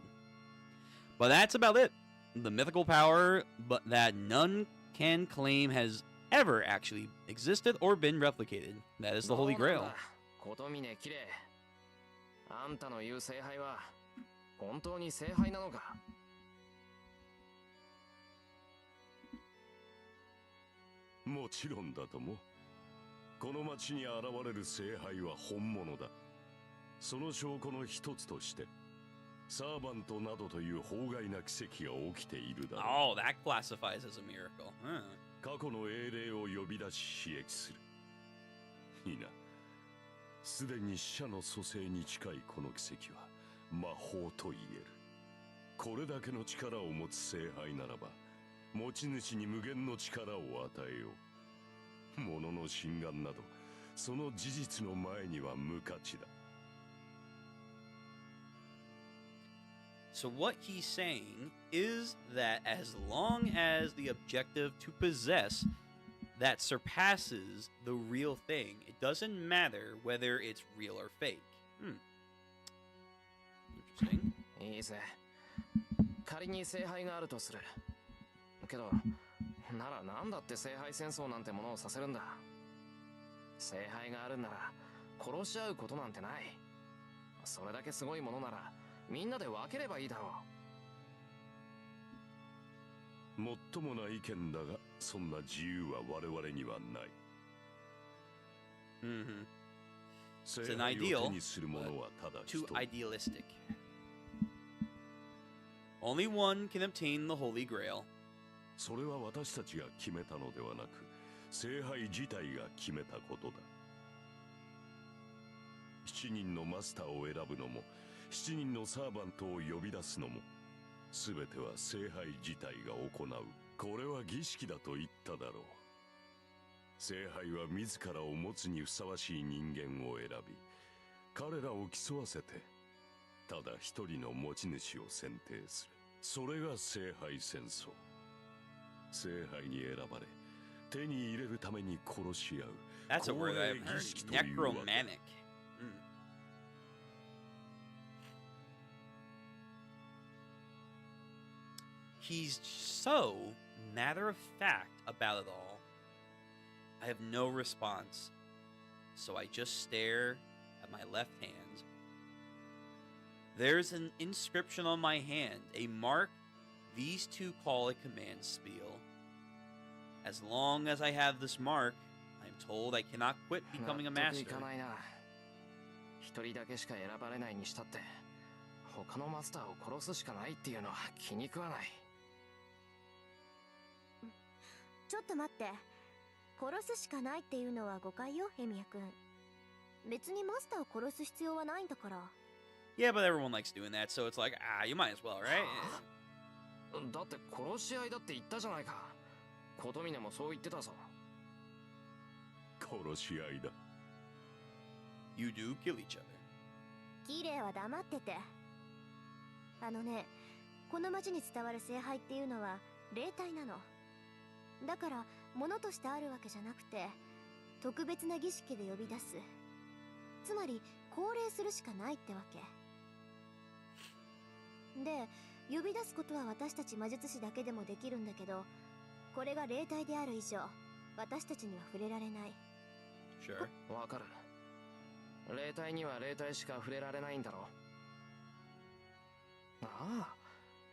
But that's about it. The mythical power, but that none can claim has ever actually existed or been replicated. That is the Holy Grail. ことみねきれい。あんたの言う聖杯は本当に聖杯なのか。もちろんだとも。この町に現れる聖杯は本物だ。その証拠の一つとして、サーバントなどという法外な奇跡が起きているだろう。Oh, that classifies as a miracle. 過去の英霊を呼び出し刺激する。いいな。すでに死者の蘇生に近いこの奇跡は魔法と言える。これだけの力を持つ聖杯ならば、持ち主に無限の力を与えよう。物の心眼など、その事実の前には無価値だ。So what he's saying is that as long as the objective to possess that surpasses the real thing, it doesn't matter whether it's real or fake. Interesting. いいぜ。仮に聖杯があるとする。けど、ならなんだって聖杯戦争なんてものをさせるんだ。聖杯があるんなら殺し合うことなんてない。それだけすごいものならみんなで分ければいいだろう。もっともな意見だが、そんな自由は我々にはない。聖杯を手にする者はただ一人。Too idealistic. Only one can obtain the Holy Grail. それは私たちが決めたのではなく、聖杯自体が決めたことだ。7人のマスターを選ぶのも、7人のサーバントを呼び出すのも、すべては聖杯自体が行う。これは儀式だと言っただろう。聖杯は自らを持つにふさわしい人間を選び、彼らを競わせて、ただ一人の持ち主を選定する。それが聖杯戦争。聖杯に選ばれ、手に入れるために殺し合う。That's a word I haven't heard. Necromantic. He's so matter of fact about it all. I have no response, so I just stare at my left hand. There's an inscription on my hand, a mark these two call a command spiel. As long as I have this mark, I am told I cannot quit う。 becoming a 納得い master. かないな。一人だけしか選ばれないにしたって、他のマスターを殺すしかないっていうのは気に食わない。ちょっと待って。殺すしかないっていうのは誤解よ、ヘミヤ君。別にマスターを殺す必要はないんだから。Yeah, but everyone likes doing that, so it's like, you might as well, right? だって殺し合いだって言ったじゃないか。琴峰もそう言ってたぞ。殺し合いだ。You do kill each other. 綺麗は黙ってて。あのね、この町に伝わる聖杯っていうのは霊体なの。だから物としてあるわけじゃなくて、特別な儀式で呼び出す。つまり降霊するしかないってわけで、呼び出すことは私たち魔術師だけでもできるんだけど、これが霊体である以上、私たちには触れられない。 Sure. わかる。霊体には霊体しか触れられないんだろ。あ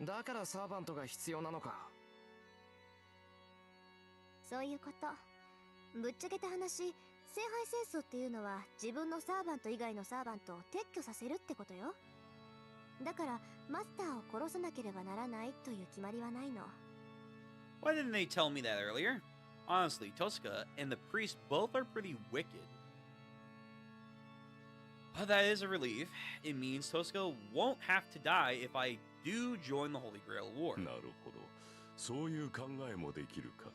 あ、だからサーバントが必要なのか。そういうこと。ぶっちゃけた話、聖杯戦争っていうのは自分のサーバント以外のサーバントを撤去させるってことよ。だからマスターを殺さなければならないという決まりはないの。 Why didn't they tell me that earlier? Honestly, Tosca and the priest both are pretty wicked. But that is a relief. It means Tosca won't have to die if I do join the Holy Grail War. なるほど。そういう考えもできるか。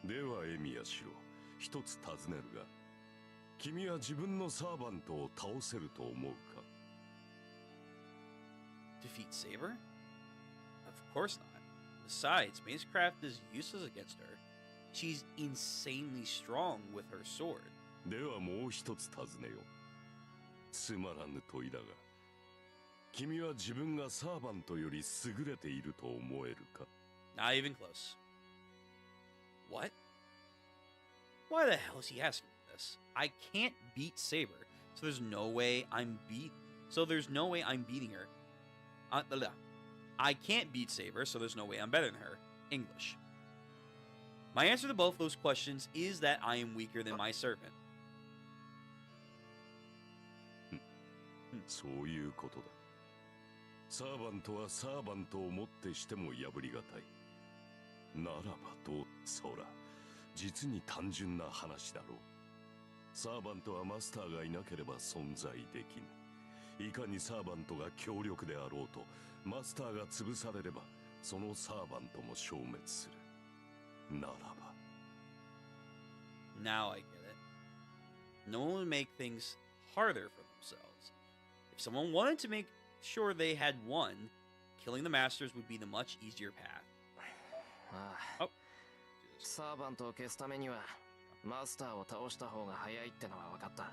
ではエミヤシロ、一つ尋ねるが、君は自分のサーバントを倒せると思うか？ Defeat Saber? Of course not. Besides, Macecraft is useless against her. She's insanely strong with her sword. ではもう一つ尋ねよう。つまらぬ問いだが、君は自分がサーバントより優れていると思えるか？ Not even close. What? Why the hell is he asking me this? I can't beat Saber, so there's no way I'm beating her. I can't beat Saber, so there's no way I'm better than her. English. My answer to both those questions is that I am weaker than my servant. そういうことだ。サーバントはサーバントをもってしても破りがたい。ならばと、そら、実に単純な話だろう。サーバントはマスターがいなければ存在できぬ。いかにサーバントが強力であろうと、マスターが潰されれば、そのサーバントも消滅する。ならば。Now I get it. No one would make things harder for themselves. If someone wanted to make sure they had won, killing the masters would be the much easier path. ああ、Oh. サーバントを消すためにはマスターを倒した方が早いってのは分かった。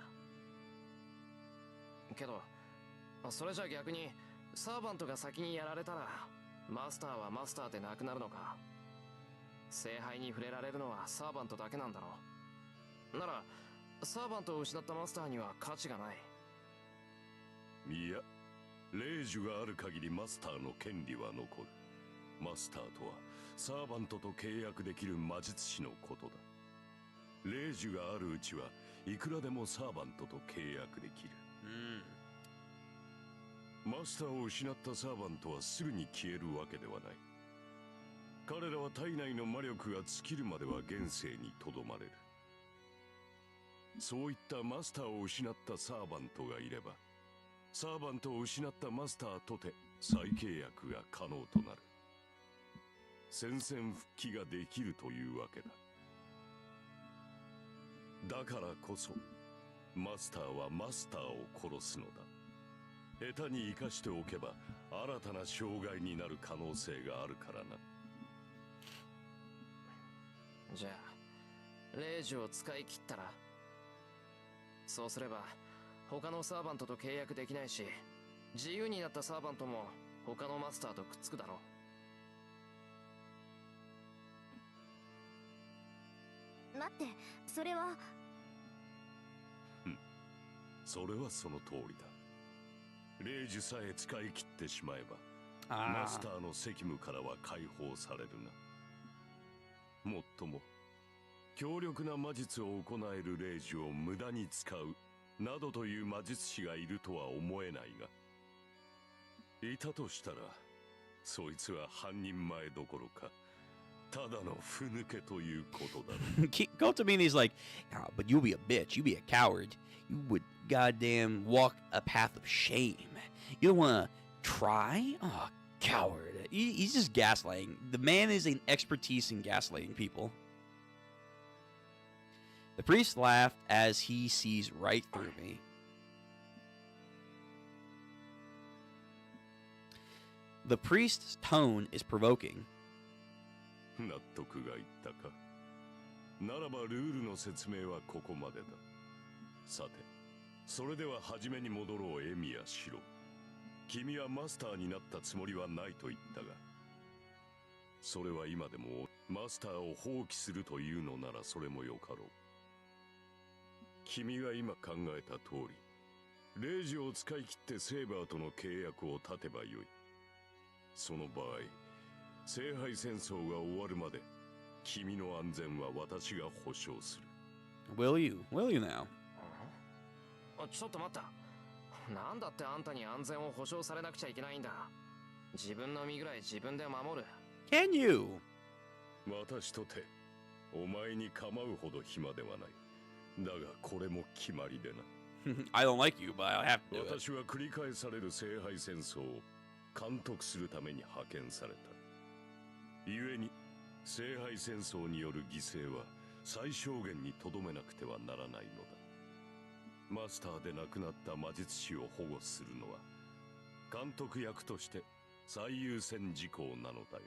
けどそれじゃ逆にサーバントが先にやられたらマスターはマスターでなくなるのか。聖杯に触れられるのはサーバントだけなんだろう。ならサーバントを失ったマスターには価値がない。いや、霊樹がある限りマスターの権利は残る。マスターとはサーバントと契約できる魔術師のことだ。霊樹があるうちはいくらでもサーバントと契約できる。マスターを失ったサーバントはすぐに消えるわけではない。彼らは体内の魔力が尽きるまでは現世にとどまれる。そういったマスターを失ったサーバントがいれば、サーバントを失ったマスターとて再契約が可能となる。戦線復帰ができるというわけだ。だからこそマスターはマスターを殺すのだ。下手に生かしておけば新たな障害になる可能性があるからな。じゃあ霊樹を使い切ったら、そうすれば他のサーバントと契約できないし、自由になったサーバントも他のマスターとくっつくだろう。待って、それは。それはその通りだ。霊樹さえ使い切ってしまえば、マスターの責務からは解放されるな。もっとも、強力な魔術を行える霊樹を無駄に使うなどという魔術師がいるとは思えないが、いたとしたら、そいつは半人前どころか、ただのふぬけということだろう。Go to me and he's like, "Ah, but you'll be a bitch. You'll be a coward. You would goddamn walk a path of shame. You don't want to try? Oh, coward." He's just gaslighting. The man is an expertise in gaslighting people. The priest laughed as he sees right through me. The priest's tone is provoking. 納得がいったか。ならばルールの説明はここまでだ。さて、それでは初めに戻ろう。エミヤシロ。君はマスターになったつもりはないと言ったが、それは今でもマスターを放棄するというのならそれもよかろう。君が今考えた通り、霊樹を使い切ってセーバーとの契約を立てばよい。その場合、聖杯戦争が終わるまで君の安全は私が保証する。 Will you? Will you now? ちょっと待った。なんだってあんたに安全を保証されなくちゃいけないんだ。自分の身ぐらい自分で守る。 Can you? 私とてお前に構うほど暇ではない。だがこれも決まりでな。I don't like you, but I'll have to do it. 私は繰り返される聖杯戦争を監督するために派遣された。故に聖杯戦争による犠牲は最小限にとどめなくてはならないのだ。マスターで亡くなった魔術師を保護するのは監督役として最優先事項なのだよ。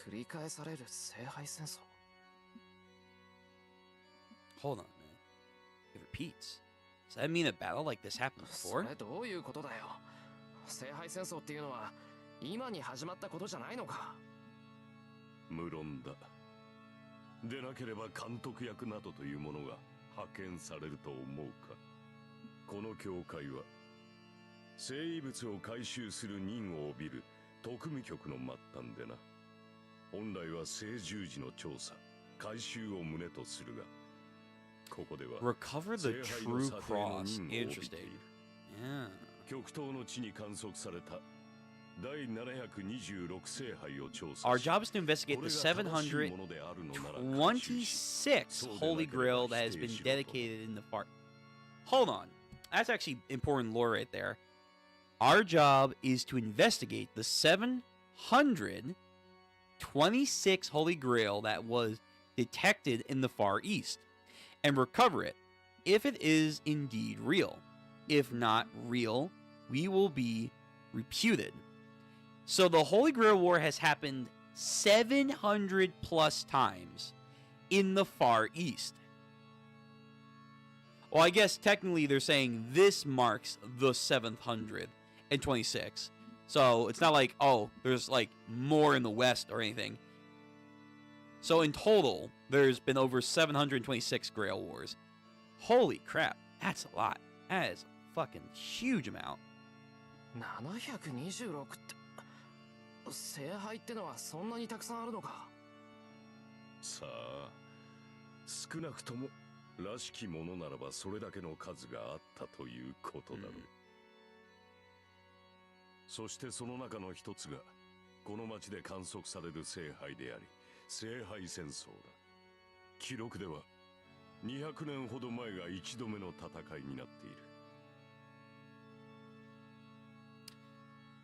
繰り返される聖杯戦争。 Hold on a minute. It repeats. Does that mean a battle like this happened そ before? れどういうことだよ。聖杯戦争っていうのは今に始まったことじゃないのか。無論だ。でなければ監督役などというものが派遣されると思うか。この教会は聖遺物を回収する任を帯びる特務局の末端でな。本来は聖十字の調査回収を旨とするが、ここでは Recover the 聖杯の true 査定の cross. 任を帯び Interesting. ている。 Yeah. 極東の地に観測された第726聖杯を調査 Our し、 job is to investigate これ the が正しいものであるのなら回収し、 726 Holy Grail that has been dedicated in the far. Hold on. That's actually important lore right there. Our job is to investigate the 726 Holy Grail that was detected in the Far East and recover it if it is indeed real. If not real, we will be reputed. So the Holy Grail War has happened 700 plus times in the Far East. Well, I guess technically they're saying this marks the 726. So it's not like, oh, there's like more in the West or anything. So in total, there's been over 726 Grail Wars. Holy crap, that's a lot. That is a fucking huge amount. 726って聖杯ってのはそんなにたくさんあるのか。さあ、少なくともらしきものならばそれだけの数があったということだろう。そしてその中の一つがこの町で観測される聖杯であり、聖杯戦争だ。記録では200年ほど前が一度目の戦いになっている。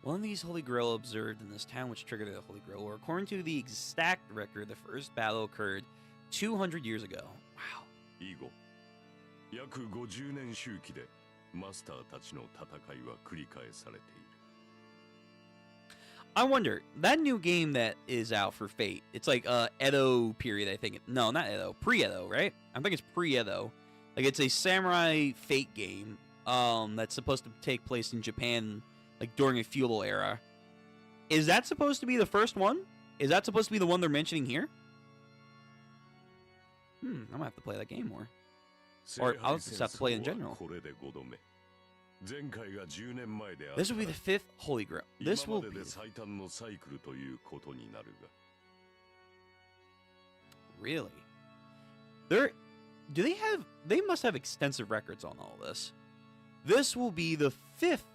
One of these Holy Grail observed in this town which triggered the Holy Grail War. According to the exact record, the first battle occurred 200 years ago. Wow. 以後、約50年周期でマスターたちの戦いは繰り返されている。I wonder, that new game that is out for Fate, it's like Edo period, I think. No, not Edo, pre-Edo, right? I think it's pre-Edo. Like it's a samurai Fate game that's supposed to take place in Japan like during a feudal era. Is that supposed to be the first one? Is that supposed to be the one they're mentioning here? I'm gonna have to play that game more. Or I'll just have to play it in general. This will be the 5th Holy Grail. This will be really. They must have extensive records on all this. This will be the 5th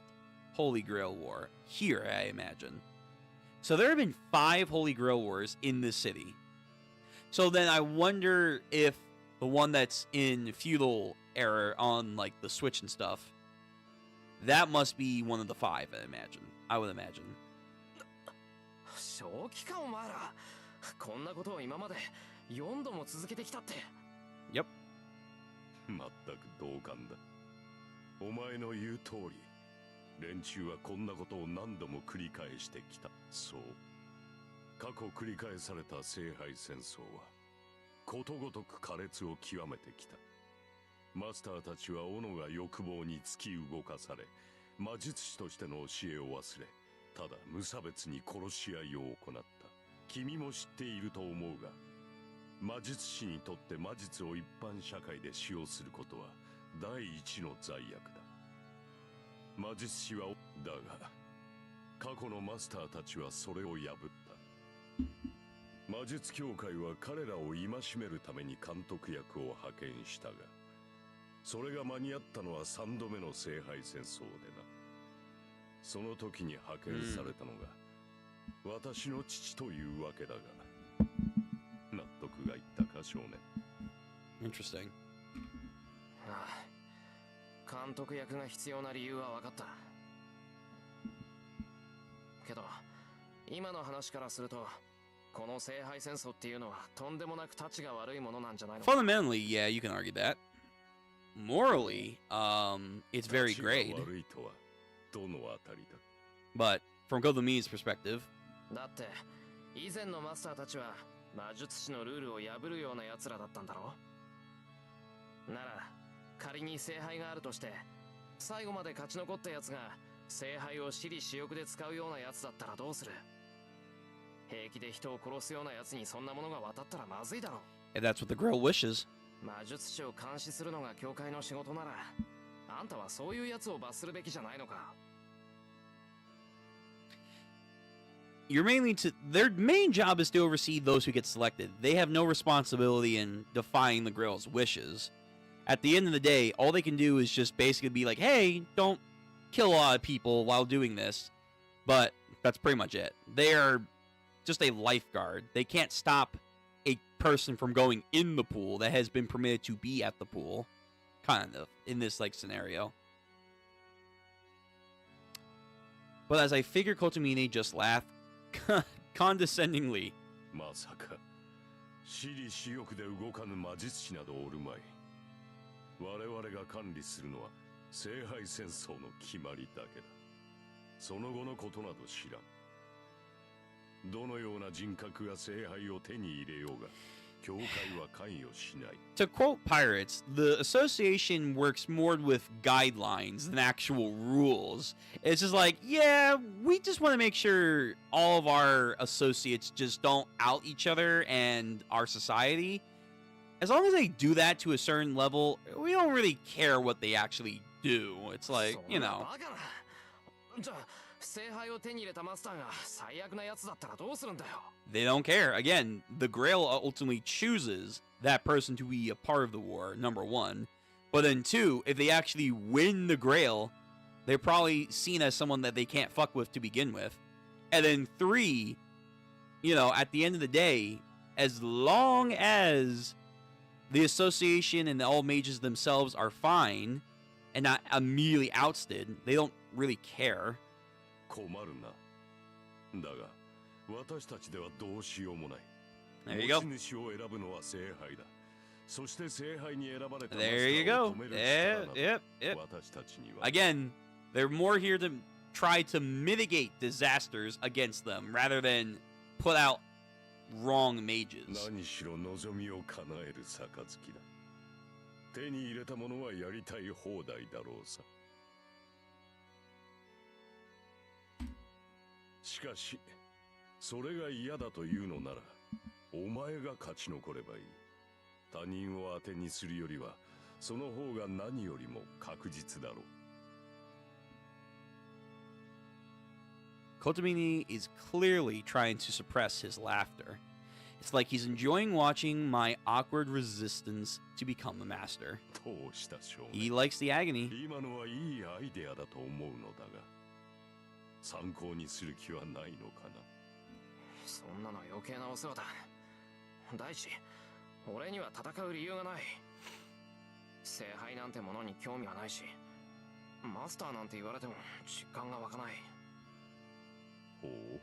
Holy Grail War here, I imagine. So there have been 5 Holy Grail Wars in this city. So then I wonder if the one that's in feudal era on like the Switch and stuff, that must be one of the 5, I would imagine. 正気かお前ら。こんなことを今まで4度も続けてきたって。 Yep. 全く同感だ。お前の言う通り、連中はこんなことを何度も繰り返してきた。そう。過去繰り返された聖杯戦争は、ことごとく苛烈を極めてきた。マスターたちは斧が欲望に突き動かされ、魔術師としての教えを忘れ、ただ無差別に殺し合いを行った。君も知っていると思うが、魔術師にとって魔術を一般社会で使用することは第一の罪悪だ。魔術師はだが、過去のマスターたちはそれを破った。魔術協会は彼らを戒めるために監督役を派遣したが、それが間に合ったのは3度目の聖杯戦争でな。その時に派遣されたのが、私の父というわけだが、納得がいったか少年。Interesting. ああ、監督役が必要な理由は分かった。けど今の話からすると、この聖杯戦争っていうのはとんでもなくタチが悪いものなんじゃないのか。 Fundamentally, yeah, you can argue that. Morally, it's very great. 悪いとはどのあたりだ? But from Kodomi's perspective, だって以前のマスターたちは魔術師のルールを破るような奴らだったんだろ。なら仮に聖杯があるとして、最後まで勝ち残った奴が聖杯を私利私欲で使うような奴だったらどうする？平気で人を殺すような奴にそんなものが渡ったらまずいだろ。 and that's what the Grail wishes. 魔術師を監視するのが教会の仕事なら、あんたはそういう奴を罰するべきじゃないのか。You're mainly to their main job is to oversee those who get selected. They have no responsibility in defying the Grail's wishes. At the end of the day, all they can do is just basically be like, hey, don't kill a lot of people while doing this. But that's pretty much it. They are just a lifeguard. They can't stop a person from going in the pool that has been permitted to be at the pool. Kind of, in this like scenario. But as I figure Kotomine just laughed condescendingly. まさか私利私欲で動かぬ魔術師などおるまい。我々が管理するのは聖杯戦争の決まりだけだ。その後のことなど知らん。どのような人格が聖杯を手に入れようが、教会は関与しない。 To quote Pirates, the association works more with guidelines than actual rules. It's just like, yeah, we just want to make sure all of our associates just don't out each other and our society. As long as they do that to a certain level, we don't really care what they actually do. It's like, you know. じゃあ聖杯を手に入れたマスターが最悪なやつだったらどうするんだよ。 They don't care. Again, the Grail ultimately chooses that person to be a part of the war, number one. But then two, if they actually win the Grail, they're probably seen as someone that they can't fuck with to begin with. And then three, you know, at the end of the day, as long as the association and all mages themselves are fine and not immediately ousted, they don't really care. 困るな。だが私たちではどうしようもない。 There you go. 持ち主を選ぶのは聖杯だ。そして聖杯に選ばれたマスタ There you ーを go. 止める力など Yep. 私たちには。 Again, they're more here to try to mitigate disasters against them rather than put out wrong mages. 何しろ望みを叶える暁だ。手に入れたものはやりたい放題だろうさ。しかし、それが嫌だというのなら、お前が勝ち残ればいい。他人を当てにするよりは、その方が何よりも確実だろう。Kotomini is clearly trying to suppress his laughter. It's like he's enjoying watching my awkward resistance to become the master. どうした少 He 年。 likes the agony. 今のはいいアイデアだと思うのだが、参考にする気はないのかな。そんなの余計なお世話だ。第一、俺には戦う理由がない。聖杯なんてものに興味はないし、マスターなんて言われても実感が湧かない。ほう。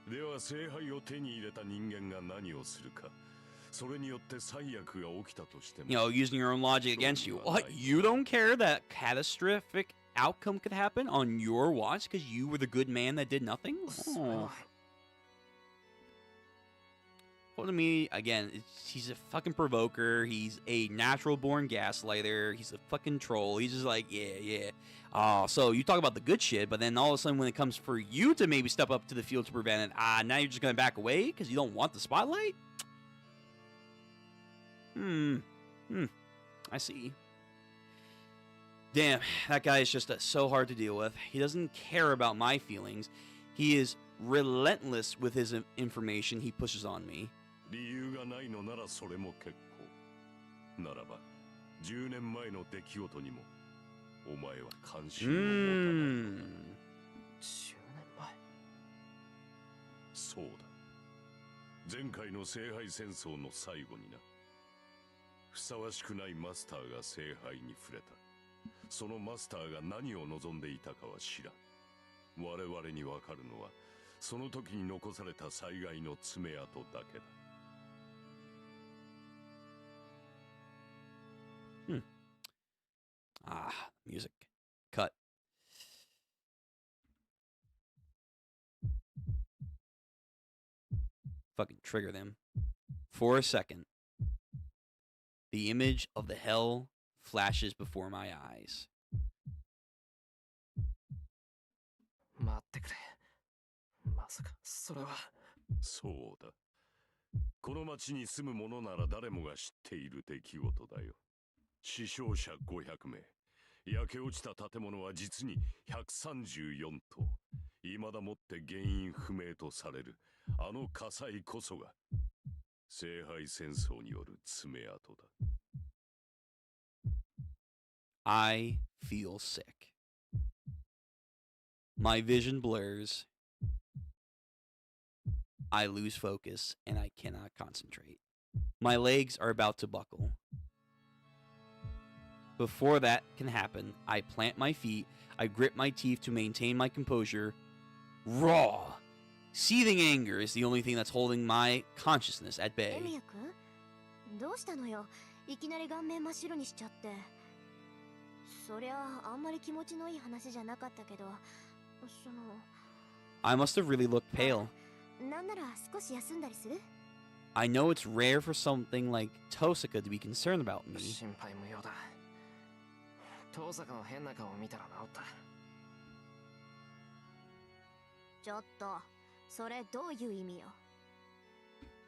では聖杯を手に入れた人間が何をするか。それによって最悪が起きたとしても。 You know, using your own logic against you. What? You don't care that catastrophic outcome could happen on your watch because you were the good man that did nothing? それ Oh. は Well, to me, again, he's a fucking provoker. He's a natural born gaslighter. He's a fucking troll. He's just like, yeah. Oh, so you talk about the good shit, but then all of a sudden when it comes for you to maybe step up to the field to prevent it, now you're just going to back away because you don't want the spotlight? I see. Damn, that guy is just so hard to deal with. He doesn't care about my feelings. He is relentless with his information he pushes on me. 理由がないのならそれも結構。ならば、10年前の出来事にも、お前は関心を持たないのか。10年前。そうだ。前回の聖杯戦争の最後にな。ふさわしくないマスターが聖杯に触れた。そのマスターが何を望んでいたかは知らん。我々にわかるのは、その時に残された災害の爪痕だけだ。Music. Cut. Fucking trigger them. For a second, the image of the hell flashes before my eyes. 待ってくれ。まさか、それは。そうだ。この町に住む者なら誰もが知っている出来事だよ。死傷者500名。焼け落ちた建物は実に134棟。未だもって原因不明とされるあの火災こそが聖杯戦争による爪痕だ。I feel sick. My vision blurs. I lose focus and I cannot concentrate. My legs are about to buckle. Before that can happen, I plant my feet, I grip my teeth to maintain my composure. Raw, seething anger is the only thing that's holding my consciousness at bay. エミヤ君、どうしたのよ。いきなり顔面真っ白にしちゃって。そりゃあんまり気持ちのいい話じゃなかったけど、その。I must have really looked pale. なんなら少し休んだりする？ I know it's rare for something like Tosaka to be concerned about me. 心配無用だ。遠坂の変な顔を見たら治った。ちょっと、それどういう意味よ。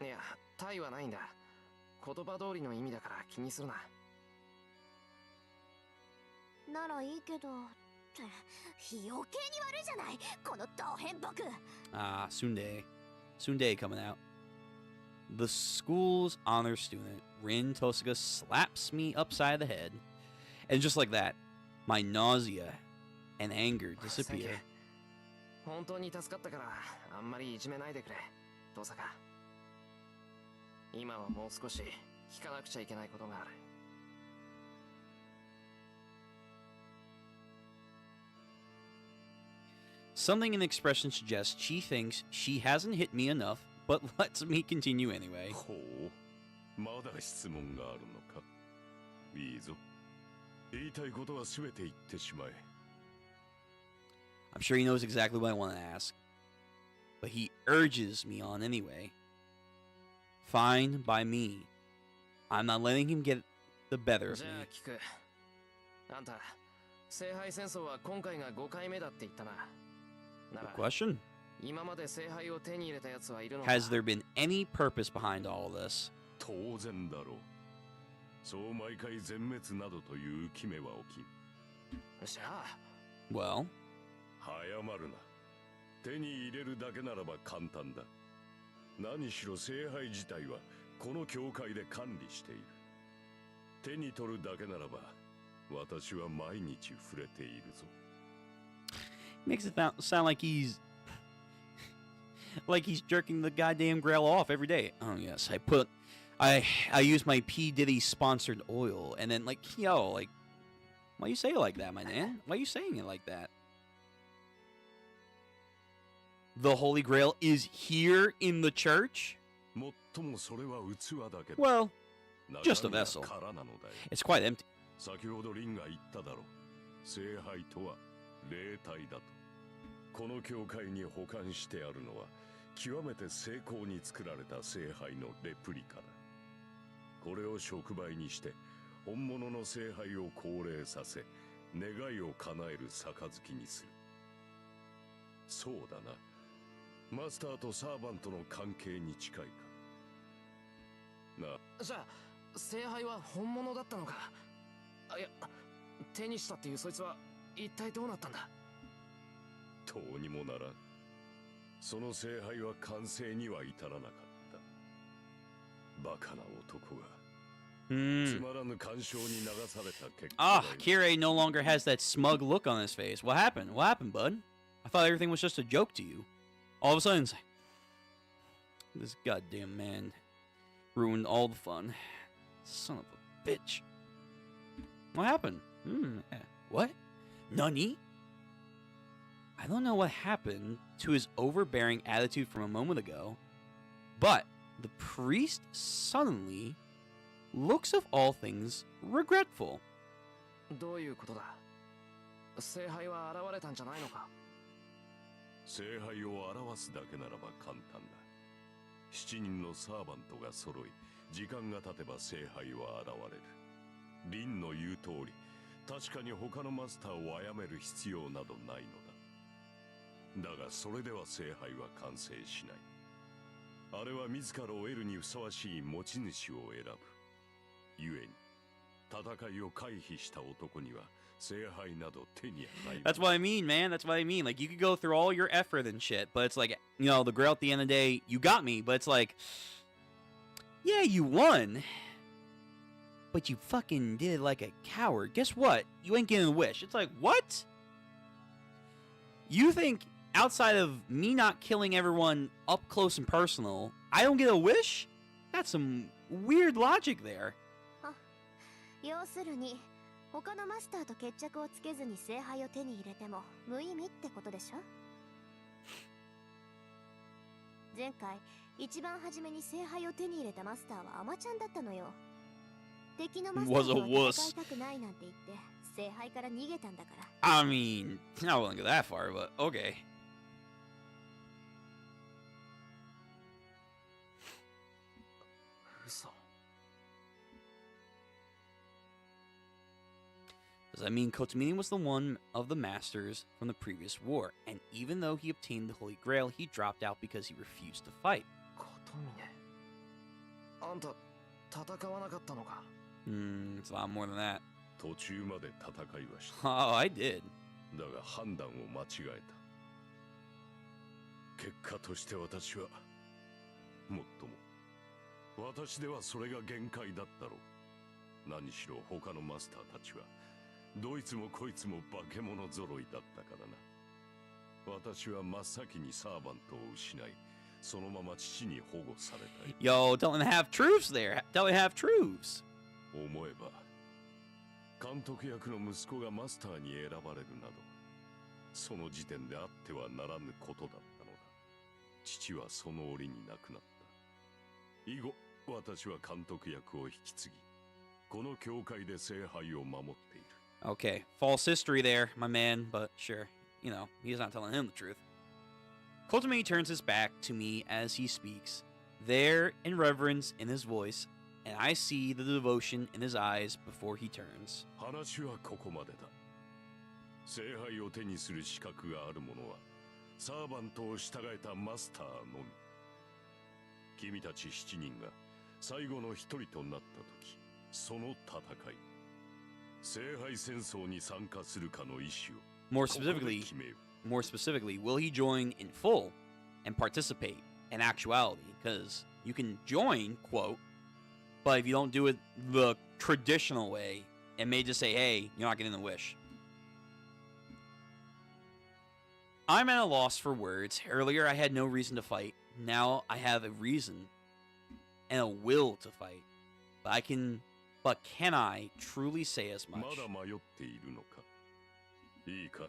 いや、タイはないんだ。言葉通りの意味だから気にするな。ならいいけど、余計に悪いじゃない、このド変僕。Ah, Sunday. Sunday coming out. The school's honor student, Rin Tosaka, slaps me upside the head. And just like that, my nausea and anger disappear. 本当に助かったから、あんまりいじめないでくれ、遠坂。今はもう少し聞かなくちゃいけないことがある。Something in the expression suggests she thinks she hasn't hit me enough, but lets me continue anyway. ほう、まだ質問があるのか。いいぞ。言いたいことは全て言ってしまえ。I'm sure he knows exactly what I want to ask, but he urges me on anyway. Fine by me. I'm not letting him get the better of じ me. ゃあ聞く。あんた、聖杯戦争は今回が5回目だって言ったな。な Good ら、 question. 今まで聖杯を手に入れた奴はいるのか。 Has there been any purpose behind all this? 当然だろう。そう毎回全滅などという決めは起きん。じゃあ、Well, 早まるな。手に入れるだけならば簡単だ。何しろ聖杯自体はこの教会で管理している。手に取るだけならば私は毎日触れているぞ。makes it sound like he's jerking the goddamn Grail off every day. Oh yes, I use my P Diddy sponsored oil, and then like why you say it like that, my man? Why are you saying it like that? The Holy Grail is here in the church? もっともそれは器だけど。 Well, just a 中身は vessel. 空なのだよ。 It's quite empty. 先ほどリンが言っただろう。聖杯とは霊体だと。この教会に保管してあるのは極めて精巧に作られた聖杯のレプリカだ。これを触媒にして本物の聖杯を降霊させ願いを叶える杯にする。そうだな。マスターとサーバントの関係に近いか。なあ。じゃあ、聖杯は本物だったのか。あ、いや、手にしたっていうそいつは一体どうなったんだ。どうにもならん。その聖杯は完成には至らなかったバカな男がつまらぬ干渉に流された結果 Ah, Kirei no longer has that smug look on his face. What happened? What happened, bud? I thought everything was just a joke to you. All of a sudden, this goddamn man ruined all the fun. Son of a bitch. What happened? What? Nani? I don't know what happened to his overbearing attitude from a moment ago, but the priest suddenly looks of all things regretful. どういうことだ？聖杯は現れたんじゃないのか？聖杯を表すだけならば簡単だ。7人のサーバントが揃い、時間が経てば聖杯は現れる。リンの言う通り、確かに他のマスターを殺める必要などないのだ。だがそれでは聖杯は完成しない。あれは自らを得るにふさわしい持ち主を選ぶ。故に、戦いを回避した男には聖杯など手に入る。That's what I mean, man. That's what I mean. Like, you could go through all your effort and shit, but it's like, you know, the Grail at the end of the day, you got me, but it's like, yeah, you won, but you fucking did it like a coward. Guess what? You ain't getting a wish. It's like, what? You think outside of me not killing everyone up close and personal, I don't get a wish? That's some weird logic there. 要するに他のマスターと決着をつけずに聖杯を手に入れても無意味ってことでしょ。前回一番初めに聖杯を手に入れたマスターはアマちゃんだったのよ。敵のマスターとは戦いたくないなんて言って聖杯から逃げたんだから。I mean, I wouldn't go that far, but okay. Does that mean Kotomini was the one of the masters from the previous war, and even though he obtained the Holy Grail, he dropped out because he refused to fight? コトミネ、あんた戦わなかったのか？ It's a lot more than that. 途中まで戦いはした。Oh, I did. だが判断を間違えた。結果として私は、もっとも、私ではそれが限界だったろう。何しろ他のマスターたちは、どいつもこいつも化け物揃いだったからな。私は真っ先にサーバントを失い、そのまま父に保護された。Yo, telling half truths there. Telling half truths. 思えば、監督役の息子がマスターに選ばれるなど、その時点であってはならぬことだったのだ。父はその折に亡くなった。以後、私は監督役を引き継ぎ、この教会で聖杯を守っている。Okay, false history there, my man, but sure, you know, he's not telling him the truth. Kotomei turns his back to me as he speaks, there in reverence in his voice, and I see the devotion in his eyes before he turns. 話はここまでだ。聖杯を手にする資格がある者は、サーバントを従えたマスターのみ。君たち7人が最後の一人となった時、その戦い、聖杯戦争に参加するかの意思を More ここで specifically, 決めよう。 more specifically, will he join in full and participate in actuality? Because you can join, quote, but if you don't do it the traditional way, it may just say, hey, you're not getting the wish. I'm at a loss for words. Earlier, I had no reason to fight. Now, I have a reason and a will to fight. But can I truly say as ま much? だ迷っているのか。いいか。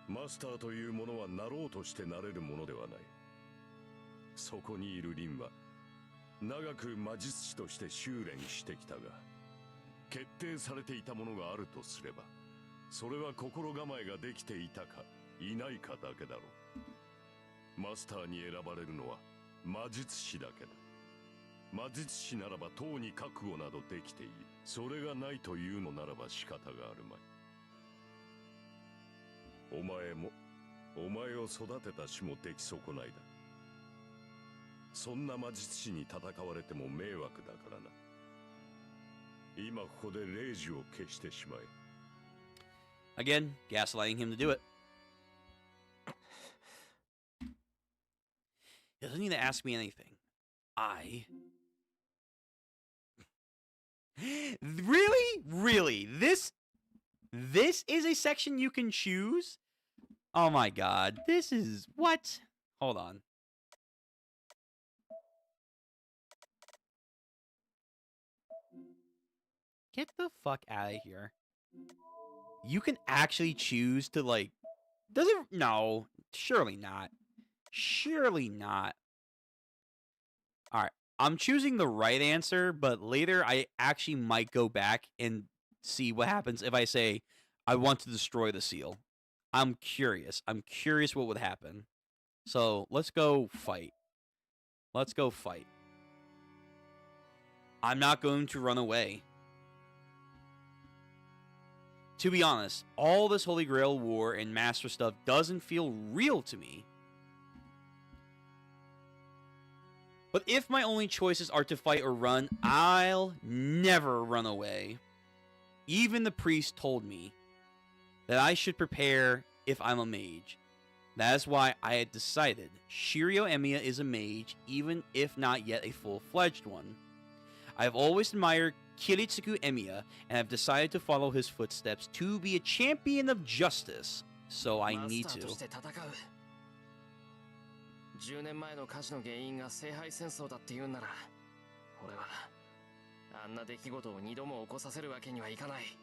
マスターというものはなろうとしてなれるものではない。そこにいるリンは、長く魔術師として修練してきたが、決定されていたものがあるとすれば、それは心構えができていたか、いないかだけだろう。マスターに選ばれるのは魔術師だけだ。魔術師ならばとうに覚悟などできている。それがないというのならば仕方があるまい。お前も、お前を育てた種も出来損ないだ。そんな魔術師に戦われても迷惑だからな。今ここでレイジを消してしまえ。Again, gaslighting him to do it. He doesn't need to ask me anything. Really? Really? This is a section you can choose? Oh my god. This is... What? Hold on. Get the fuck out of here. You can actually choose to, like... Does it... No. Surely not. Surely not. Alright. I'm choosing the right answer, but later I actually might go back and see what happens if I say, I want to destroy the seal. I'm curious. I'm curious what would happen. So, let's go fight. Let's go fight. I'm not going to run away. To be honest, all this Holy Grail war and Master stuff doesn't feel real to me. But if my only choices are to fight or run, I'll never run away. Even the priest told me that I should prepare if I'm a mage. That is why I had decided Shiryo Emiya is a mage, even if not yet a full-fledged one. I have always admired Kiritsugu Emiya, and have decided to follow his footsteps to be a champion of justice. So I need to. 10年前の火事の原因が聖杯戦争だって言うんなら、俺はあんな出来事を二度も起こさせるわけにはいかない。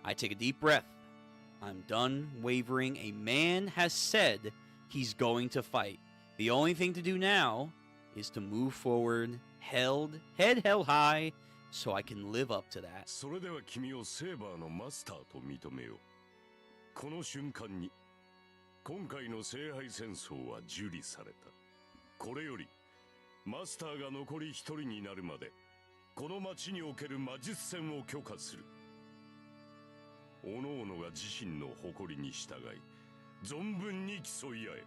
I take a deep breath. I'm done wavering. A man has said he's going to fight. The only thing to do now is to move forward, head held high, so I can live up to that. それでは君をセーバーのマスターと認めよう。この瞬間に今回の聖杯戦争は受理された。これよりマスターが残り一人になるまでこの町における魔術戦を許可する。各々が自身の誇りに従い存分に競い合え。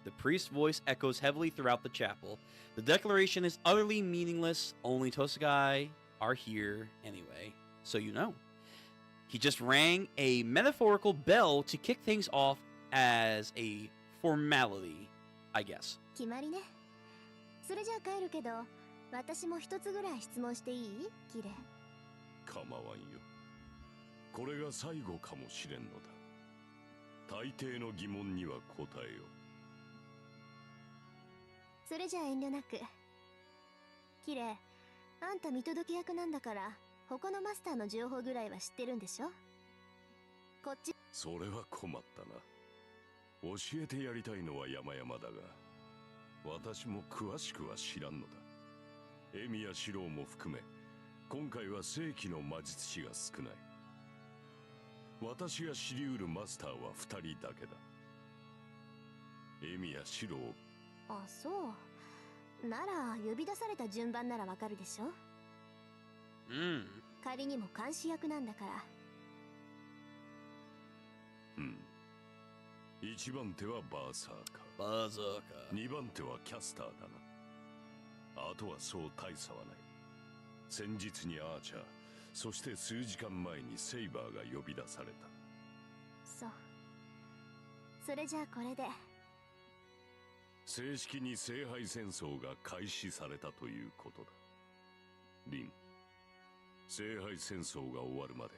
The priest's voice echoes heavily throughout the chapel. The declaration is utterly meaningless. Only Tosagai are here anyway, so you know. He just rang a metaphorical bell to kick things off as a formality, I guess. 決まりね。それじゃあ帰るけど、私も一つぐらい質問していい？キレ。構わんよ。これが最後かもしれんのだ。大抵の疑問には答えよ。 それじゃあ遠慮なく。キレ、あんた見届け役なんだから、他のマスターの情報ぐらいは知ってるんでしょ？こっち。それは困ったな。教えてやりたいのは山々だが、私も詳しくは知らんのだ。エミやシローも含め、今回は正規の魔術師が少ない。私が知り得るマスターは2人だけだ。エミやシロー。 あ、そう。なら呼び出された順番ならわかるでしょ？仮にも監視役なんだから。1番手はバーサーカー。2番手はキャスターだな。あとはそう大差はない。先日にアーチャー、そして数時間前にセイバーが呼び出された。そう。それじゃあこれで。 正式に聖杯戦争が開始されたということだ。リン、聖杯戦争が終わるまで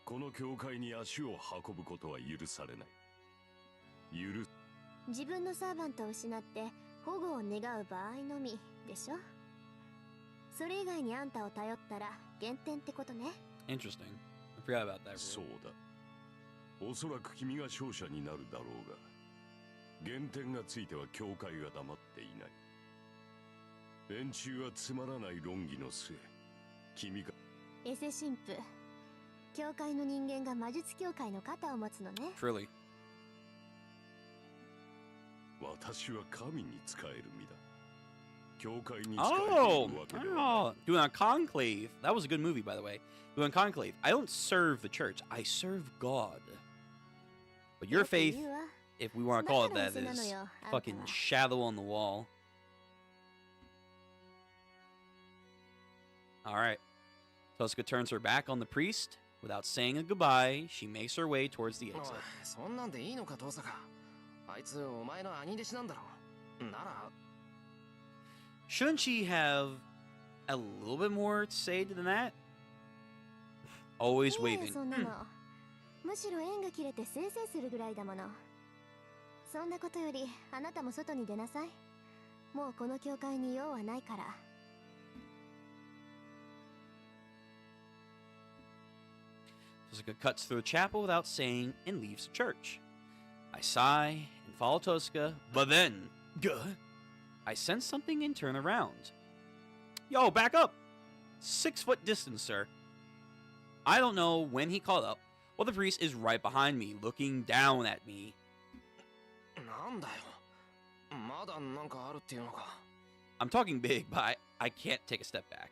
この教会に足を運ぶことは許されない。自分のサーバントを失って保護を願う場合のみでしょ。それ以外にあんたを頼ったら減点ってことね。Interesting. I forgot about that. そうだ。おそらく君が勝者になるだろうが。 減点がついては教会が黙っていない。連中はつまらない論議の末、君が。エセ神父、教会の人間が魔術協会の肩を持つのね。Truly. 私は神に仕える身だ。教会に仕えているわけではない。Doing a conclave. That was a good movie, by the way. Doing conclave. I don't serve the church. I serve God. But your faith, if we want to call it that, is fucking shadow on the wall. All right. Tosca turns her back on the priest. Without saying a goodbye, she makes her way towards the おい exit. そんなんでいいのか遠坂。あいつお前の兄弟子なんだろ。なら Shouldn't she have a little bit more to say than that? Always いいえ waving. そんなの、むしろ縁が切れてせいせいするぐらいだもの。そんなことよりあなたも外に出なさい。もうこの教会に用はないから。Tosca cuts through the chapel without saying and leaves the church. I sigh and follow Tosca, but then, I sense something and turn around. Yo, back up! 6-foot distance, sir. I don't know when he caught up. Well, the priest is right behind me, looking down at me. なんだよ。まだなんかあるっていうのか。I'm talking big, but I can't take a step back.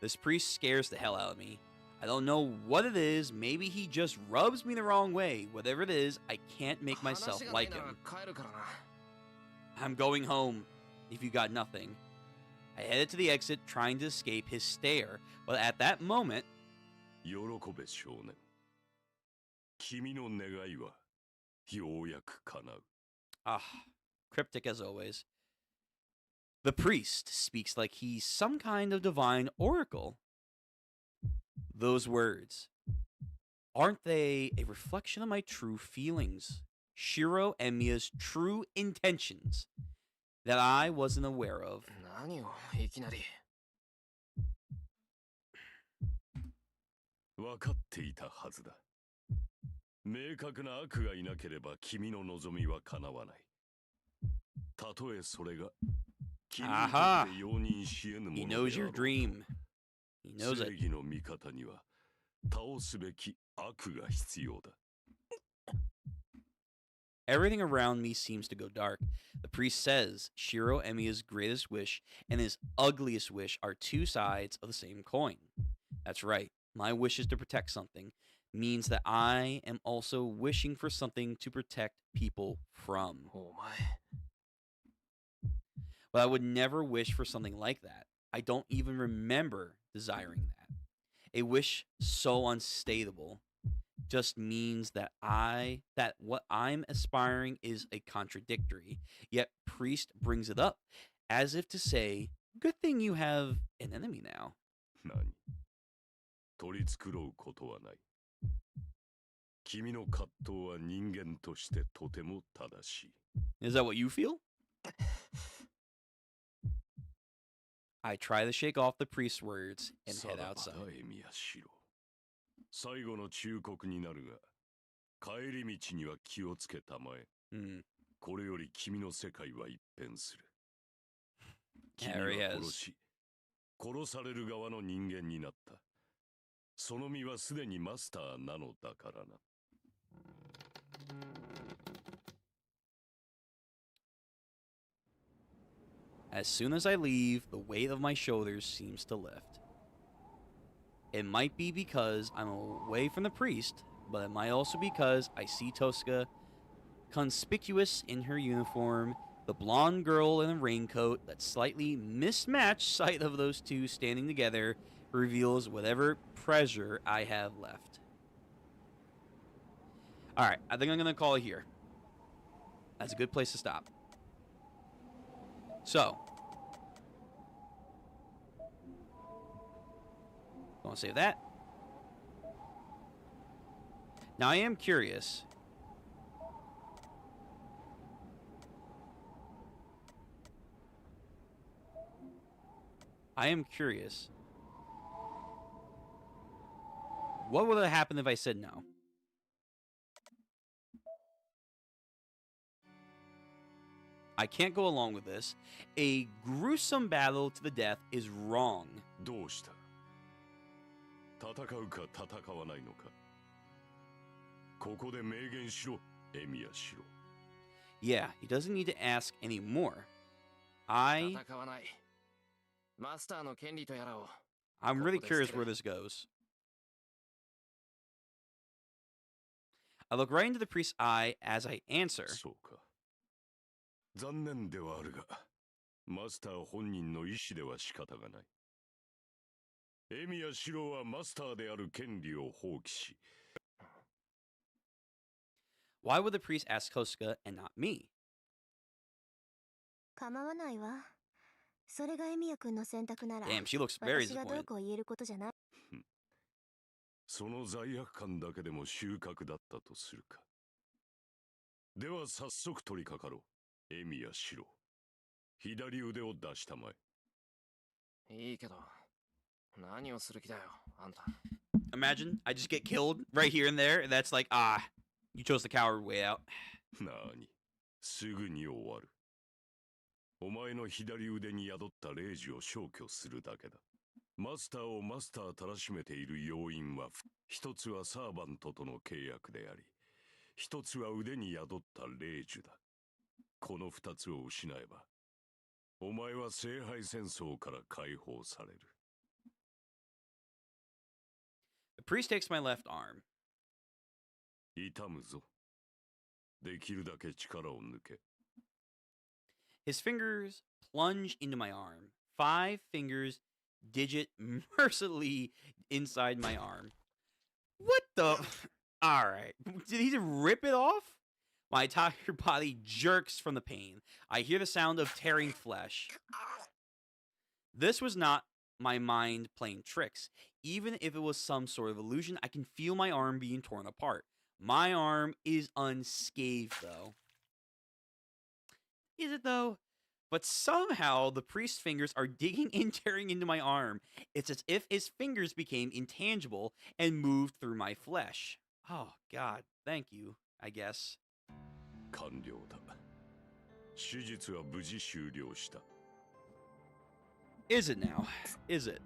This priest scares the hell out of me. I don't know what it is. Maybe he just rubs me the wrong way. Whatever it is, I can't make myself 話がない like なら him. 帰るからな。 I'm going home, if you got nothing. I headed to the exit, trying to escape his stare, but at that moment, 喜べ少年。君の願いはようやく叶う。cryptic as always. The priest speaks like he's some kind of divine oracle. Those words, aren't they a reflection of my true feelings? Shiro and Mia's true intentions that I wasn't aware of. 何をいきなり。分かっていたはずだ。明確な悪がいなければ君の望みは叶わない。たとえそれが君にとって容認し得ぬも He のであ knows ろ your う。 dream. He knows 正 it. 義の味方には倒すべき悪が必要だ。Everything around me seems to go dark. The priest says Shiro Emiya's greatest wish and his ugliest wish are two sides of the same coin. That's right. My wish is to protect something means that I am also wishing for something to protect people from. お前。 But I would never wish for something like that. I don't even remember desiring that. A wish so unstateable just means that what I'm aspiring is a contradictory. Yet priest brings it up as if to say, good thing you have an enemy now. 何取り繕うことはない。君の葛藤は人間としてとても正しい。Is that what you feel? I try to shake off the priest's words and さ head らば outside. だエミヤシロ。最後の忠告になるが、帰り道には気をつけたまえ。Hmm. これより君の世界は一変する。君 There he は is. 殺し、殺される側の人間になった。その身はすでにマスターなのだからな。As soon as I leave, the weight of my shoulders seems to lift. It might be because I'm away from the priest, but it might also be because I see Tosca conspicuous in her uniform, the blonde girl in a raincoat. That slightly mismatched sight of those two standing together reveals whatever pressure I have left. Alright, I think I'm going to call it here. That's a good place to stop. So, gonna save that. Now I am curious. What would have happened if I said no? I can't go along with this. A gruesome battle to the death is wrong. どうした？戦うか戦わないのか。ここで明言しろ、エミヤシロ。Yeah, he doesn't need to ask anymore. 戦わない。マスターの権利とやらを。 I'm really curious where this goes. I look right into the priest's eye as I answer. そうか。残念ではあるが、マスター本人の意志では仕方がない。エミやシロはマスターである権利を放棄し、 Why would the priest ask Kosuka and not me? 構わないわ。それがエミヤ君の選択なら、 Damn, she looks very 私がどう disappointed. こう言えることじゃない。その罪悪感だけでも収穫だったとするか。では早速取り掛かろう。エミやシロ、左腕を出したまえ。いいけど、何をする気だよ、あんた。 Imagine I just get killed right here and there, and that's like, you chose the coward way out. なに、すぐに終わる。お前の左腕に宿った霊樹を消去するだけだ。マスターをマスターたらしめている要因は、一つはサーバントとの契約であり、一つは腕に宿った霊樹だ。この二つを失えば、お前は聖杯戦争から解放される。 The priest takes my left arm. 痛むぞ。できるだけ力を抜け。 His fingers plunge into my arm. 5 fingers digit mercilessly inside my arm. What the? Alright. Did he just rip it off? My entire body jerks from the pain. I hear the sound of tearing flesh. This was not my mind playing tricks. Even if it was some sort of illusion, I can feel my arm being torn apart. My arm is unscathed, though. Is it, though? But somehow, the priest's fingers are digging and tearing into my arm. It's as if his fingers became intangible and moved through my flesh. Oh, God. Thank you, I guess. 完了だ。手術は無事終了した。 Is it now? Is it?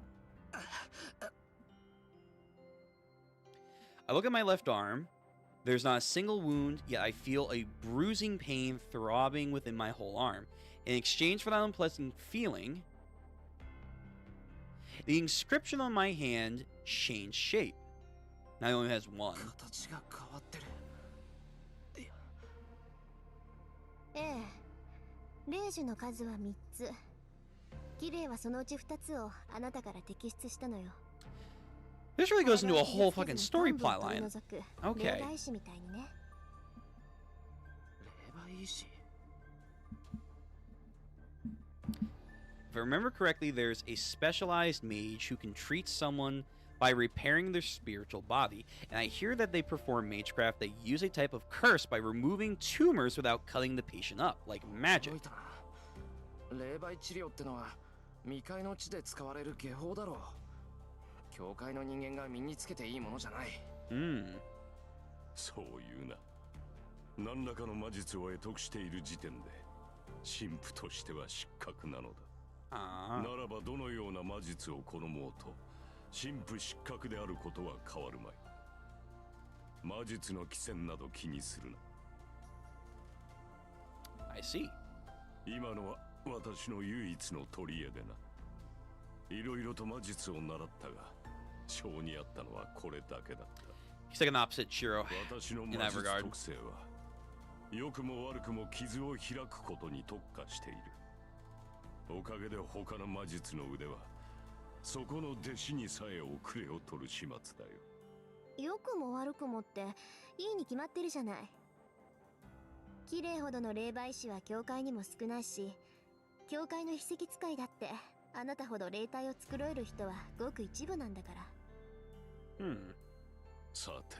I look at my left arm. There's not a single wound, yet I feel a bruising pain throbbing within my whole arm. In exchange for that unpleasant feeling, the inscription on my hand changed shape. Now it only has one. 形が変わってる。ええ。霊樹の数は3つ。キレイはそのうち2つをあなたから摘出したのよ。 This really goes into a whole fucking story plotline. 霊 Okay. 媒師みたいにね。霊媒師。 If I remember correctly, there's a specialized mage who can treat someone by repairing their spiritual body, and I hear that they perform magecraft that use a type of curse by removing tumors without cutting the patient up, like 驚 magic. いたな。霊媒治療ってのは未開の地で使われる技法だろう。教会の人間が身につけていいものじゃない。そういうな。何らかの魔術を得得している時点で、神父としては失格なのだ。ならばどのような魔術を好もうと、神父失格であることは変わるまい。魔術の起点など気にするな。 I see. 今のは私の唯一の取り柄でな。いろいろと魔術を習ったが、性にあったのはこれだけだった。 He's like an opposite Shiro 私の in 魔 that 術 regard. 特性は、良くも悪くも傷を開くことに特化している。おかげで他の魔術の腕は、そこの弟子にさえ遅れを取る始末だよ。良くも悪くもっていいに決まってるじゃない。綺麗ほどの霊媒師は教会にも少ないし、教会の秘跡使いだってあなたほど霊体を作れる人はごく一部なんだから。さて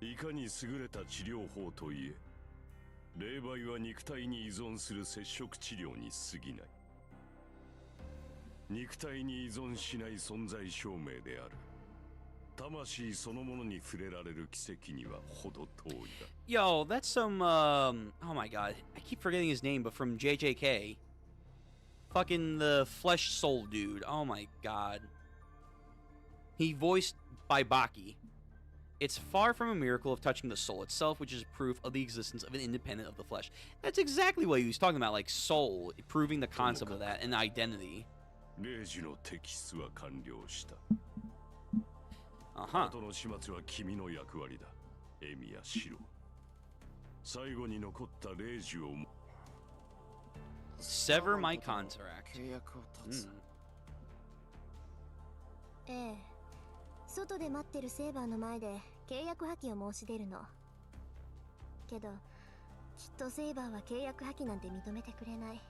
な、いかに優れた治療法といえ、霊媒は肉体に依存する接触治療に過ぎない。肉体に依存しない存在証明である。魂そのものに触れられる奇跡には程遠いだ。 Yo, that's some, oh my god. I keep forgetting his name, but from JJK. Fucking the flesh soul dude. Oh my god. He voiced by Baki. It's far from a miracle of touching the soul itself, which is proof of the existence of an independent of the flesh. That's exactly what he was talking about, like soul, proving the concept of that and identity. 霊樹の摘出は完了した。 Uh-huh. 後の始末は君の役割だ、エミやシロ。最後に残った霊樹を Sever my contract. 契約を立つ。ええ。外で待ってるセーバーの前で契約破棄を申し出るの。けど、きっとセーバーは契約破棄なんて認めてくれない。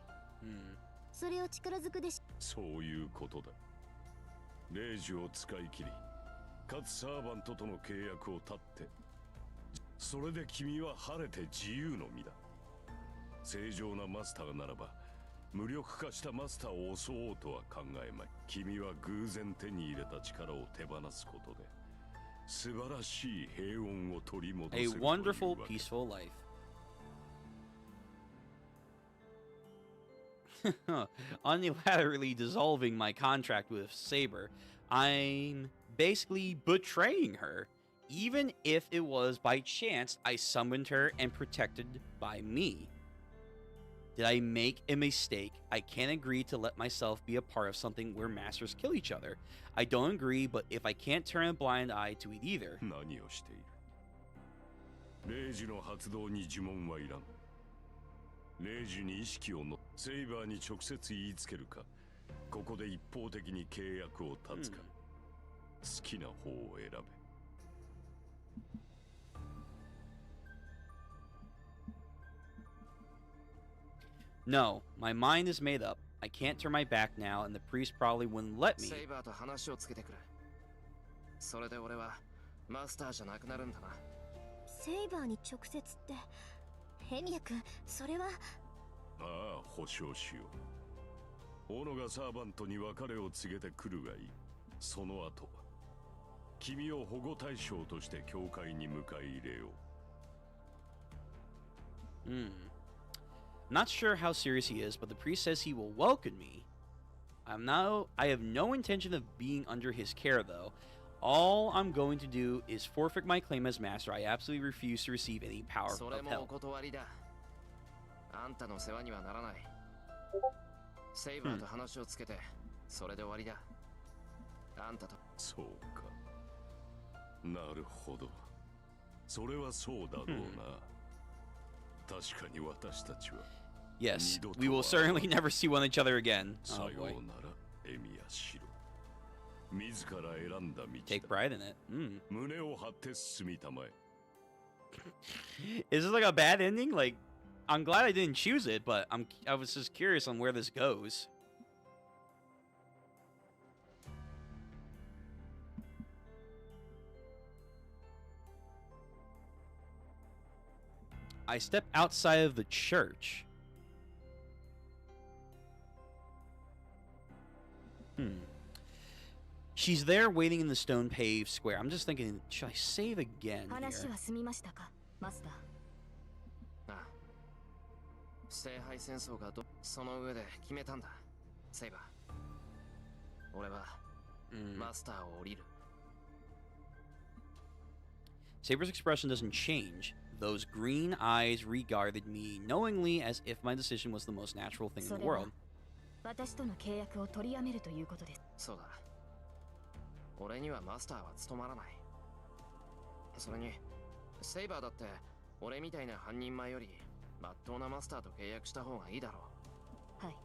それを力ずくでそういうことだ。レイジを使い切り、かつサーバントとの契約を断って、それで君は晴れて自由の身だ。正常なマスターならば無力化したマスターを襲おうとは考えまい。君は偶然手に入れた力を手放すことで素晴らしい平穏を取り戻せ A るという wonderful, わけ。 peaceful life. Unilaterally dissolving my contract with Saber, I'm basically betraying her, even if it was by chance I summoned her and protected by me. Did I make a mistake? I can't agree to let myself be a part of something where masters kill each other. I don't agree, but if I can't turn a blind eye to it either. 何をしている？レイジの発動に呪文はいらん。レイジに意識をセイバーに直接言いつけるか、ここで一方的に契約を断つか、好きな方を選べ。No, my mind is made up. I can't turn my back now, and the priest probably wouldn't let me. セイバーと話をつけてくる。それで俺はマスターじゃなくなるんだな。セイバーに直接って、ヘミヤ君、それは。ああ、保証しよう。オノがサーバントに別れを告げてくるがいい。その後、君を保護対象として教会に迎え入れよう。Not sure how serious he is, but the priest says he will welcome me. I have no intention of being under his care, though. All I'm going to do is forfeit my claim as master. I absolutely refuse to receive any power それ of も hell. お断りだ。あんたの世話にはならない。セイバーと話をつけて、それで終わりだ。あんたと。そうか。なるほど。それはそうだろうな。確かに私たちは。Yes, we will certainly never see one each other again. さ Oh よう boy. なら、エミヤシロ。自ら選んだ道 Take だ。 pride in it. 胸を張って進みたまえ。 Is this like a bad ending? Like, I'm glad I didn't choose it, but I was just curious on where this goes. I step outside of the church. She's there waiting in the stone paved square. I'm just thinking, should I save again 話 here? は済みましたか、マスター。ああ。聖杯戦争がその上で決めたんだ。セイバー。俺はマスターを降りる。Saber's expression doesn't change. Those green eyes regarded me knowingly as if my decision was the most natural thing in そ the れは world. 私との契約を取りやめるということです。そうだ。俺にはマスターは務まらない。それに、セイバーだって俺みたいな半人前よりまっとうなマスターと契約した方がいいだろはい。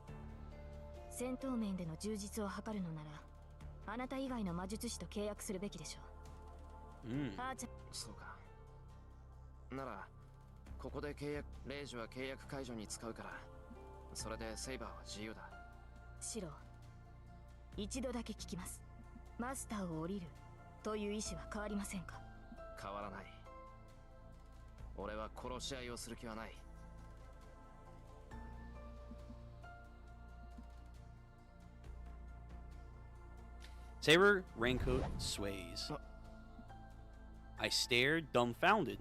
戦闘面での充実を図るのなら、あなた以外の魔術師と契約するべきでしょう。あーちゃん。う。そうか。なら、ここで契約、レイジは契約解除に使うから、それでセイバーは自由だ。シロ、一度だけ聞きます。マスターを降りるという意思は変わりませんか？変わらない。俺は殺し合いをする気はない。Saber raincoat sways. I stared, dumbfounded,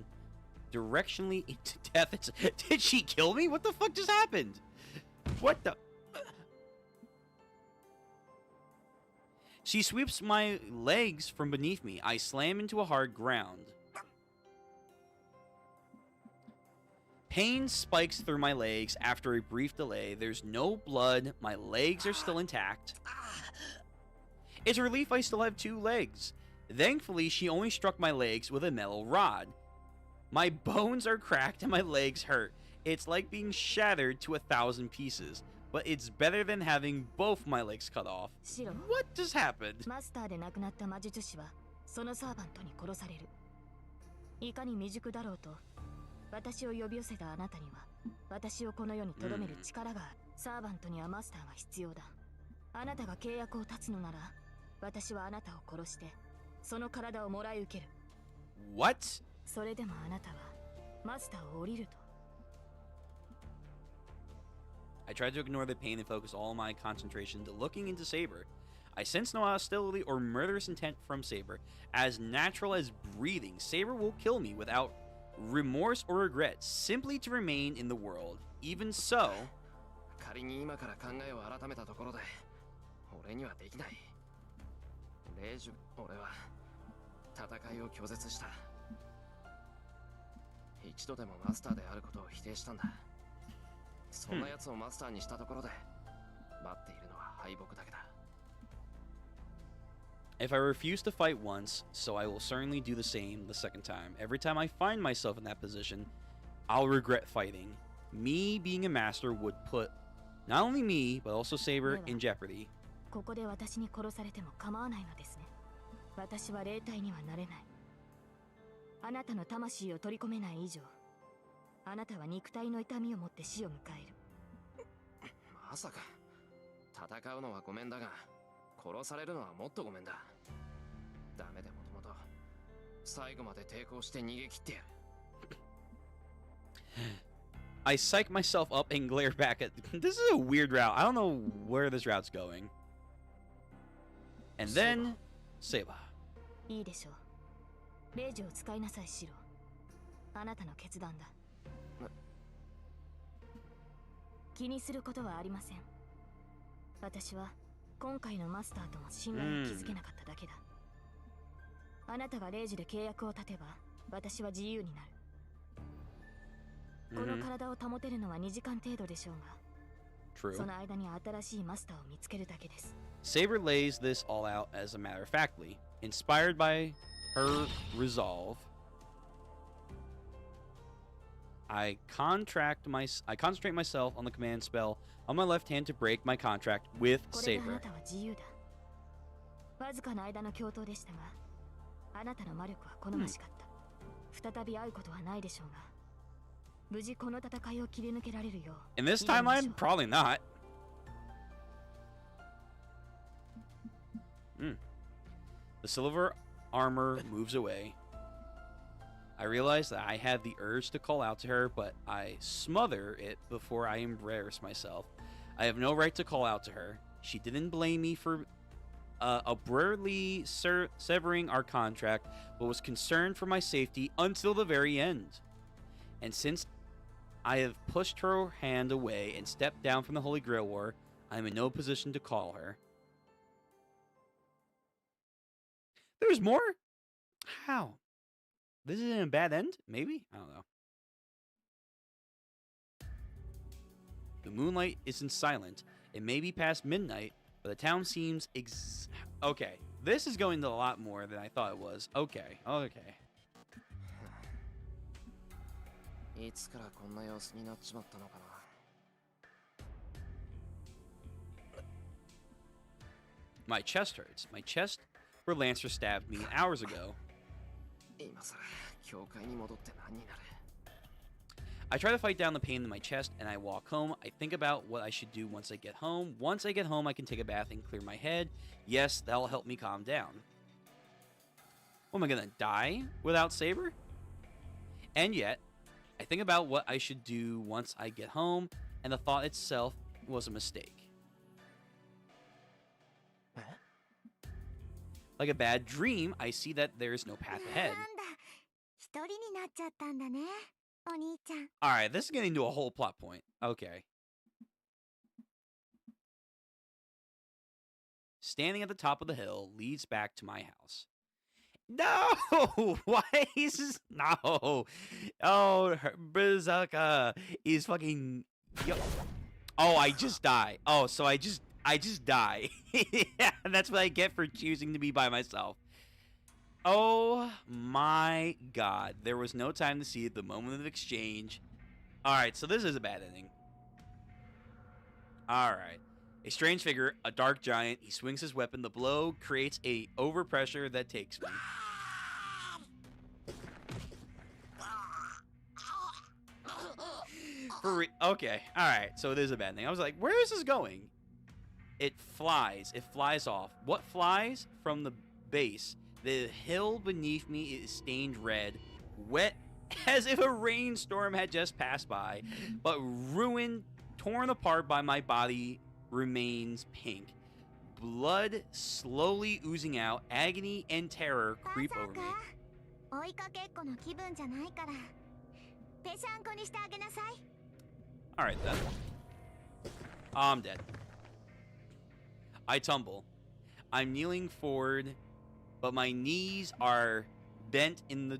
directionally into death. Did she kill me? What the fuck just happened? What the? She sweeps my legs from beneath me. I slam into a hard ground. Pain spikes through my legs after a brief delay. There's no blood. My legs are still intact. It's a relief I still have 2 legs. Thankfully, she only struck my legs with a metal rod. My bones are cracked and my legs hurt. It's like being shattered to 1,000 pieces. but it's better than having both my legs cut off. シロ What just happened? マスターで亡くなった魔術師はそのサーバントに殺される。いかに未熟だろうと私を呼び寄せたあなたには私をこの世に留める力がある。サーバントにはマスターが必要だ。あなたが契約を断つのなら私はあなたを殺してその体をもらい受ける。 What? それでもあなたはマスターを降りると。 I tried to ignore the pain and focus all my concentration to looking into Saber. I sense no hostility or murderous intent from Saber. As natural as breathing, Saber will kill me without remorse or regret, simply to remain in the world. Even so... 仮に今から考えを改めたところで俺にはできない。レイジュ、俺は戦いを拒絶した。一度でもマスターであることを否定したんだ。そんな奴をマスターにしたところで待っているのは敗北だけだ。 If I refuse to fight once, so I will certainly do the same the second time. Every time I find myself in that position, I'll regret fighting. Me being a master would put not only me, but also Saber in jeopardy. ここで私に殺されても構わないのですね。私は霊体にはなれない。あなたの魂を取り込めない以上、あなたは肉体の痛みを持って死を迎える。まさか戦うのはごめんだが殺されるのはもっとごめんだ。ダメでもともと最後まで抵抗して逃げ切ってやる。I psych myself up and glare back at... This is a weird route. I don't know where this route's going. And then... Saber. いいでしょう。霊樹を使いなさい、シロ。あなたの決断だ。気にすることはありません。私は今回のマスターとも信頼を築けなかっただけだ。あなたが霊樹で契約を立てば私は自由になる。この体を保てるのは2時間程度でしょうが、 True. その間に新しいマスターを見つけるだけです。 Saber lays this all out as a matter of factly, inspired by her resolve. I concentrate myself on the command spell on my left hand to break my contract with これであな Saber. たは自由だ。わずかな間の共闘でしたが、あなたの魔力は好ましかった。再び会うことはないでしょうが、無事この戦いを切り抜けられるよう。 In this timeline, probably not. The silver armor moves away. I realize that I have the urge to call out to her, but I smother it before I embarrass myself. I have no right to call out to her. She didn't blame me for abruptly severing our contract, but was concerned for my safety until the very end. And since I have pushed her hand away and stepped down from the Holy Grail War, I am in no position to call her. There's more? How? This isn't a bad end? Maybe? I don't know. The moonlight isn't silent. It may be past midnight, but the town seems okay. This is going to a lot more than I thought it was. Okay. いつからこんな様子になっちまったのかな。My chest hurts. My chest where Lancer stabbed me hours ago. 今さら教会に戻って何になる。 I try to fight down the pain in my chest and I walk home. I think about what I should do once I get home. Once I get home, I can take a bath and clear my head. Yes, that'll help me calm down. What, am I gonna die without Saber? And yet, I think about what I should do once I get home, and the thought itself was a mistake. Like a bad dream, I see that there is no path ahead. 一人になっちゃったんだね、お兄ちゃん。 Alright, this is getting to a whole plot point. Okay. Standing at the top of the hill leads back to my house. No! Why is this? No! Oh, Berserker is fucking... Yo. Oh, I just die. Oh, so I just die. Yeah, that's what I get for choosing to be by myself. Oh my god. There was no time to see it, the moment of exchange. Alright, so this is a bad ending. Alright. A strange figure, a dark giant. He swings his weapon. The blow creates a overpressure that takes me. Okay, alright. So it is a bad thing. I was like, where is this going? It flies. It flies off. What flies? From the base. The hill beneath me is stained red, wet as if a rainstorm had just passed by, but ruined, torn apart by my body remains pink. Blood slowly oozing out, agony and terror creep over me. 追いかけっこの気分じゃないからぺしゃんこにしてあげなさい Alright then. I'm dead. I tumble. I'm kneeling forward, but my knees are bent in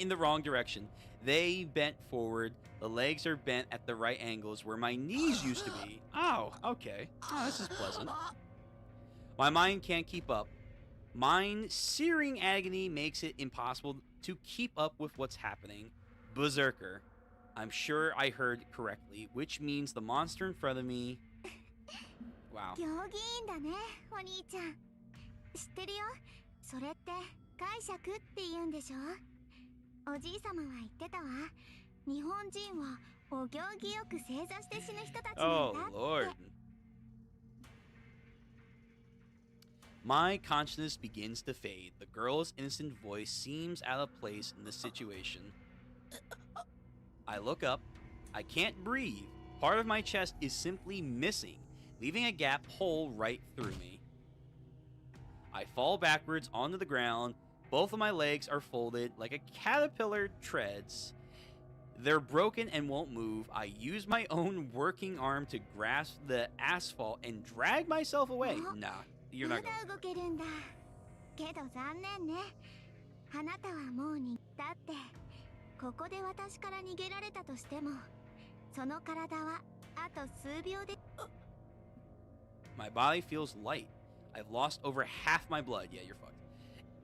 the wrong direction. They bent forward. The legs are bent at the right angles where my knees used to be. Oh, okay. Oh, this is pleasant. My mind can't keep up. Mind searing agony makes it impossible to keep up with what's happening. Berserker. I'm sure I heard correctly, which means the monster in front of me. Wow. 行儀いいんだねお兄ちゃん知ってるよそれって解釈って言うんでしょおじいさまは言ってたわ日本人はお行儀よく正座して死ぬ人たちなんだって Oh, Lord. My consciousness begins to fade. The girl's innocent voice seems out of place in this situation. I look up. I can't breathe. Part of my chest is simply missing, leaving a gap hole right through me. I fall backwards onto the ground. Both of my legs are folded like a caterpillar treads. They're broken and won't move. I use my own working arm to grasp the asphalt and drag myself away. Nah, you're not まだ going. 動けるんだけど残念ねあなたはもうにだってここで私から逃げられたとしてもその体はあと数秒で My body feels light. I've lost over half my blood. Yeah, you're fucked.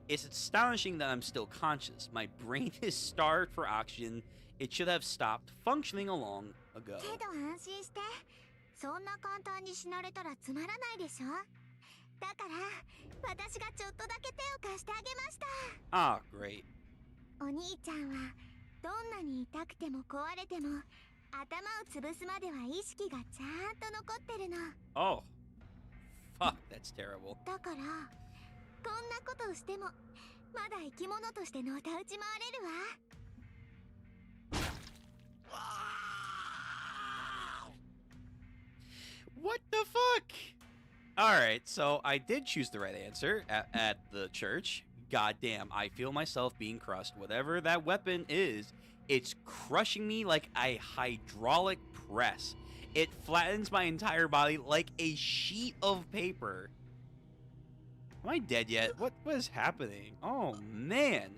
It's astonishing that I'm still conscious. My brain is starved for oxygen. It should have stopped functioning long ago. けど安心してそんな簡単に死なれたらつまらないでしょだから私がちょっとだけ手を貸してあげました Ah, great. お兄ちゃんはどんなに痛くても壊れても頭を潰すまでは意識がちゃんと残ってるの Oh. Fuck, that's terrible. だからこんなことをしてもまだ生き物としてのたうち回れるわ What the fuck? Alright, so I did choose the right answer at the church. Goddamn, I feel myself being crushed. Whatever that weapon is, it's crushing me like a hydraulic press. It flattens my entire body like a sheet of paper. Am I dead yet? What is happening? Oh, man.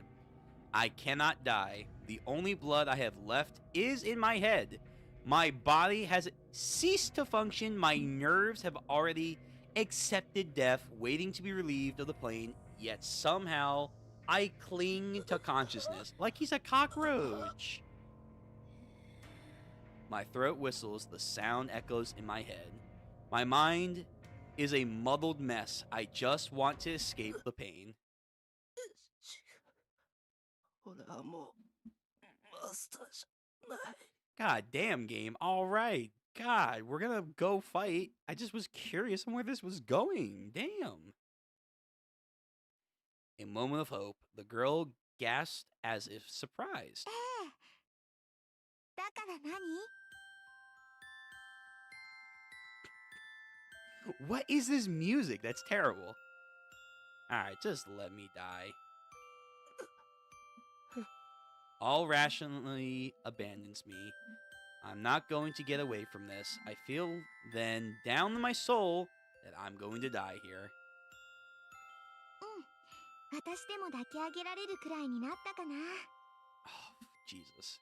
I cannot die. The only blood I have left is in my head. My body has ceased to function. My nerves have already accepted death, waiting to be relieved of the pain. Yet somehow, I cling to consciousness like he's a cockroach. My throat whistles. The sound echoes in my head. My mind is a muddled mess. I just want to escape the pain. God damn, game. All right. God, we're gonna go fight. I just was curious on where this was going. Damn. A moment of hope. The girl gasped as if surprised. ええだから何 What is this music? That's terrible. Alright, just let me die. All rationally abandons me. I'm not going to get away from this. I feel then, down in my soul, that I'm going to die here. 私でも抱き上げられるくらいになったかな Oh, Jesus.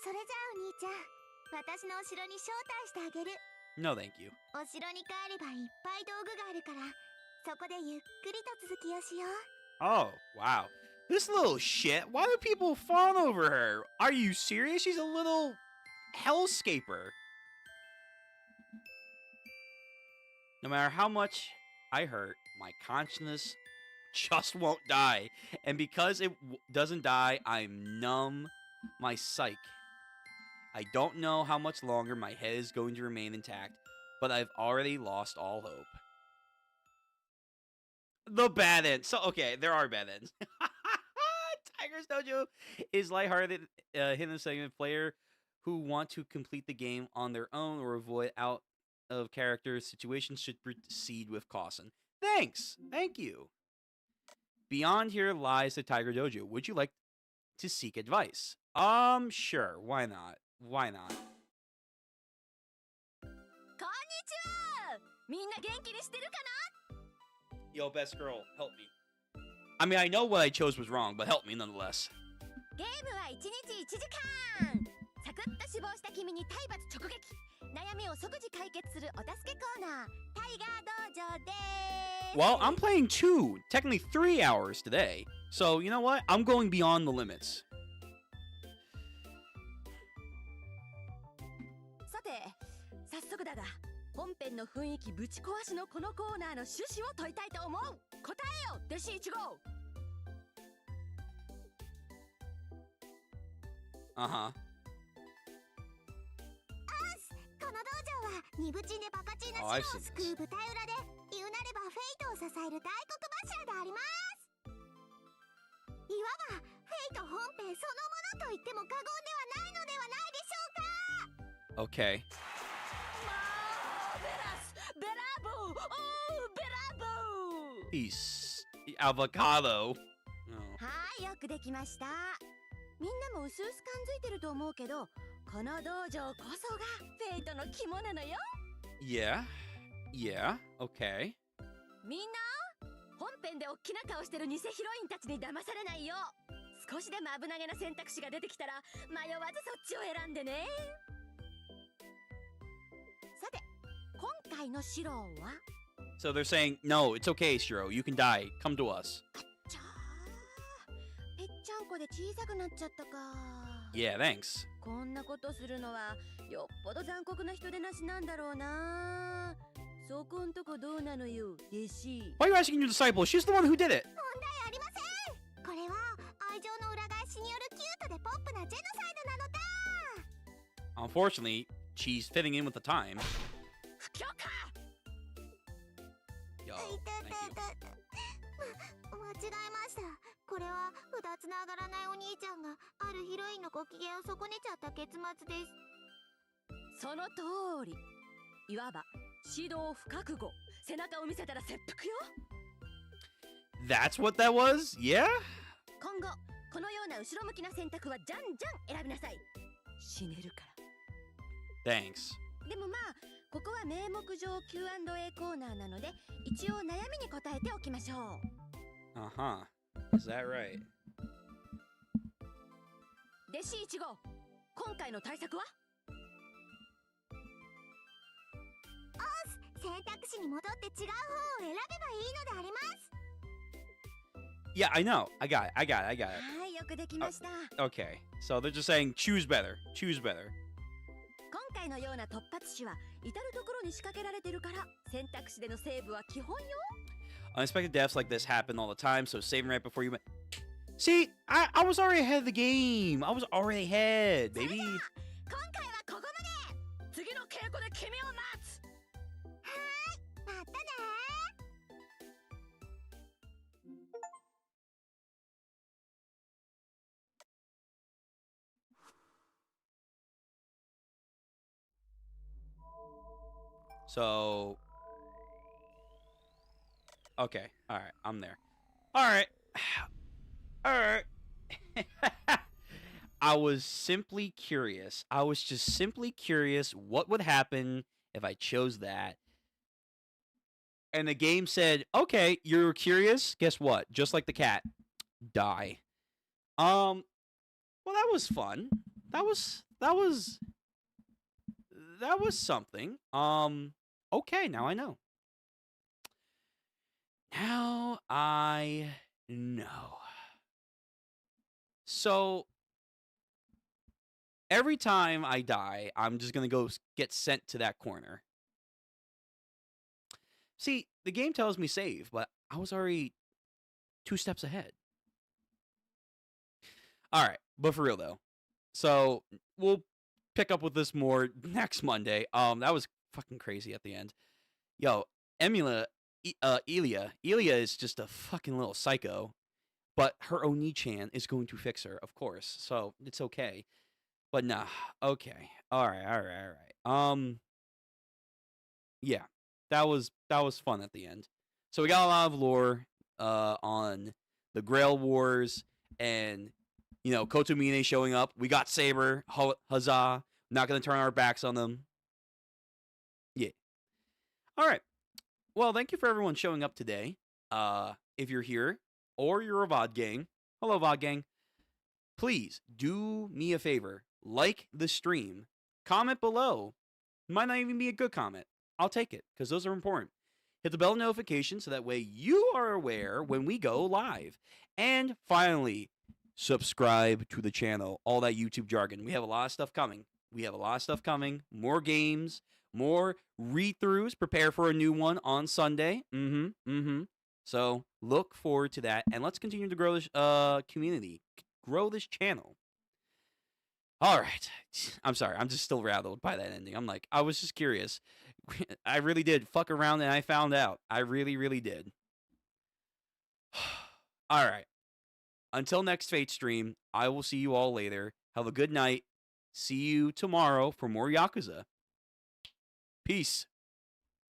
それじゃあお兄ちゃん私のお城に招待してあげる No, thank you. お城に帰ればいっぱい道具があるからそこでゆっくりと続きをしよう Oh, wow. This little shit. Why do people fawn over her? Are you serious? She's a little hellscaper. No matter how much I hurt, my consciousness just won't die. And because it doesn't die, I'm numb. My psyche. I don't know how much longer my head is going to remain intact, but I've already lost all hope. The bad end. So, okay, there are bad ends. Tiger's Dojo is lighthearted, hidden segment player who want to complete the game on their own or avoid out of character situations should proceed with caution. Thanks. Thank you. Beyond here lies the Tiger Dojo. Would you like to seek advice? Sure. Why not? Why not? こんにちは。みんな元気にしてるかな？ Yo, best girl, help me. I mean, I know what I chose was wrong, but help me nonetheless. ゲームは1日1時間。サクッと死亡した君に体罰直撃。悩みを即時解決するお助けコーナー。タイガー道場です。 Well, I'm playing 2, technically 3 hours today. So, you know what? I'm going beyond the limits. さて、早速だが、本編の雰囲気ぶち壊しのこのコーナーの趣旨を問いたいと思う。答えよ、弟子1号。Uh-huh. この道場はニブチンでバカチンな Oh, I've 城を seen 救う舞台裏で言うなればフェイトを支える大黒柱であります。いわばフェイト本編そのものと言っても過言ではないのではないでしょうか。 Okay. ベラス、ベラボー、おー、ベラボー。 Peace. Avocado. Oh. はい、よくできました。みんなもうすうす感づいてると思うけど、この道場こそがフェイトの肝なのよ。 Yeah. Yeah. Okay. みんな、本編でおっきな顔してる偽ヒロインたちに騙されないよ。少しでも危なげな選択肢が出てきたら迷わずそっちを選んでね。さて、今回のシローは So they're saying, no, it's okay, Shiro. You can die. Come to us. ちゃー、ぺっちゃんこで小さくなっちゃったか。 Yeah, thanks. こんなことするのはよっぽど残酷な人でなしなんだろうな。そこんとこどうなのよ、弟子。 Why are you asking your disciple? She's the one who did it. 問題ありません。これは愛情の裏返しによるキュートでポップなジェノサイドなのだ。 Unfortunately, she's fitting in with the time. 不許可。 Yo, いて thank て you. て間違えました。これはうだつながらないお兄ちゃんがあるヒロインのご機嫌を損ねちゃった結末です。その通り。いわば指導不覚悟。背中を見せたら切腹よ。 That's what that was? Yeah? 今後このような後ろ向きな選択はじゃんじゃん選びなさい。死ねるから。 Thanks. でもまあここは名目上 Q&A コーナーなので一応悩みに答えておきましょう。 Uh-huh. Is that right? 弟子1号、今回の対策は？選択肢に戻って違う方を選べばいいのであります。 Yeah, I know. I got it.はい、よくできました。 Okay. So they're just saying choose better. Choose better. 今回のような突発詞は至るところに仕掛けられてるから選択肢でのセーブは基本よ。 Unexpected deaths like this happen all the time, so saving right before you... See, I was already ahead of the game. I was already ahead, baby. 今回はここまで。次の稽古で君を待つ。またね。 So... Okay. All right. I'm there. All right. All right. I was simply curious. I was just simply curious what would happen if I chose that. And the game said, okay, you're curious? Guess what? Just like the cat. Die. Well, that was fun. That was something. Okay, now I know. Now I know. So, every time I die, I'm just going to go get sent to that corner. See, the game tells me save, but I was already 2 steps ahead. All right, but for real though. So we'll pick up with this more next Monday. That was fucking crazy at the end. Yo, Elia is just a fucking little psycho, but her Oni-chan is going to fix her, of course. So it's okay. But nah, okay, all right. Yeah, that was fun at the end. So we got a lot of lore on the Grail Wars and Kotomine showing up. We got Saber, huzzah! Not gonna turn our backs on them. Yeah. All right. Well, thank you for everyone showing up today. If you're here or you're a VOD gang, hello VOD gang. Please do me a favor, like the stream, comment below. Might not even be a good comment. I'll take it because those are important. Hit the bell notification so that way you are aware when we go live. And finally, subscribe to the channel. All that YouTube jargon. We have a lot of stuff coming. More games, more read-throughs. Prepare for a new one on Sunday. So look forward to that. And let's continue to grow this community. Grow this channel. All right. I'm sorry. I'm just still rattled by that ending. I was just curious. I really did fuck around and I found out. I really, really did. All right. Until next Fate stream, I will see you all later. Have a good night. See you tomorrow for more Yakuza. Peace.